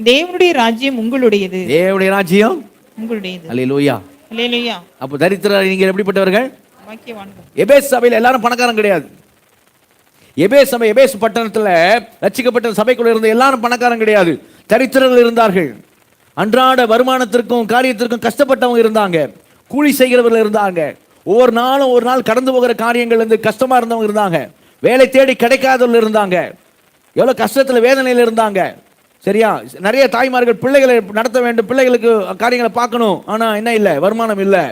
தேவனுடைய ராஜ்யம் உங்களுடையது. தேவனுடைய ராஜ்யம் உங்களுடையது. அல்லேலூயா. அல்லேலூயா. அப்ப தரித்திரராகிய நீங்கள் எப்படிப்பட்டவர்கள்? பாக்கியவான்கள். எபேசு சபையில எல்லாரும் பணக்காரன் கிடையாது. எபேசு பட்டணத்துல ரட்சிக்கப்பட்ட சபைக்குள்ள இருந்த எல்லாரும் பணக்காரன் கிடையாது. தரித்திரர்கள் இருந்தார்கள். அன்றாட வருமானத்திற்கும் காரியத்திற்கும் கஷ்டப்பட்டவங்க இருந்தாங்க. கூலி செய்கிறவர்கள் இருந்தாங்க. ஒவ்வொரு நாள் கடந்து போகிற காரியங்கள் வந்து கஷ்டமா இருந்தவங்க இருந்தாங்க. வேலை தேடி கிடைக்காதவர்கள் இருந்தாங்க. எவ்வளவு கஷ்டத்துல வேதனையில இருந்தாங்க. சரியா? நிறைய தாய்மார்கள் பிள்ளைகளை நடத்த வேண்டும், பிள்ளைகளுக்கு காரியங்களை பார்க்கணும். ஆனா என்ன இல்லை? வருமானம் இல்லை.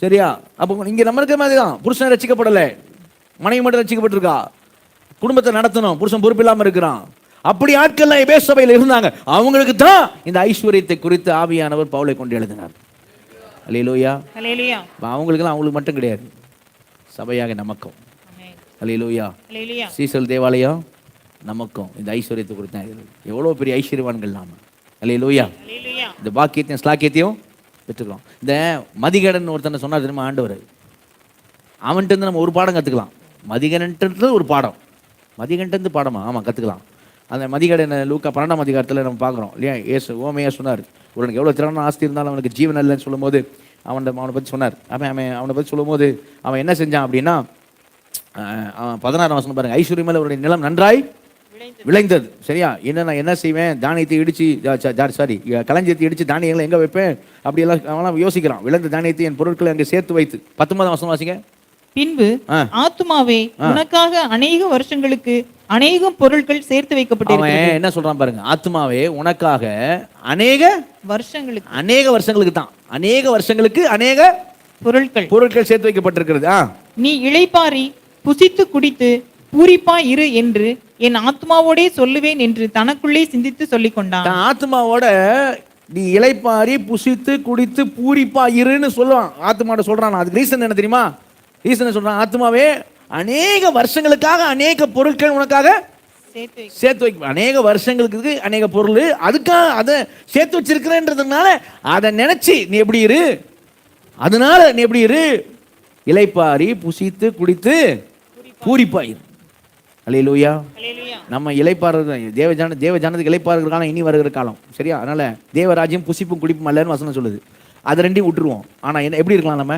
சரியா? அப்போ இங்க நம்ம இருக்கிற மாதிரி தான். புருஷன் ரட்சிக்கப்படலை, மனைவி மட்டும் ரட்சிக்கப்பட்டிருக்கா. குடும்பத்தை நடத்தணும், புருஷன் பொறுப்பு இல்லாம இருக்கிறான். அப்படி ஆட்கள்லாம் எபேசு சபையில் இருந்தாங்க. அவங்களுக்கு தான் இந்த ஐஸ்வர்யத்தை குறித்து ஆவியானவர் பவுலை கொண்டு எழுதினார். அல்லேலூயா. அவங்களுக்கு மட்டும் கிடையாது, சபையாக நமக்கும். அல்லேலூயா. சீசல் தேவாலயம் நமக்கும் இந்த ஐஸ்வர்யத்தை குறித்து எவ்வளவு பெரிய ஐஸ்வர்யவான்கள் நாம. அல்லேலூயா. இந்த பாக்கியத்தையும் ஸ்லாக்கியத்தையும் பெற்றுக்கிறோம். இந்த மதிகடன் ஒருத்தனை சொன்னார் தெரியுமா ஆண்டவர்? அவன்கிட்ட நம்ம ஒரு பாடம் கற்றுக்கலாம். மதிகன்ட்டு ஒரு பாடம், மதிகன்ட்டு பாடமா? ஆமாம், கற்றுக்கலாம். அந்த மதிகடன் லூக்கா 12ஆம் அதிகாரத்தில் நம்ம பார்க்குறோம் இல்லையா? ஏசு ஓமையா சொன்னார், உனக்கு எவ்வளோ திறன ஆஸ்தி இருந்தாலும் அவனுக்கு ஜீவன் இல்லைன்னு சொல்லும்போது அவனை பற்றி சொன்னார். அவனை பற்றி சொல்லும்போது அவன் என்ன செஞ்சான் அப்படின்னா, அவன் 16ஆம் வசனம் பாருங்க. ஐஸ்வர்யம் அவருடைய நிலம் நன்றாய் விளைந்தது. சரியா? நான் என்ன செய்வேன்? தானியத்தை இடிச்சு களஞ்சியத்தை இடிச்சு தானியங்களை எங்கே வைப்பேன் அப்படியெல்லாம் அவன் யோசிக்கிறான். விளைந்த தானியத்தை என் பொருட்களை அங்கே சேர்த்து வைத்து. 19ஆம் வசனம் வாசிங்க. பின்பு ஆத்துமாவே உனக்காக அநேக வருஷங்களுக்கு அநேக பொருட்கள் சேர்த்து வைக்கப்பட்டிருக்கிறது. என்ன சொல்றான் பாருங்க? ஆத்துமாவே உனக்காக அநேக வருஷங்களுக்கு தான், அநேக வருஷங்களுக்கு அநேக பொருட்கள் சேர்த்து வைக்கப்பட்டிருக்கிறது. நீ இளைப்பாரி புசித்து குடித்து பூரிப்பா இரு என்று என் ஆத்மாவோடே சொல்லுவேன் என்று தனக்குள்ளே சிந்தித்து சொல்லிக் கொண்டான். ஆத்மாவோட நீ இளைப்பாரி புசித்து குடித்து பூரிப்பா இருன்னு சொல்லுவான். ஆத்மாவோட சொல்றான். அதுக்கு ரீசன் என்ன தெரியுமா? ரீசன் சொல்றான், ஆத்மாவே அநேக வருஷங்களுக்காக அநேக பொருட்கள் உனக்காக சேர்த்து வைக்க. அநேக வருஷங்களுக்கு அநேக பொருள், அதுக்காக அதை சேர்த்து வச்சிருக்கிறேன்றதுனால அதை நினைச்சு நீ எப்படி இரு. அதனால நீ எப்படி இரு? இளைப்பாரி புசித்து குடித்து பூரிப்பாயிரு. அல்லேலூயா. நம்ம இளைப்பாறுறது தேவ ஜனத்துக்கு இளைப்பாறுகிற காலம் இனி வருகிற காலம். சரியா? அதனால தேவராஜ்யம் புசிப்பும் குடிப்பும் அல்லன்னு வசனம் சொல்லுது. அதை ரெண்டையும் விட்டுருவோம். ஆனா என்ன எப்படி இருக்கலாம் நம்ம?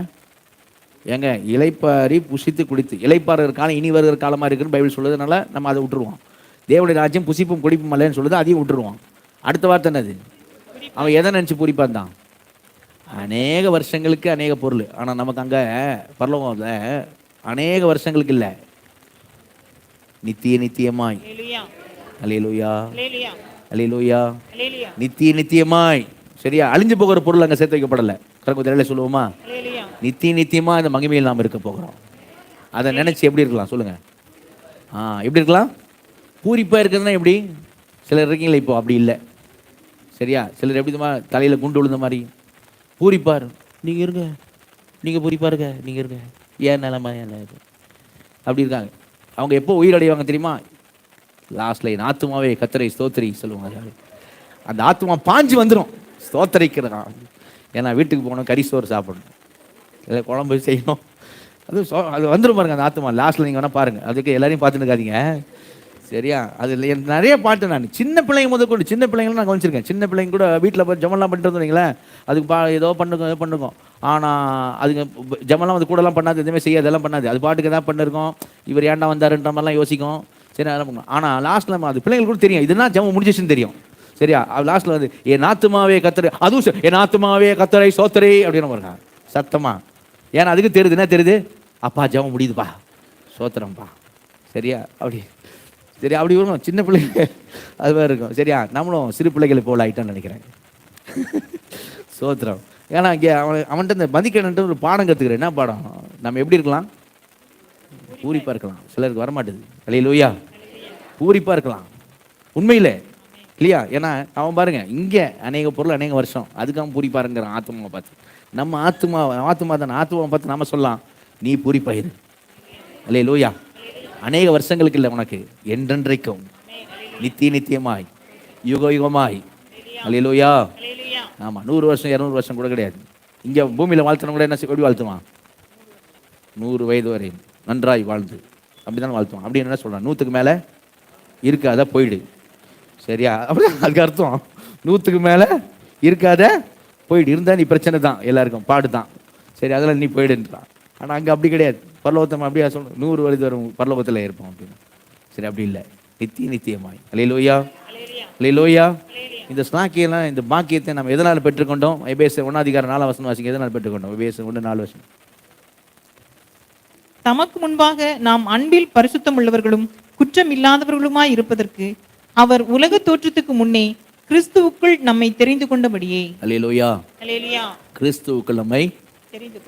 ஏங்க, இளைப்பாரி புசித்து குடித்து இளைப்பாறுகிற காலம் இனி வருகிற காலமா இருக்குன்னு பைபிள் சொல்லுறதுனால நம்ம அதை விட்டுருவோம். தேவனுடைய ராஜ்யம் புசிப்பும் குடிப்பும் அல்லன்னு சொல்லுது, அதையும் விட்டுருவோம். அடுத்த வார்த்தை என்னது? அவன் எதை நினைச்சு பூரிப்பான் தான்? அநேக வருஷங்களுக்கு அநேக பொருள். ஆனா நமக்கு அங்க பரலோகம்ல அநேக வருஷங்களுக்கு இல்லை, நித்தியமாய். அல்லேலூயா. அல்லேலூயா. நித்தியமாய். சரியா? அழிஞ்சு போகிற பொருள் அங்க சேர்த்து வைக்கப்படலை. கரங்குதிரையில சொல்லுவோமா? நித்தியமா இந்த மகிமையில் நாம் இருக்க போகிறோம். அதை நினைச்சு எப்படி இருக்கலாம் சொல்லுங்க? எப்படி இருக்கலாம்? பூரிப்பா இருக்கிறதுனா எப்படி? சிலர் இருக்கீங்களா இப்போ அப்படி இல்லை. சரியா? சிலர் எப்படி தலையில குண்டு விழுந்த மாதிரி பூரிப்பார். நீங்க இருங்க, நீங்க பூரிப்பா இருக்க, நீங்க இருங்க, ஏன் நிலைமை என்ன அப்படி இருக்காங்க. அவங்க எப்போ உயிரடைவாங்க தெரியுமா? லாஸ்ட் லைன், ஆத்துமாவே கர்த்தரை ஸ்தோத்திரி சொல்லுவாங்க. அந்த ஆத்துமா பாஞ்சு வந்துடும் ஸ்தோத்தரிக்கிறான். ஏன்னா வீட்டுக்கு போகணும், கறி சோறு சாப்பிடணும், இல்லை குழம்பு செய்யணும். அது வந்துடும் பாருங்க அந்த ஆத்துமா. லாஸ்ட்டில் நீங்கள் வேணால் பாருங்கள். அதுக்கு எல்லாரையும் பார்த்துட்டு இருக்காதீங்க. சரியா? அதில் எனக்கு நிறைய பாட்டு நான் சின்ன பிள்ளைங்க முதற்கொண்டு சின்ன பிள்ளைங்களும் நான் கவனிச்சிருக்கேன். சின்ன பிள்ளைங்க கூட வீட்டில் போய் ஜமெல்லாம் பண்ணிட்டு வந்தீங்களேன், அதுக்கு ஏதோ பண்ணுக்கும். ஆனால் அதுங்க ஜமெல்லாம் வந்து கூடலாம் பண்ணாது, எதுவுமே செய்யாது, அதெல்லாம் பண்ணாது. அது பாட்டுக்கு எதாவது பண்ணிருக்கோம், இவர் ஏன்டா வந்தாருன்ற மாதிரிலாம் யோசிக்கும். சரி அதெல்லாம் பண்ணுவோம். ஆனால் லாஸ்ட்டில் அது பிள்ளைங்களுக்கு கூட தெரியும், இதுனா ஜெபம் முடிஞ்சிச்சுன்னு தெரியும். சரியா? லாஸ்ட்டில் வந்து என் ஆத்துமாவே கத்தரை, அதுவும் என் ஆத்துமாவே கத்தரை சோத்தரை அப்படின்னு பாருங்க சத்தமா. ஏன்னா அதுக்கு தெரியுது, என்ன தெரியுது, அப்பா ஜெபம் முடியுதுப்பா, சோத்திரம்ப்பா. சரியா? அப்படி சரி, அப்படி வரும் சின்ன பிள்ளைங்க, அது மாதிரி இருக்கும். சரியா? நம்மளும் சிறு பிள்ளைகளை போல ஆகிட்டோன்னு நினைக்கிறேன். சோத்திரம். ஏன்னா இங்கே அவன்கிட்ட இந்த மதிக்கணுன்ட்டு ஒரு பாடம் கற்றுக்கிறேன். என்ன பாடம்? நம்ம எப்படி இருக்கலாம்? பூரிப்பாக இருக்கலாம். சிலருக்கு வரமாட்டுது. அல்லேலூயா. பூரிப்பாக இருக்கலாம் உண்மையில் இல்லையா? ஏன்னா அவன் பாருங்க, இங்கே அநேக பொருள் அநேக வருஷம், அதுக்கு அவன் பூரிப்பாருங்கிறான் ஆத்மாவை பார்த்து. நம்ம ஆத்மா தானே, ஆத்மாவை பார்த்து நம்ம சொல்லலாம், நீ பூரிப்பாயிரு. அல்லேலூயா. அநேக வருஷங்களுக்கு இல்லை, உனக்கு என்றென்றைக்கும் நித்தியமாய் யுக யுகமாய். அல்லேலூயா. ஆமாம், 100 வருஷம் 200 வருஷம் கூட கிடையாது. இங்கே பூமியில் வாழ்த்தணும் கூட என்ன எப்படி வாழ்த்துவான்? 100 வயது வரை நன்றாய் வாழ்ந்து அப்படி தானே வாழ்த்துவான். அப்படின்னு என்ன சொல்கிறான்? 100க்கு மேலே இருக்காத போயிடு. சரியா? அப்படி அதுக்கு அர்த்தம் 100க்கு மேலே இருக்காத போயிடு. இருந்தால் நீ பிரச்சனை தான், எல்லாருக்கும் பாடு தான். சரி, அதெல்லாம் நீ போயிடுன்றான். ஆனால் அங்கே அப்படி கிடையாது. பரலோகத்தம் அப்படியா சொல்லணும், 100 வயது வரும் பரலோகத்தில் இருப்போம் அப்படின்னு. சரி, அப்படி இல்லை, நித்தியமாய். அல்லேலூயா. அல்லேலூயா. இந்த ஸ்நாக்கியெல்லாம், இந்த பாக்கியத்தை நம்ம எதனால் பெற்றுக்கொண்டோம்? எபேசியர் 1:4 வாசிங்க. எதனால் பெற்றுக்கொண்டோம்? எபேசியர் 1:4. தமக்கு முன்பாக நாம் அன்பில் பரிசுத்தம் உள்ளவர்களும் குற்றம் இல்லாதவர்களுமாய் இருப்பதற்கு அவர் உலக தோற்றத்துக்கு முன்னே கிறிஸ்துவுக்குள் நம்மை தெரிந்து கொண்டபடியே. அல்லேலூயா. அல்லேலூயா. கிறிஸ்துவுக்குள் நம்மை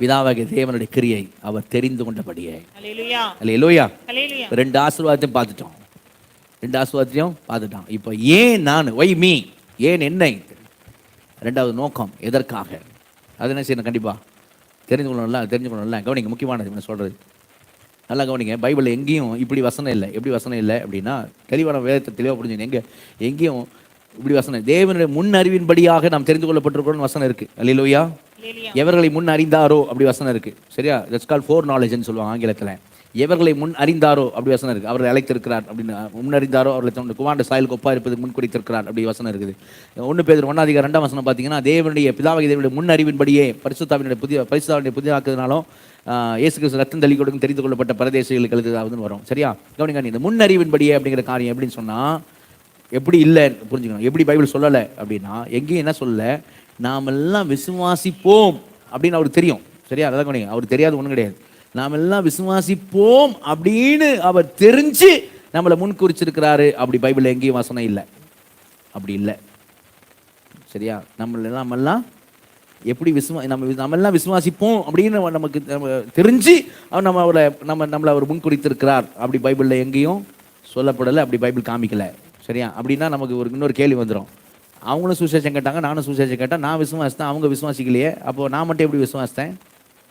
பிதாவாகிய தேவனுடைய கிரியை அவர் தெரிந்து கொண்டபடியே. அல்லேலூயா. அல்லேலூயா. அல்லேலூயா. 2 ஆசீர்வாதத்தையும் பார்த்துட்டோம். 2 ஆசீர்வாதத்தையும் பார்த்துட்டோம். இப்போ ஏன் நான், ஒய் மீ, ஏன் என்னை, 2வது நோக்கம் எதற்காக, அது என்ன செய்யணும்? கண்டிப்பாக தெரிஞ்சுக்கணும்ல. கவனிங்க, முக்கியமானது என்ன சொல்கிறது, நல்லா கவனிங்க. பைபிளில் எங்கேயும் இப்படி வசனம் இல்லை. எப்படி வசனம் இல்லை அப்படின்னா, தெளிவான வேதத்தை தெளிவாக புரிஞ்சுங்க. எங்கேயும் இப்படி வசனம், தேவனுடைய முன் அறிவின்படியாக நாம் தெரிந்து கொள்ளப்பட்டிருக்கிறோம்னு வசனம் இருக்குது. அல்லேலூயா. எவர்களை முன் அறிந்தாரோ அப்படி வசனம் இருக்குது. சரியா? தட்ஸ் கால்ட் ஃபோர் நாலேஜ்னு சொல்லுவாங்க ஆங்கிலத்தில். எவர்களை முன் அறிந்தாரோ அப்படி வசனம் இருக்குது. அவர்களை அழைத்திருக்கிறார் அப்படின்னு, முன் அறிந்தாரோ அவர்களை தன்னுடைய குமாரனுடைய சாயலுக்கு ஒப்பா இருப்பது முன் குறித்திருக்கிறார் அப்படி வசனம் இருக்குது. 1 பேதுரு 1:2 பார்த்தீங்கன்னா, தேவனுடைய பிதாவாகிய தேவனுடைய முன் அறிவின்படியே பரிசுத்தாவினுடைய புதிய ஆக்குறதுனாலும் இயேசு கிறிஸ்து ரத்தம் தள்ளி கொடுக்கும் தெரிந்து கொள்ளப்பட்ட பரதேசிகளுக்கு எழுதுன்னு வரும். சரியா? கவனிங்க, இந்த முன் அறிவின்படியே அப்படிங்கிற காரியம் எப்படின்னு சொன்னால், எப்படி இல்லை புரிஞ்சுக்கணும். எப்படி பைபிள் சொல்லலை அப்படின்னா, எங்கேயும் என்ன சொல்லலை, நாம் எல்லாம் விசுவாசிப்போம் அப்படின்னு அவருக்கு தெரியும். சரியா? அதான் கவனிங்க, அவருக்கு தெரியாது ஒன்றும் கிடையாது. நாம் எல்லாம் விசுவாசிப்போம் அப்படின்னு அவர் தெரிஞ்சு நம்மளை முன் குறிச்சிருக்கிறாரு. அப்படி பைபிளில் எங்கேயும் வசனம் இல்லை, அப்படி இல்லை. சரியா? நம்மெல்லாம் எப்படி நம்மெல்லாம் விசுவாசிப்போம் அப்படின்னு நமக்கு தெரிஞ்சு அவர் நம்மளை அவர் முன் குறித்திருக்கிறார். அப்படி பைபிளில் எங்கேயும் சொல்லப்படலை, அப்படி பைபிள் காமிக்கலை. சரியா? அப்படின்னா நமக்கு இன்னொரு கேள்வி வந்துடும். அவங்களும் சுவிசேஷம் கேட்டாங்க, நானும் சுவிசேஷம் கேட்டேன், நான் விசுவாசித்தேன், அவங்க விசுவாசிக்கலையே, அப்போது நான் மட்டும் எப்படி விசுவாசித்தேன்?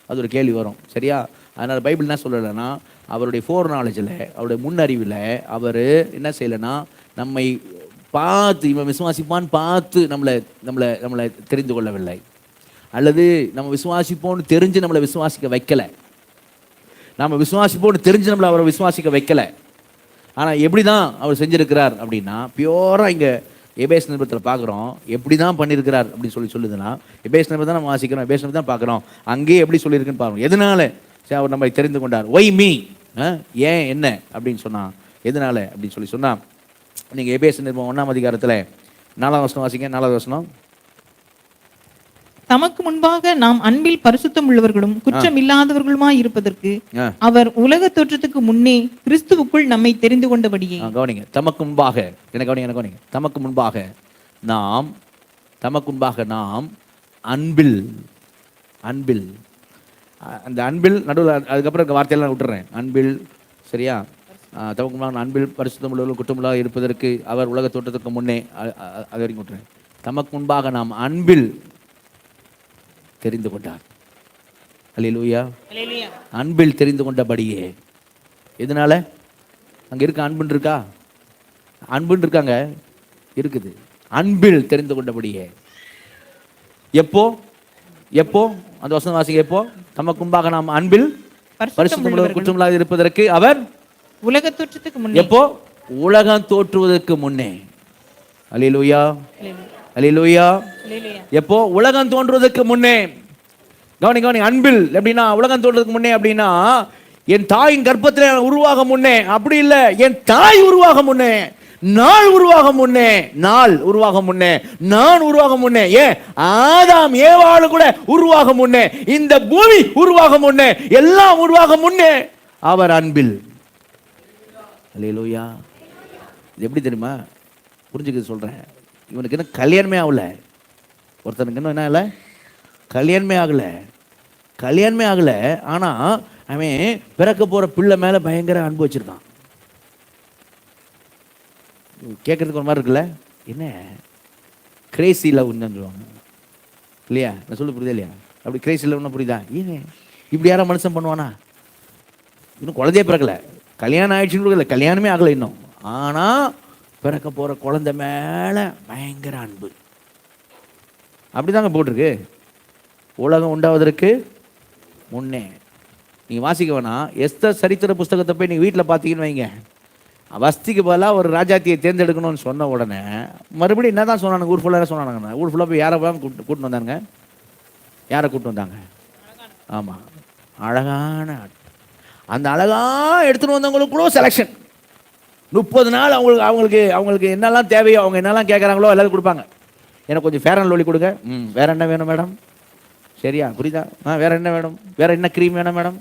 அது ஒரு கேள்வி வரும். சரியா? அதனால் பைபிள் என்ன சொல்லலைன்னா, அவருடைய ஃபோர் நாலேஜில், அவருடைய முன்னறிவில் அவர் என்ன செய்யலைன்னா, நம்மை பார்த்து இவன் விசுவாசிப்பான்னு பார்த்து நம்மளை தெரிந்து கொள்ளவில்லை, அல்லது நம்ம விசுவாசிப்போன்னு தெரிஞ்சு நம்மளை விசுவாசிக்க வைக்கலை. நம்ம விசுவாசிப்போன்னு தெரிஞ்சு நம்மளை அவரை விசுவாசிக்க வைக்கலை. ஆனால் எப்படி தான் அவர் செஞ்சுருக்கிறார் அப்படின்னா, பியூராக இங்கே எபேஸ் நிருபத்தில் பார்க்குறோம். எப்படி தான் பண்ணியிருக்கிறார் அப்படின்னு சொல்லுதுன்னா, எபேஸ் நிருபம் தான் நம்ம வாசிக்கிறோம், எபேஸ் நிருபம் தான் பார்க்குறோம். அங்கேயே எப்படி சொல்லியிருக்குன்னு பாருங்கள். எதனால சரி அவர் நம்மை தெரிந்து கொண்டார்? ஒய் மீ, ஏன் என்ன அப்படின்னு சொன்னால், எதனால அப்படின்னு சொன்னால், நீங்கள் எபேஸ் நிருபம் 1:4 4 வாசிங்க. 4 தமக்கு முன்பாக நாம் அன்பில் பரிசுத்தம் உள்ளவர்களும் குற்றம் இல்லாதவர்களுமாய் இருப்பதற்கு அவர் உலக தோற்றத்துக்கு முன்னே கிறிஸ்துவுக்குள் நம்மை தெரிந்து கொண்டபடியே. கவனிங்க, தமக்கு முன்பாக, என்ன கவனிங்க, தமக்கு முன்பாக நாம் அன்பில் அந்த அன்பில் நடுவில் அதுக்கப்புறம் வார்த்தையெல்லாம் விட்டுறேன். அன்பில், சரியா? தமக்கு முன்பாக அன்பில் பரிசுத்தம் உள்ளவர்கள் குற்றமில்லாத இருப்பதற்கு அவர் உலக தோற்றத்துக்கு முன்னே, அது வரைக்கும் விட்டுறேன். தமக்கு முன்பாக நாம் அன்பில் தெரிந்து கொண்டார். அல்லேலூயா. அன்பில் தெரிந்து கொண்டபடியே. எதனால? அங்க இருக்க அன்புன்னு இருக்கா? அன்புன்னு இருக்காங்க, இருக்குது. அன்பில் தெரிந்து கொண்டபடியே. எப்போ அந்த வசனம் வாசிங்க. எப்போ? தமக்கு முன்பாக நாம் அன்பில் பரிசுத்தம் குற்றமில்லாத இருப்பதற்கு அவர் உலக தோற்றத்துக்கு முன்னே. எப்போ? உலகம் தோற்றுவதற்கு முன்னே. அல்லேலூயா, அல்லேலூயா. எப்போ? உலகம் தோன்றுவதற்கு முன்னே. கவனி அன்பில் எப்படின்னா உலகம் தோன்றதுக்கு முன்னே அப்படின்னா என் தாயின் கர்ப்பத்தில் உருவாக முன்னே அப்படி இல்லை, என் தாய் உருவாக முன்னே, நாள் உருவாக முன்னே, நாள் உருவாக முன்னே, நான் உருவாக முன்னே, ஏன் ஆதாம் ஏவாளு கூட உருவாக முன்னே, இந்த பூமி உருவாக முன்னே, எல்லாம் உருவாக முன்னே அவர் அன்பில். அல்லேலூயா. இது எப்படி தெரியுமா புரிஞ்சுக்க சொல்றேன். இவனுக்கு என்ன கல்யாணமே ஆகல, ஒருத்தனுக்கு இன்னும் என்ன இல்லை, கல்யாணமே ஆகல. ஆனா அவன் பிறக்க போற பிள்ளை மேல பயங்கர அன்பு வச்சிருக்கான். கேட்கறதுக்கு ஒரு மாதிரி இருக்குல்ல, என்ன கிரேசி லவ்னு சொல்லுவாங்க இல்லையா? நான் சொல்ல புரியுதா இல்லையா? அப்படி கிரேசி லவ்னு புரியுதா? ஏன் இப்படி யாரும் மனுஷன் பண்ணுவானா? இன்னும் குழந்தையே பிறக்கல, கல்யாணம் ஆயிடுச்சுன்னு இல்லை, கல்யாணமே ஆகலை இன்னும். ஆனா பிறக்க போற குழந்தை மேல பயங்கர அன்பு. அப்படிதாங்க போட்டிருக்கு. உலகம் உண்டாவதற்கு முன்னே. நீங்கள் வாசிக்க வேணாம், எஸ்தர் சரித்திர புஸ்தகத்தை போய் நீங்கள் வீட்டில் பார்த்தீங்கன்னு வைங்க, வஸ்திக்கு பதிலாக ஒரு ராஜாத்தியை தேர்ந்தெடுக்கணும்னு சொன்ன உடனே மறுபடியும் என்ன தான் சொன்னாங்க? ஊர் ஃபுல்லாக சொன்னாங்க. ஊர் ஃபுல்லாக போய் யாரை கூட்டின்னு வந்தாங்க? யாரை கூப்பிட்டு வந்தாங்க? ஆமாம், அழகான அந்த அழகாக எடுத்துகிட்டு வந்தவங்களுக்குள்ள செலெக்ஷன். 30 நாள் அவங்களுக்கு என்னெல்லாம் தேவையோ, அவங்க என்னெல்லாம் கேட்குறாங்களோ எல்லாரும் கொடுப்பாங்க. எனக்கு கொஞ்சம் ஃபேர் அண்ட் லவ்லி கொடுங்க. வேற என்ன வேணும் மேடம்? சரியா, புரியுதா? வேற என்ன வேணும்? வேற என்ன க்ரீம் வேணும் மேடம்?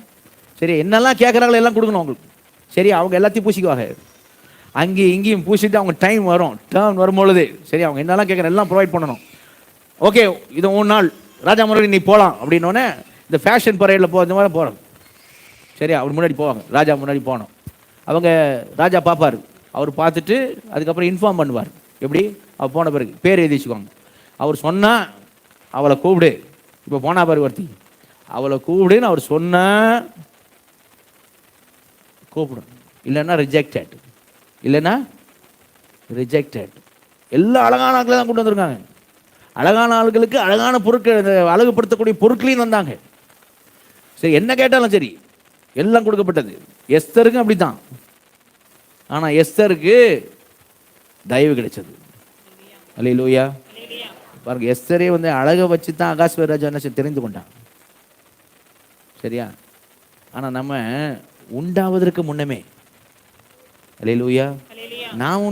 சரி, என்னெல்லாம் கேட்குறாங்களோ எல்லாம் கொடுக்கணும் அவங்களுக்கு. சரி, அவங்க எல்லாத்தையும் பூசிக்குவாங்க. அங்கேயும் இங்கேயும் பூசிட்டு அவங்க டைம் வரும், டேர்ன் வரும்பொழுது சரி அவங்க என்னெல்லாம் கேட்குற எல்லாம் ப்ரொவைட் பண்ணணும். ஓகே, இது 3 நாள் ராஜா முறை நீ போகலாம் அப்படின்னோடனே இந்த ஃபேஷன் பரேடில் இந்த மாதிரி போகிறோம். சரி, அவர் முன்னாடி போவாங்க, ராஜா முன்னாடி போகணும். அவங்க ராஜா பார்ப்பார், அவர் பார்த்துட்டு அதுக்கப்புறம் இன்ஃபார்ம் பண்ணுவார். எப்படி? அவள் போன பிறகு பேர் எழுதி வச்சுக்குவாங்க. அவர் சொன்னால் அவளை கூப்பிடு, இப்போ போனா பாரு ஒருத்தி, அவளை கூப்பிடுன்னு அவர் சொன்ன கூப்பிடும், இல்லைன்னா ரிஜெக்டட், இல்லைன்னா ரிஜெக்டட். எல்லாம் அழகான ஆட்களை தான் கொண்டு வந்திருக்காங்க. அழகான ஆளுகளுக்கு அழகான பொருட்கள், அழகுபடுத்தக்கூடிய பொருட்களையும் வந்தாங்க. சரி, என்ன கேட்டாலும் சரி எல்லாம் கொடுக்கப்பட்டது. எஸ்தருக்கும் அப்படித்தான். ஆனால் எஸ்தருக்கு தயவு கிடைச்சது. அல்லேலூயா. பாருங்க, எஸ்தரே அழகை வச்சு தான் அகாஸ்வேராஜா என்ன தெரிந்து கொண்டான். சரியா? ஆனால் நம்ம உண்டாவதற்கு முன்னமே, அல்லேலூயா, நான்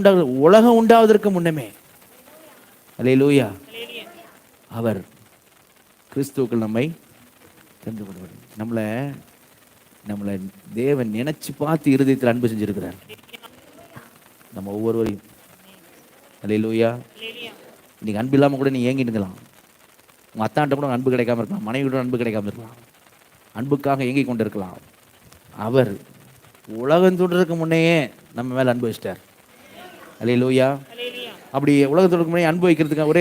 உலகம் உண்டாவதற்கு முன்னமே, அல்லேலூயா, அவர் கிறிஸ்துவுக்குள் நம்மை தெரிந்து கொள்வார். நம்மளை தேவன் நினைச்சு பார்த்து இருதயத்தில் அன்பு செஞ்சிருக்கிறார் நம்ம ஒவ்வொருவரையும். அல்லேலூயா. இன்னைக்கு அன்பு இல்லாமல் கூட நீ ஏங்கிட்டுங்களாம். உங்கள் அத்தான்ட்ட கூட அன்பு கிடைக்காம இருக்கலாம், மனைவியோட அன்பு கிடைக்காம இருக்கலாம், அன்புக்காக ஏங்கி கொண்டு இருக்கலாம். அவர் உலகம் தோன்றதுக்கு முன்னையே நம்ம மேலே அன்பு வச்சிட்டார். அல்லேலூயா. அப்படி உலகத்தோடுக்கு முன்னே அன்பு வைக்கிறதுக்கு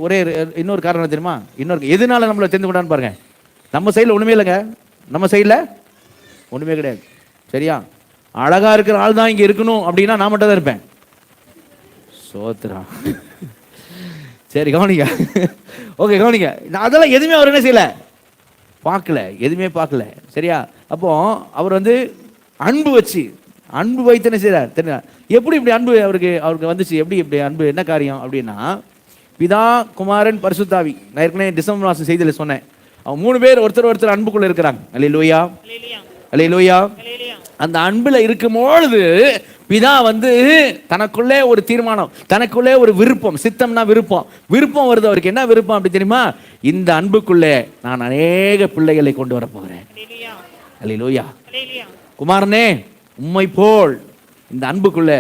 ஒரே இன்னொரு காரணம் தெரியுமா? எதனால நம்மளை தெரிந்து கொண்டான்னு பாருங்க. நம்ம சைடில் ஒன்றுமே இல்லைங்க, நம்ம சைடில் ஒன்றுமே கிடையாது. சரியா? அழகா இருக்கிற ஆள் தான் இங்கே இருக்கணும் அப்படின்னா நான் மட்டும் தான் இருப்பேன். சோத்ரா. சரி, கவனிங்க. ஓகே, கவனிங்க. நான் அதெல்லாம் எதுவுமே அவர் என்ன செய்யல, பார்க்கல, எதுவுமே பார்க்கல. சரியா? அப்போ அவர் அன்பு வச்சு, அன்பு வைத்து என்ன செய்யறார் தெரியுமா? எப்படி இப்படி அன்பு அவருக்கு வந்துச்சு? எப்படி இப்படி அன்பு, என்ன காரியம் அப்படின்னா, பிதா, குமாரன், பரிசுத்தாவி. நான் ஏற்கனவே டிசம்பர் மாதம் செய்தியில் சொன்னேன், அவங்க 3 பேர் ஒருத்தர் அன்புக்குள்ள இருக்கிறாங்க. அல்லேலூயா, அல்லேலூயா. அந்த அன்புல இருக்கும்பொழுது பிதா தனக்குள்ளே ஒரு தீர்மானம், தனக்குள்ளே ஒரு விருப்பம், சித்தம்னா விருப்பம் வருது அவருக்கு. என்ன விருப்பம் அப்படி தெரியுமா? இந்த அன்புக்குள்ளே நான் அநேக பிள்ளைகளை கொண்டு வர போகிறேன். அல்லேலூயா. குமாரனே, உம்மை போல் இந்த அன்புக்குள்ள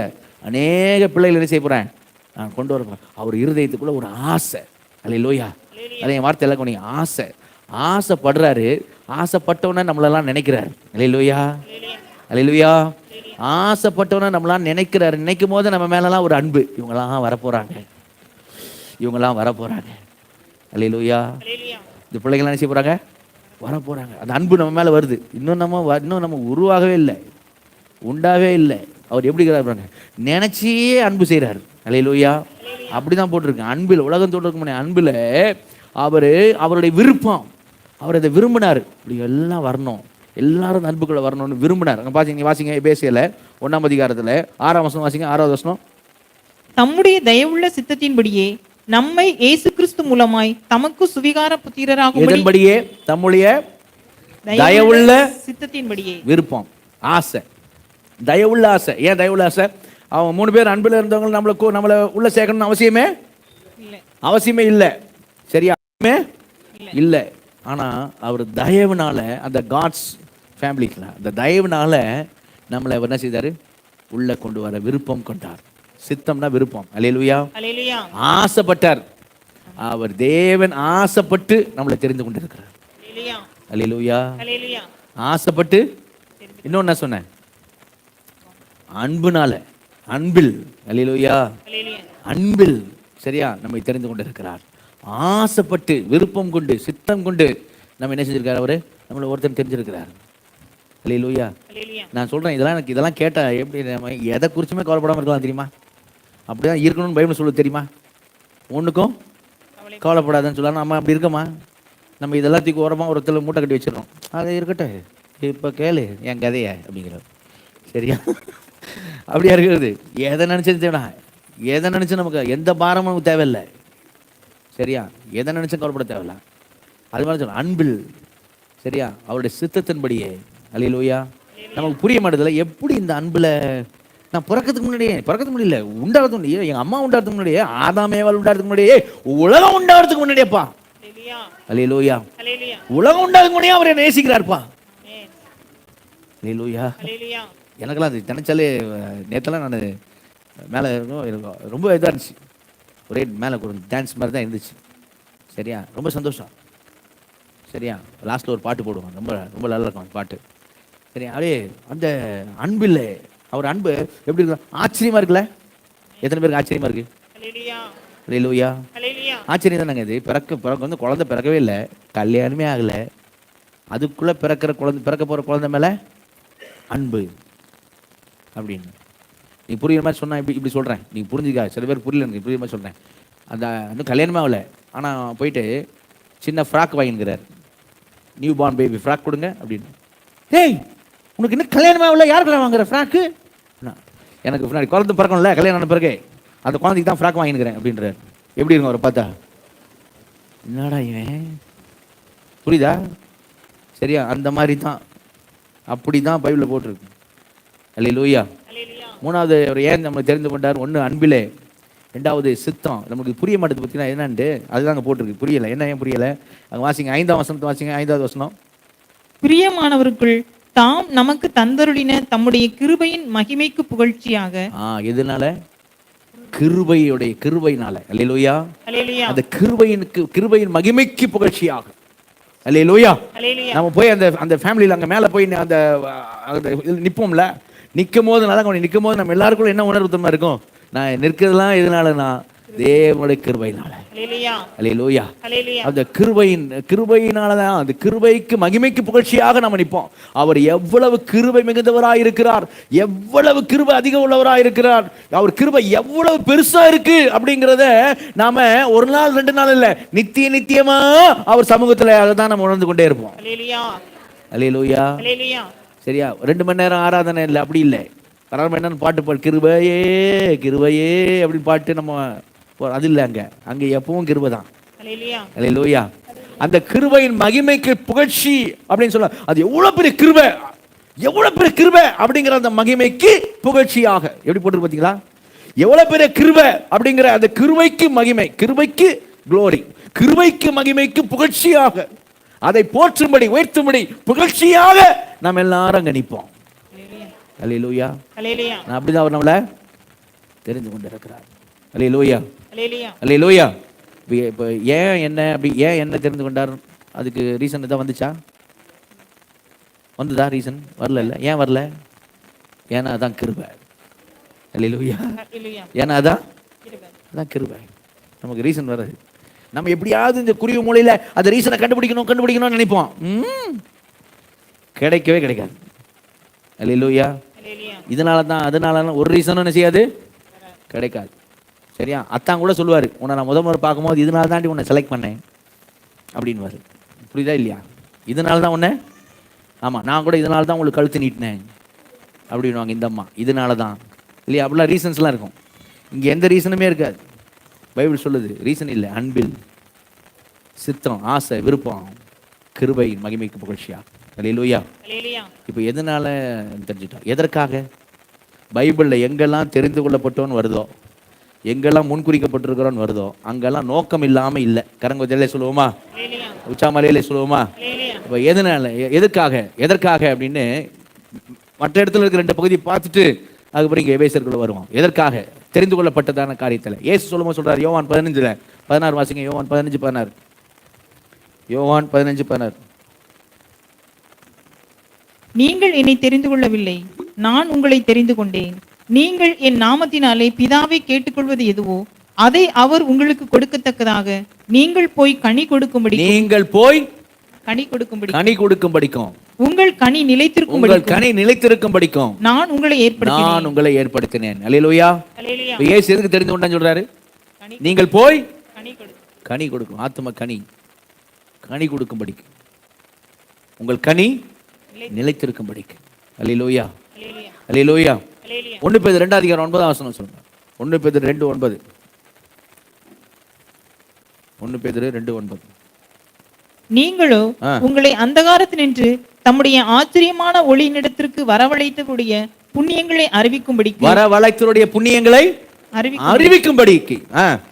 அநேக பிள்ளைகள் என்ன செய்ய போறேன், நான் கொண்டு வர போறேன். அவர் இருதயத்துக்குள்ள ஒரு ஆசை. அல்லேலூயா. அதே வார்த்தை எல்லாம் கொஞ்சம் ஆசைப்படுறாரு. ஆசைப்பட்டவன நம்மளெல்லாம் நினைக்கிறார். அல்லேலூயா, அல்லேலூயா. ஆசைப்பட்டவன நம்மளாம் நினைக்கிறாரு. நினைக்கும் போது நம்ம மேலெல்லாம் ஒரு அன்பு, இவங்கெல்லாம் வரப்போறாங்க, இவங்கெல்லாம் வரப்போறாங்க. அல்லேலூயா. இந்த பிள்ளைங்கள்லாம் என்ன செய்ய போறாங்க, வரப்போறாங்க. அந்த அன்பு நம்ம மேல வருது. இன்னும் நம்ம உருவாகவே இல்லை, உண்டாவே இல்லை. அவர் எப்படி இருக்கிறார், நினைச்சே அன்பு செய்யறாரு. அல்லேலூயா. அப்படிதான் போட்டிருக்கு. அன்பில், உலகம் தோன்றதுக்கு முன்னாடி அன்புல அவருடைய விருப்பம், அவர் அதை விரும்பினார். இப்படி எல்லாம் வரணும், எல்லாரும் அன்புக்குள்ள வரணும்னு விரும்பினார். அங்கே வாசிங்க எபேசியல 1ஆம் அதிகாரத்துல 6ஆம் வசனம் வாசிங்க. 6வது வசனம். தம்முடைய தயவுள்ள சித்தத்தின்படியே நம்மை இயேசு கிறிஸ்து மூலமாய் தமக்கு சுவிகார புத்திரராகும்படி எதன்படியே? தம்முடைய தயவுள்ள சித்தத்தின்படியே. விருப்பம், ஆசை, தயவுள்ள ஆசை. ஏன் தயவுள்ள ஆசை? அவங்க 3 பேர் அன்பில் இருந்தவங்க நம்மளை உள்ள சேர்க்கணும்னு அவசியமே இல்லை. சரியா? இல்லை. ஆனா அவர் தயவுனால, அந்த காட்ஸ் ஃபேமிலிக்குல அந்த தயவுனால நம்மளை என்ன செய்தாரு? உள்ள கொண்டு வர விருப்பம் கொண்டார். சித்தம்னா விருப்பம். அல்லேலூயா. ஆசைப்பட்டார். அவர் தேவன் ஆசைப்பட்டு நம்மளை தெரிந்து கொண்டிருக்கிறார். அல்லேலூயா. ஆசைப்பட்டு, இன்னொன்னு என்ன சொன்னேன்? அன்புனால, அன்பில். அல்லேலூயா. அன்பில், சரியா, நம்மை தெரிந்து கொண்டிருக்கிறார். ஆசைப்பட்டு, விருப்பம் கொண்டு, சித்தம் கொண்டு நம்ம என்ன செஞ்சிருக்காரு? அவரு நம்மளை ஒருத்தர் தெரிஞ்சிருக்கிறார். அல்லேலூயா. நான் சொல்றேன், இதெல்லாம் கேட்டா எப்படி நம்ம எதை குறிச்சுமே கவலைப்படாம இருக்கலாம் தெரியுமா? அப்படிதான் இருக்கணும்னு பைபிள் சொல்ல தெரியுமா? ஒண்ணுக்கும் கவலைப்படாதுன்னு சொல்லலாம். நம்ம அப்படி இருக்கோமா? நம்ம இதெல்லாம் தூக்கி ஓரமாக ஒருத்தர் மூட்டை கட்டி வச்சிடறோம். அது இருக்கட்டும், இப்போ கேளு என் கதையை அப்படிங்கிற. சரியா? அப்படியா இருக்கிறது? எதை நினச்சது தேவையா? எதை நினச்சி நமக்கு எந்த பாரமும் நமக்கு தேவையில்லை. சரியா? எதை நினச்சும் கவலைப்பட தேவையில்ல. அது மாதிரி சொல்ல அன்பில், சரியா, அவருடைய சித்தத்தின்படியே. அல்லேலூயா. நமக்கு புரிய மாட்டதில்ல எப்படி இந்த அன்பில். நான் பிறக்கிறதுக்கு முடியல, உண்டாகிறதுக்கு முன்னாடியே, எங்கள் அம்மா உண்டாகிறதுக்கு முன்னாடியே, ஆதாமேவால் உண்டாகிறதுக்கு முன்னாடியே, உலகம் உண்டாகிறதுக்கு முன்னாடியேப்பா. அல்லேலூயா. உலகம் உண்டாகிறதுக்கு முன்னாடியே அவரை நேசிக்கிறார்ப்பா. அல்லேலூயா. எனக்கெல்லாம் அது நினைச்சாலே நேற்றெல்லாம் நான் மேலே ரொம்ப இதாக இருந்துச்சு. ஒரே மேலே ஒரு டான்ஸ் மாதிரி தான் இருந்துச்சு. சரியா? ரொம்ப சந்தோஷம். சரியா? லாஸ்ட்டில் ஒரு பாட்டு போடுவாங்க, ரொம்ப ரொம்ப நல்லா இருக்கும் அந்த பாட்டு. சரியா? அப்படியே அந்த அன்பில், அவர் அன்பு எப்படி இருக்கு? ஆச்சரியமா இருக்குல்ல? எத்தனை பேருக்கு ஆச்சரியமா இருக்கு? அல்லேலூயா. ஆச்சரியம் தானங்க இது. பிறக்க வந்து குழந்தை பிறக்கவே இல்லை, கல்யாணமே ஆகலை, அதுக்குள்ள பிறக்க போற குழந்தை மேல அன்பு அப்படின்னு. நீ புரியுற மாதிரி சொன்னா இப்படி சொல்றேன், நீ புரிஞ்சுக்கா. சில பேர் புரியல, எனக்கு புரியுற மாதிரி சொல்றேன். அந்த இன்னும் கல்யாணமே ஆகலை, ஆனா போயிட்டு சின்ன ஃப்ராக் வாங்கிக்கிறார். நியூ பார்ன் பேபி ஃப்ராக் கொடுங்க அப்படின்னு. ஏய், உனக்கு இன்னும் கல்யாணமே ஆகலை, யாருக்குள்ள வாங்குற ஃப்ராக்கு? எனக்கு பின்னாடி குழந்தை பிறக்கணும்ல, கல்யாணம் ஆன பிறகு அந்த குழந்தைக்கு தான் ஃப்ராக் வாங்கிக்கிறேன் அப்படின்றார். எப்படி இருக்கும் அவரை பார்த்தா? என்னடா இவன், புரியுதா? சரியா? அந்த மாதிரி தான், அப்படி தான் பைபிளில் போட்டிருக்கு. அல்லேலூயா. மூணாவது அவர் ஏன் நம்ம தெரிந்து கொண்டார்? ஒன்று அன்பிலே, ரெண்டாவது சித்தம். நமக்கு புரிய மாட்டேது பார்த்தீங்கன்னா என்னன்ட்டு, அதுதாங்க போட்டிருக்கு. புரியலை. என்ன ஏன் புரியலை? அங்கே வாசிங்க, 5ஆம் வசனத்தை வாசிங்க. 5வது வசனம். பிரியமானவருக்குள் தாம் நமக்கு தந்தருளின தம்முடைய கிருபையின் மகிமைக்கு புகழ்ச்சியாக. எதனால? கிருபையினால. அல்லேலூயா. அந்த கிருபையின் மகிமைக்கு புகழ்ச்சியாக. அல்லேலூயா. நம்ம போய் அந்த ஃபேமிலியில் அங்கே மேலே போய் அந்த நிற்போம்ல, நிற்கும் போது நம்ம எல்லாருக்கும் என்ன உணர்வு இருக்கும்? நான் நிற்கிறதுலாம் எதனாலனா தேவனுடைய கிருபையினால. அல்லேலூயா. அந்த கிருபையினாலதான், அந்த கிருபைக்கு மகிமைக்கு புகழ்ச்சியாக நம்ம நிற்போம். அவர் எவ்வளவு கிருபை மிகுந்தவராய் இருக்கிறார், எவ்வளவு கிருபை அதிகம் உள்ளவராய் இருக்கிறார், அவர் கிருபை எவ்வளவு பெருசா இருக்கு அப்படிங்கிறத நாம ஒரு நாள் 2 நாள் இல்ல, நித்தியமா அவர் சமூகத்துல அதை தான் நம்ம உணர்ந்து கொண்டே இருப்போம். அல்லேலூயா. சரியா? 2 மணி நேரம் ஆராதனை இல்லை, அப்படி இல்லை. 1/2 மணி நேரம் பாட்டு கிருபையே கிருபையே அப்படின்னு பாட்டு நம்ம, அது இல்லை. அங்க எப்பவும் கிருபை தான். அல்லேலூயா. அந்த கிருபையின் மகிமைக்கு புகழ்ச்சி அப்படின்னு சொல்ல, அது எவ்வளவு பெரிய கிருபை, எவ்வளவு பெரிய கிருபை அப்படிங்கிற அந்த மகிமைக்கு புகழ்ச்சியாக. எப்படி போட்டு பார்த்தீங்களா? எவ்வளவு பெரிய கிருபை அப்படிங்கிற அந்த கிருபைக்கு மகிமை, கிருபைக்கு குளோரி, கிருபைக்கு மகிமைக்கு புகழ்ச்சியாக, அதை போற்றும்படி உயர்த்தும்படி புகழ்ச்சியாக நாம் எல்லாரும் அங்க நிற்போம். அல்லேலூயா. நான் அப்படிதான் அவர் நம்மளை தெரிந்து கொண்டிருக்கிறார். அல்லேலூயா. அல்லேலூயா. இப்போ ஏன் என்ன தெரிந்து கொண்டார்? அதுக்கு ரீசன் தான் வந்துச்சா? வந்துதா? ரீசன் வரல. இல்லை, ஏன் வரல? ஏன்னா அதான் கிருபை. அல்லேலூயா. ஏன்னா அதான் கிருபை. நமக்கு ரீசன் வராது. நம்ம எப்படியாவது இந்த குருவி மூலையில அந்த ரீசனை கண்டுபிடிக்கணும்னு நினைப்போம். கிடைக்கவே கிடைக்காது. அல்லேலூயா. அதனால ஒரு ரீசனும் என்ன செய்யாது, கிடைக்காது. சரியா? அத்தான் கூட சொல்லுவார், உன்னை நான் முதல் பார்க்கும்போது இதனால தாண்டி உன்னை செலக்ட் பண்ணேன் அப்படின்னு. புரியுதா இல்லையா? இதனால தான் உன்னை, ஆமாம், நான் கூட இதனால தான் உங்களுக்கு கழுத்து நீட்டினேன் அப்படின்வாங்க இந்த அம்மா. இதனால தான் இல்லையா? அப்படிலாம் ரீசன்ஸ்லாம் இருக்கும். இங்கே எந்த ரீசனுமே இருக்காது. பைபிள் சொல்லுது ரீசன் இல்லை, அன்பில், சித்தம், ஆசை, விருப்பம், கிருபை, மகிமைக்கு புகழ்ச்சியா. அல்லேலூயா. இப்போ எதனால தெரிஞ்சுட்டோம்? எதற்காக? பைபிளில் எங்கெல்லாம் தெரிந்து கொள்ளப்பட்டோன்னு வருதோ, எங்கெல்லாம் முன்குறிக்கப்பட்டிருக்கிறோன்னு வருதோ, அங்கெல்லாம் நோக்கம் இல்லாமல் இல்லை. கரங்கொத்திலே சொல்லுவோமா? உச்சாமலையிலே சொல்லுவோமா? இப்போ எதனால, எதற்காக அப்படின்னு மற்ற இடத்துல இருக்கிற 2 பகுதி பார்த்துட்டு அதுக்கப்புறம் இங்கே எபேசியருக்குள்ள வருவோம். எதற்காக? தெரிந்து கொள்ளப்பட்டதான காரியத்தில். இயேசு சொல்லும்போது சொல்றாரு, யோவான் 15:16 வாசிங்க. யோவான் 15:16. யோவான் 15:16. நீங்கள் என்னை தெரிந்து கொள்ளவில்லை, நான் உங்களை தெரிந்து கொண்டேன். நீங்கள் என் நாமத்தினாலே பிதாவை கேட்டுக்கொள்வது எதுவோ அதை அவர் உங்களுக்கு கொடுக்கத்தக்கதாக நீங்கள் போய் கனி கொடுக்கும்படி உங்கள் கனி நிலைத்திருக்கும் படிக்கும் நான் உங்களை ஏற்படுத்தினேன். அல்லேலூயா. இயேசு எதுக்கு தெரிந்து கொண்டான்னு சொல்றாரு? நீங்கள் போய் கனி கொடுக்கும். ஆத்தும கனி கொடுக்கும்படிக்கு, உங்கள் கனி நிலைத்திருக்கும்படிக்கு. அல்லேலூயா. அல்லேலூயா. 1 பேதுரு 2:9 சொல்லுங்க. 1 பேதுரு 2:9. 1 பேதுரு 2:9. நீங்களோ உங்களை அந்தகாரத்தினின்று தம்முடைய ஆச்சரியமான ஒளியினிடத்திற்கு வரவழைத்தவருடைய புண்ணியங்களை அறிவிக்கும்படிக்கு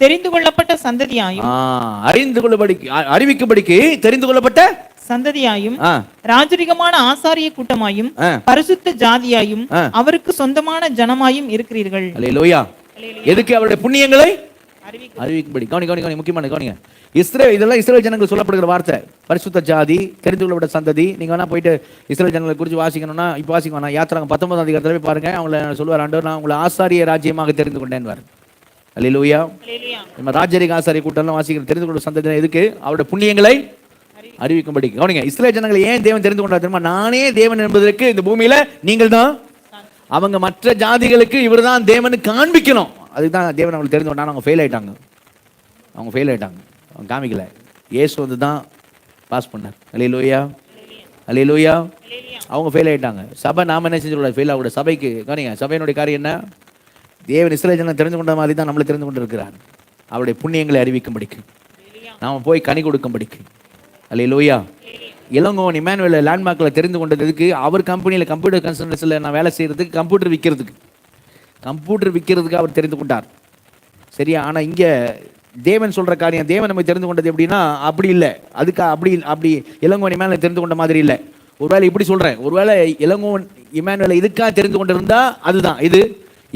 தெரிந்து கொள்ளப்பட்ட சந்ததியாயும் தெரிந்து கொள்ளப்பட்ட சந்ததியாயும் ராஜரிகமான ஆசாரிய கூட்டமாயும் பரிசுத்த ஜாதியாயும் அவருக்கு சொந்தமான ஜனமாயும் இருக்கிறீர்கள். அல்லேலூயா. எதுக்கு? அவருடைய புண்ணியங்களை அறிவிக்கும்படி. கவனி முக்கியமான கவனிங்க. இதெல்லாம் இஸ்ரவேல் ஜனங்கள் சொல்லப்படுகிற வார்த்தை. பரிசுத்த ஜாதி, தெரிந்து கொள்ளப்பட்ட சந்ததி. நீங்க வேணா போயிட்டு இஸ்ரவேல் ஜனங்களை குறித்து வாசிக்கணும்னா இப்ப வாசிக்கணும். யாத்திராகம் 19ஆம் அதிகாரத்துல போய் பாருங்க. அவங்கள சொல்லுவார், ஆண்டவர் நான் உங்களை ஆசாரிய ராஜ்யமாக தெரிந்து கொண்டேன். அல்லேலூயா. நம்ம ராஜரிக ஆசாரிய கூட்டம் வாசிக்கிற தெரிந்து கொள்ள சந்ததி எதுக்கு? அவருடைய புண்ணியங்களை அறிவிக்கும்படி. கவனிங்க, இஸ்ரவேல் ஜனங்களை ஏன் தேவன் தெரிந்து கொண்டார் தெரியுமா? நானே தேவன் என்பதற்கு இந்த பூமியில நீங்கள் தான். அவங்க மற்ற ஜாதிகளுக்கு இவர் தான் தேவனு காண்பிக்கணும். அதுதான் தேவன் அவங்களுக்கு தெரிந்து கொண்டாங்க. அவங்க ஃபெயில் ஆயிட்டாங்க. அவங்க காமிக்கல. இயேசு வந்து தான் பாஸ் பண்ணார். அல்லேலூயா. அல்லேலூயா. அவங்க ஃபெயில் ஆயிட்டாங்க. சபை நாம என்ன செஞ்சுக்கூடாது? ஃபெயில் ஆகக்கூடாது. சபைக்கு கவனிங்க, சபையினுடைய காரியம் என்ன? தேவன் இஸ்ரவேல் ஜனங்களை தெரிந்து கொண்ட மாதிரி தான் நம்மளை தெரிந்து கொண்டு இருக்கிறார். அவருடைய புண்ணியங்களை அறிவிக்கும்படிக்கு, நாம போய் கனி கொடுக்கும்படிக்கு. அல்லேலூயா. இளங்கோவன் இமானுவேல் லேண்ட்மார்க்கில் தெரிந்து கொண்டதுக்கு, அவர் கம்பெனியில் கம்ப்யூட்டர் கன்சல்டன்சியில் நான் வேலை செய்கிறதுக்கு, கம்ப்யூட்டர் விற்கிறதுக்கு அவர் தெரிந்து கொண்டார். சரியா? ஆனால் இங்கே தேவன் சொல்கிற காரியம், தேவன் நம்ம தெரிந்து கொண்டது எப்படின்னா அப்படி இல்லை. அதுக்கு அப்படி இளங்கோவன் இமானுவேல் தெரிந்து கொண்ட மாதிரி இல்லை. ஒருவேளை இப்படி சொல்கிறேன், ஒருவேளை இளங்கோவன் இமானுவேலை இதுக்காக தெரிந்து கொண்டிருந்தா அதுதான் இது.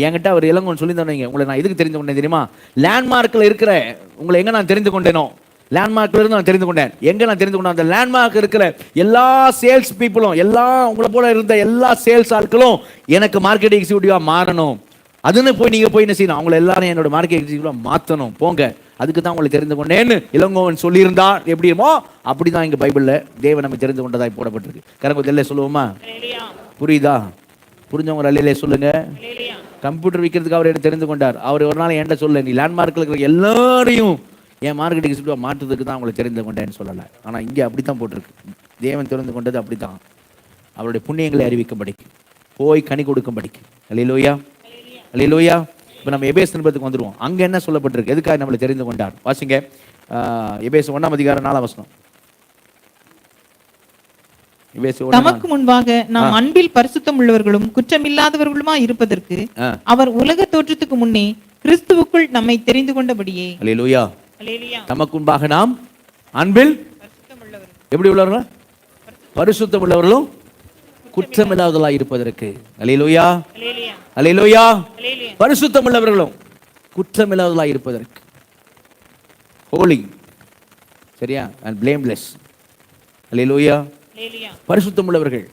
என்கிட்ட அவர் இளங்கோவன் சொல்லி தந்தீங்க, உங்களை நான் இதுக்கு தெரிந்து கொண்டேன் தெரியுமா? லேண்ட்மார்க்கில் இருக்கிற உங்களை எங்கே நான் தெரிந்து கொண்டேனோ, லேண்ட்மார்க்ல இருந்து நான் தெரிந்து கொண்டேன். எங்க நான் தெரிந்து கொண்டேன்? அந்த லேண்ட்மார்க் இருக்கிற எல்லா சேல்ஸ் பீப்புளும், எல்லா உங்களை போல இருந்த எல்லா சேல்ஸ் ஆட்களும் எனக்கு மார்க்கெட்டிங் எக்ஸிக்யூட்டிவா மாறணும். அதுன்னு போய் நீங்க போய் என்ன செய்யணும்? அவங்களை எல்லாரும் என்னோட மார்க்கெட் எக்ஸிக்யூட்டிவா மாற்றணும். போங்க, அதுக்கு தான் உங்களை தெரிந்து கொண்டேன்னு இளங்கோவன் சொல்லியிருந்தா எப்படிமோ அப்படிதான் இங்க பைபிள்ல தேவன் நம்ம தெரிந்து கொண்டதாய் போடப்பட்டிருக்கு. கரங்கொத்திலே சொல்லுவோமா? புரியுதா? புரிஞ்சவங்க அல்லையிலே சொல்லுங்க. கம்ப்யூட்டர் விற்கிறதுக்கு அவர் என்ன தெரிந்து கொண்டார். அவர் ஒரு நாள் என்கிட்ட சொல்ல, நீ லேண்ட்மார்க்கில் இருக்கிற எல்லாரையும் என் மார்க்கெட்டிங் எக்ஸிக்யூட்டிவா மாற்றுறதுக்கு தான் அவங்களை தெரிந்து கொண்டேன்னு சொல்லலை. ஆனால் இங்கே அப்படி தான் போட்டிருக்கு. தேவன் தெரிந்து கொண்டது அப்படி தான். அவருடைய புண்ணியங்களை அறிவிக்கும்படிக்கு, போய் கனி கொடுக்கும்படிக்கு. அல்லேலூயா. அல்லேலூயா. இப்போ நம்ம எபேசு நிருபத்துக்கு வந்துடுவோம். அங்கே என்ன சொல்லப்பட்டிருக்கு? எதுக்காக நம்மளை தெரிந்து கொண்டார்? வாசிங்க. எபேசு 1ஆம் அதிகாரம் 4ஆம் வசனம். தமக்கு முன்பாக நாம் அன்பில் பரிசுத்தம் உள்ளவர்களும் குற்றமில்லாதவர்களுமா இருப்பதற்கு அவர் உலக தோற்றத்துக்கு முன்னே கிறிஸ்துவுக்குள் நம்மை தெரிந்து கொண்டபடியே. அல்லேலூயா. தமக்கு முன்பாக நாம் அன்பில் எப்படி உள்ளவர்கள்? பரிசுத்தம் உள்ளவர்களும் குற்றமில்லாதவர்களாய் இருப்பதற்கு. அல்லேலூயா. அல்லேலூயா. பரிசுத்தம் உள்ளவர்களும் குற்றமில்லாதவர்களாய் இருப்பதற்கு. ஹோலி, சரியா? And blameless. அல்லேலூயா. பரிசுத்தம் உள்ளவர்கள்.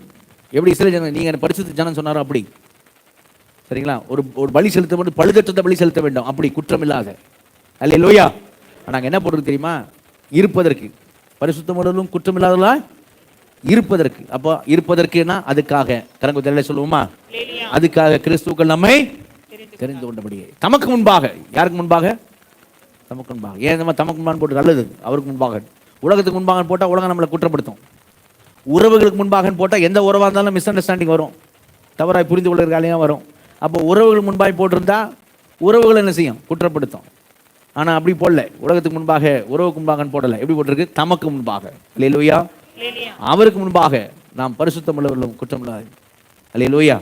எப்படி இஸ்ரவேல் ஜனங்கள், நீங்க பரிசுத்த ஜனம் சொன்னாரோ அப்படி, சரிங்களா? ஒரு பலி செலுத்த வேண்டும், பழுதற்ற பலி செலுத்த வேண்டும், அப்படி குற்றமில்லாத. அல்லேலூயா. நாங்கள் என்ன போடுறது தெரியுமா? இருப்பதற்கு. பரிசுத்தம் உள்ளவர்களும் குற்றமில்லாதவர்களா இருப்பதற்கு. அப்போ இருப்பதற்குனா அதுக்காக. கரங்கொத்திலே சொல்லுவோமா? அதுக்காக கிறிஸ்துவுக்குள் நம்மை தெரிந்து கொண்டபடியே. தமக்கு முன்பாக. யாருக்கு முன்பாக? தமக்கு முன்பாக. ஏன் நம்ம தமக்கு முன்பாக போட்டு நல்லது? அவருக்கு முன்பாக. உலகத்துக்கு முன்பாக போட்டால் உலகம் நம்மளை குற்றப்படுத்தும். உறவுகளுக்கு முன்பாக போட்டால் எந்த உறவாக இருந்தாலும் மிஸ் அண்டர்ஸ்டாண்டிங் வரும். தவறாய் புரிந்து கொள்கிற காலையும் வரும். அப்போ உறவுகள் முன்பாய் போட்டிருந்தா உறவுகள் என்ன செய்யும்? குற்றப்படுத்தும். ஆனால் அப்படி போடல. உலகத்துக்கு முன்பாக உறவுக்கு முன்பாகன்னு போடலை. எப்படி போட்டிருக்கு? தமக்கு முன்பாக. அல்லேலூயா. அவருக்கு முன்பாக நாம் பரிசுத்தம் உள்ளவர்களும் குற்றம் இல்லாத. அல்லேலூயா.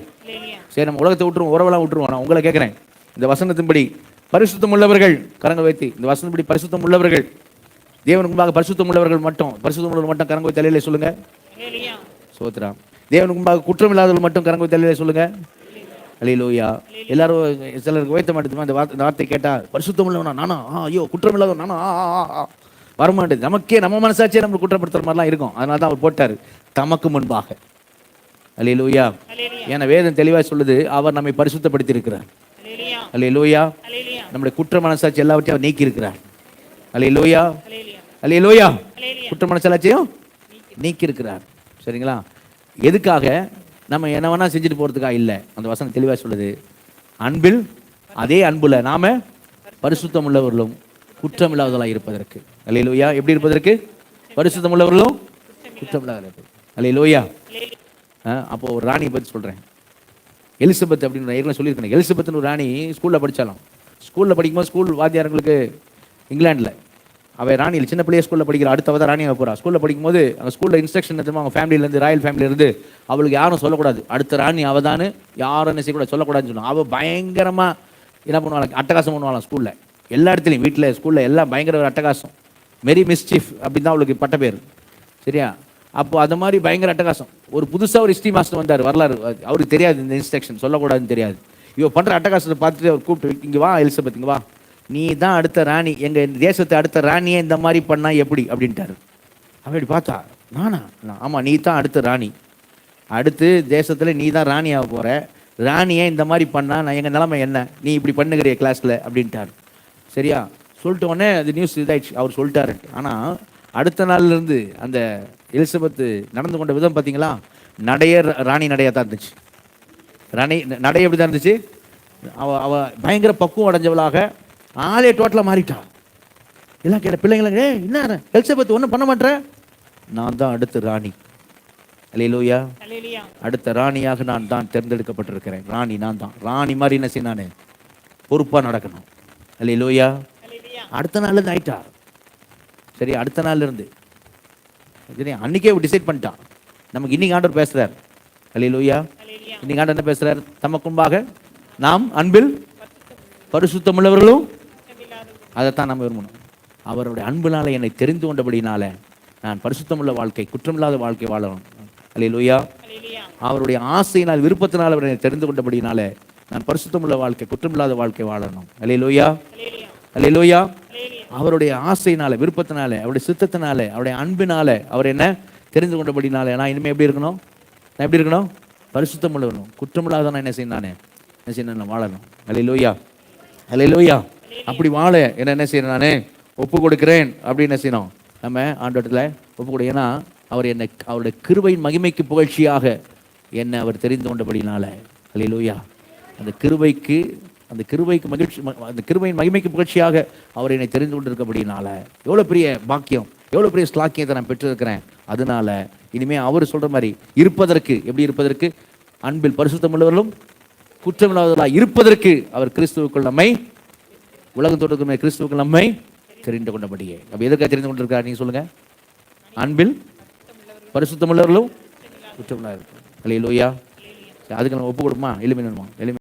சரி, நம்ம உலகத்தை விட்டுருவோம், உறவெல்லாம் விட்டுருவோம். நான் உங்களை கேட்குறேன், இந்த வசனத்தின்படி பரிசுத்தம் உள்ளவர்கள் கரங்க வைத்து, இந்த வசனத்தின்படி பரிசுத்தம் உள்ளவர்கள், தேவனுக்கு முன்பாக பரிசுத்தம் உள்ளவர்கள் மட்டும், பரிசுத்தம் உள்ளவர்கள் மட்டும் கரங்க வைத்து தலையிலே சொல்லுங்க. சோத்ரா. தேவனுக்கு முன்பாக குற்றம் இல்லாதவர்கள் மட்டும் கரங்க வைத்து தலையிலே சொல்லுங்க. அல்லேலூயா. எல்லாரும் சிலருக்கு உயர்த்த மாட்டேதுமா இந்த வார்த்தை கேட்டால், பரிசுத்தம் உள்ளவனா நானா, ஐயோ குற்றம் இல்லாதவன் நானா, வரமாட்டேது. நமக்கே நம்ம மனசாட்சியே நம்ம குற்றப்படுத்துற மாதிரிலாம் இருக்கும். அதனால தான் அவர் போட்டார், தமக்கு முன்பாக. அல்லேலூயா. ஏன்னா வேதம் தெளிவாக சொல்லுது, அவர் நம்மை பரிசுத்தப்படுத்தி இருக்கிறார். அல்லேலூயா. நம்முடைய குற்ற மனசாட்சி எல்லாவற்றையும் அவர் நீக்கி இருக்கிறார். அல்லேலூயா. அல்லேலூயா. குற்ற மனசாட்சியும் நீக்கி இருக்கிறார். சரிங்களா? எதுக்காக? நம்ம என்ன வேணா செஞ்சுட்டு போறதுக்காக இல்லை. அந்த வசனம் தெளிவாக சொல்லுது, அன்பில், அதே அன்புல நாம பரிசுத்தம் உள்ளவர்களும் குற்றம் இல்லாதவர்களாக இருப்பதற்கு. அல்லேலூயா. எப்படி இருப்பதற்கு? பரிசுத்தம் உள்ளவர்களும் குற்றம் இல்லாத. அல்லேலூயா. அப்போ ஒரு ராணியை பற்றி சொல்றேன். எலிசபெத் அப்படின்னு ஏற்கனவே சொல்லியிருக்கேன். எலிசபெத்னு ஒரு ராணி ஸ்கூலில் படித்தாலும். ஸ்கூலில் படிக்கும்போது ஸ்கூல் வாத்தியாரங்களுக்கு இங்கிலாண்டில் அவள் ராணியில் சின்ன பிள்ளைய ஸ்கூலில் படிக்கிற, அடுத்தவ தான் ராணியாக போகிறா. ஸ்கூலில் படிக்கும்போது அந்த ஸ்கூலில் இன்ஸ்ட்ரக்ஷன் எடுத்துமா அவங்க ஃபேமிலியிலேருந்து, ராயல் ஃபேமிலியிலேருந்து அவளுக்கு யாரும் சொல்லக்கூடாது, அடுத்த ராணி அவள் தான், யாரும் என்ன செய்யக்கூடாது, சொல்லக்கூடாதுன்னு சொன்னான். அவள் பயங்கரமாக என்ன பண்ணுவாங்க, அட்டகாசம் பண்ணுவாளாம் ஸ்கூலில். எல்லா இடத்துலையும், வீட்டில், ஸ்கூலில் எல்லாம் பயங்கர ஒரு அட்டகாசம். மெரி மிஸ்சீஃப் அப்படின்னு தான் அவளுக்கு பட்ட பேர். சரியா? அப்போ அந்த மாதிரி பயங்கர அட்டகாசம். ஒரு புதுசாக ஒரு ஹிஸ்ட்ரி மாஸ்டர் வந்தார், வரலாறு. அவருக்கு தெரியாது இந்த இன்ஸ்ட்ரக்ஷன் சொல்லக்கூடாதுன்னு தெரியாது. இவ பண்ணுற அட்டகாசத்தை பார்த்துட்டு அவர் கூப்பிட்டு, இங்கே வா எலிசபெத், இங்கே வா, நீ தான் அடுத்த ராணி, எங்கள் தேசத்தை அடுத்த ராணியே இந்த மாதிரி பண்ணால் எப்படி அப்படின்ட்டாரு. அப்படி பார்த்தா, நானா? ஆமாம், நீ தான் அடுத்த ராணி, அடுத்து தேசத்தில் நீ தான் ராணியாக போகிற, ராணியே இந்த மாதிரி பண்ணால் நான் எங்கள் நிலைமை என்ன, நீ இப்படி பண்ணுகிறிய கிளாஸில் அப்படின்ட்டார். சரியா? சொல்லிட்டு உடனே அது நியூஸ் இதாயிடுச்சு, அவர் சொல்லிட்டாரு. ஆனால் அடுத்த நாள்லேருந்து அந்த எலிசபெத்து நடந்து கொண்ட விதம் பார்த்தீங்களா, நடைய ராணி நடையாக தான் இருந்துச்சு. நடை எப்படி தான் இருந்துச்சு? அவ பயங்கர பக்குவம் அடைஞ்சவளாக ஆளே டோட்டலாக மாறிட்டா. எல்லாம் கேட்ட பிள்ளைங்களே, என்ன எலிசபெத் ஒன்றும் பண்ண மாட்டேற, நான் தான் அடுத்த ராணி. அல்லேலூயா. அடுத்த ராணியாக நான் தான் தேர்ந்தெடுக்கப்பட்டிருக்கிறேன். ராணி நான் தான். ராணி மாதிரி என்ன செய்ய, நான் பொறுப்பாக நடக்கணும். அல்லேலூயா. அடுத்த நாள்லேருந்து ஆயிட்டா. சரி, அடுத்த நாள்ல இருந்து சரி, அன்னைக்கே டிசைட் பண்ணிட்டான். நமக்கு இன்னைக்கு ஆண்டவர் பேசுறார். அல்லேலூயா. இன்னைக்கு ஆண்டவர் என்ன பேசுறார்? தமக்கு முன்பாக நாம் அன்பில் பரிசுத்தம் உள்ளவர்களும், அதைத்தான் நம்ம விரும்பணும். அவருடைய அன்புனால என்னை தெரிந்து கொண்டபடினால நான் பரிசுத்தமுள்ள வாழ்க்கை, குற்றமில்லாத வாழ்க்கை வாழணும். அல்லேலூயா. அவருடைய ஆசையினால், விருப்பத்தினால் அவர் என்னை தெரிந்து கொண்டபடினால நான் பரிசுத்தமுள்ள வாழ்க்கை, குற்றமில்லாத வாழ்க்கை வாழணும். அல்லேலூயா. அல்லேலூயா. அவருடைய ஆசையினால, விருப்பத்தினால, அவருடைய சித்தத்தினால, அவருடைய அன்பினால அவர் என்ன தெரிந்து கொண்டபடினால நான் இனிமேல் எப்படி இருக்கணும்? நான் எப்படி இருக்கணும்? பரிசுத்தம் உள்ளவனும் குற்றமில்லாத நான் என்ன செய்யணும்? நான் என்ன செய்யணும்? நான் வாழணும். அல்லேலூயா. அல்லேலூயா. அப்படி வாழ என்ன செய்யணும்? நான் ஒப்பு கொடுக்கிறேன் அப்படின்னு என்ன செய்யணும்? நம்ம ஆண்டவரத்தில் ஒப்பு கொடு. ஏன்னா அவர் என்னை அவருடைய கிருபையின் மகிமைக்கு புகழ்ச்சியாக என்னை அவர் தெரிந்து கொண்டபடினால. அல்லேலூயா. அந்த கிருபைக்கு மகிழ்ச்சி, அந்த கிருபையின் மகிமைக்கு புகழ்ச்சியாக அவர் என்னை தெரிந்து கொண்டிருக்கபடினால எவ்வளோ பெரிய பாக்கியம், எவ்வளோ பெரிய ஸ்லாக்கியத்தை நான் பெற்றிருக்கிறேன். அதனால இனிமேல் அவர் சொல்கிற மாதிரி இருப்பதற்கு, எப்படி இருப்பதற்கு? அன்பில் பரிசுத்தம் உள்ளவர்களும் குற்றமில்லாதவர்களாக இருப்பதற்கு அவர் கிறிஸ்துவுக்குள் நம்மை, உலகம் தோற்றத்துக்கு கிறிஸ்துவுக்குள் நம்மை தெரிந்து கொண்டபடியே. அப்போ எதற்காக தெரிந்து கொண்டிருக்கிறார்? நீங்கள் சொல்லுங்கள். அன்பில் பரிசுத்தம் உள்ளவர்களும் குற்றமில்லாத. அல்லேலூயா. அதுக்கு நம்ம ஒப்பு கொடுமா? எளிமையா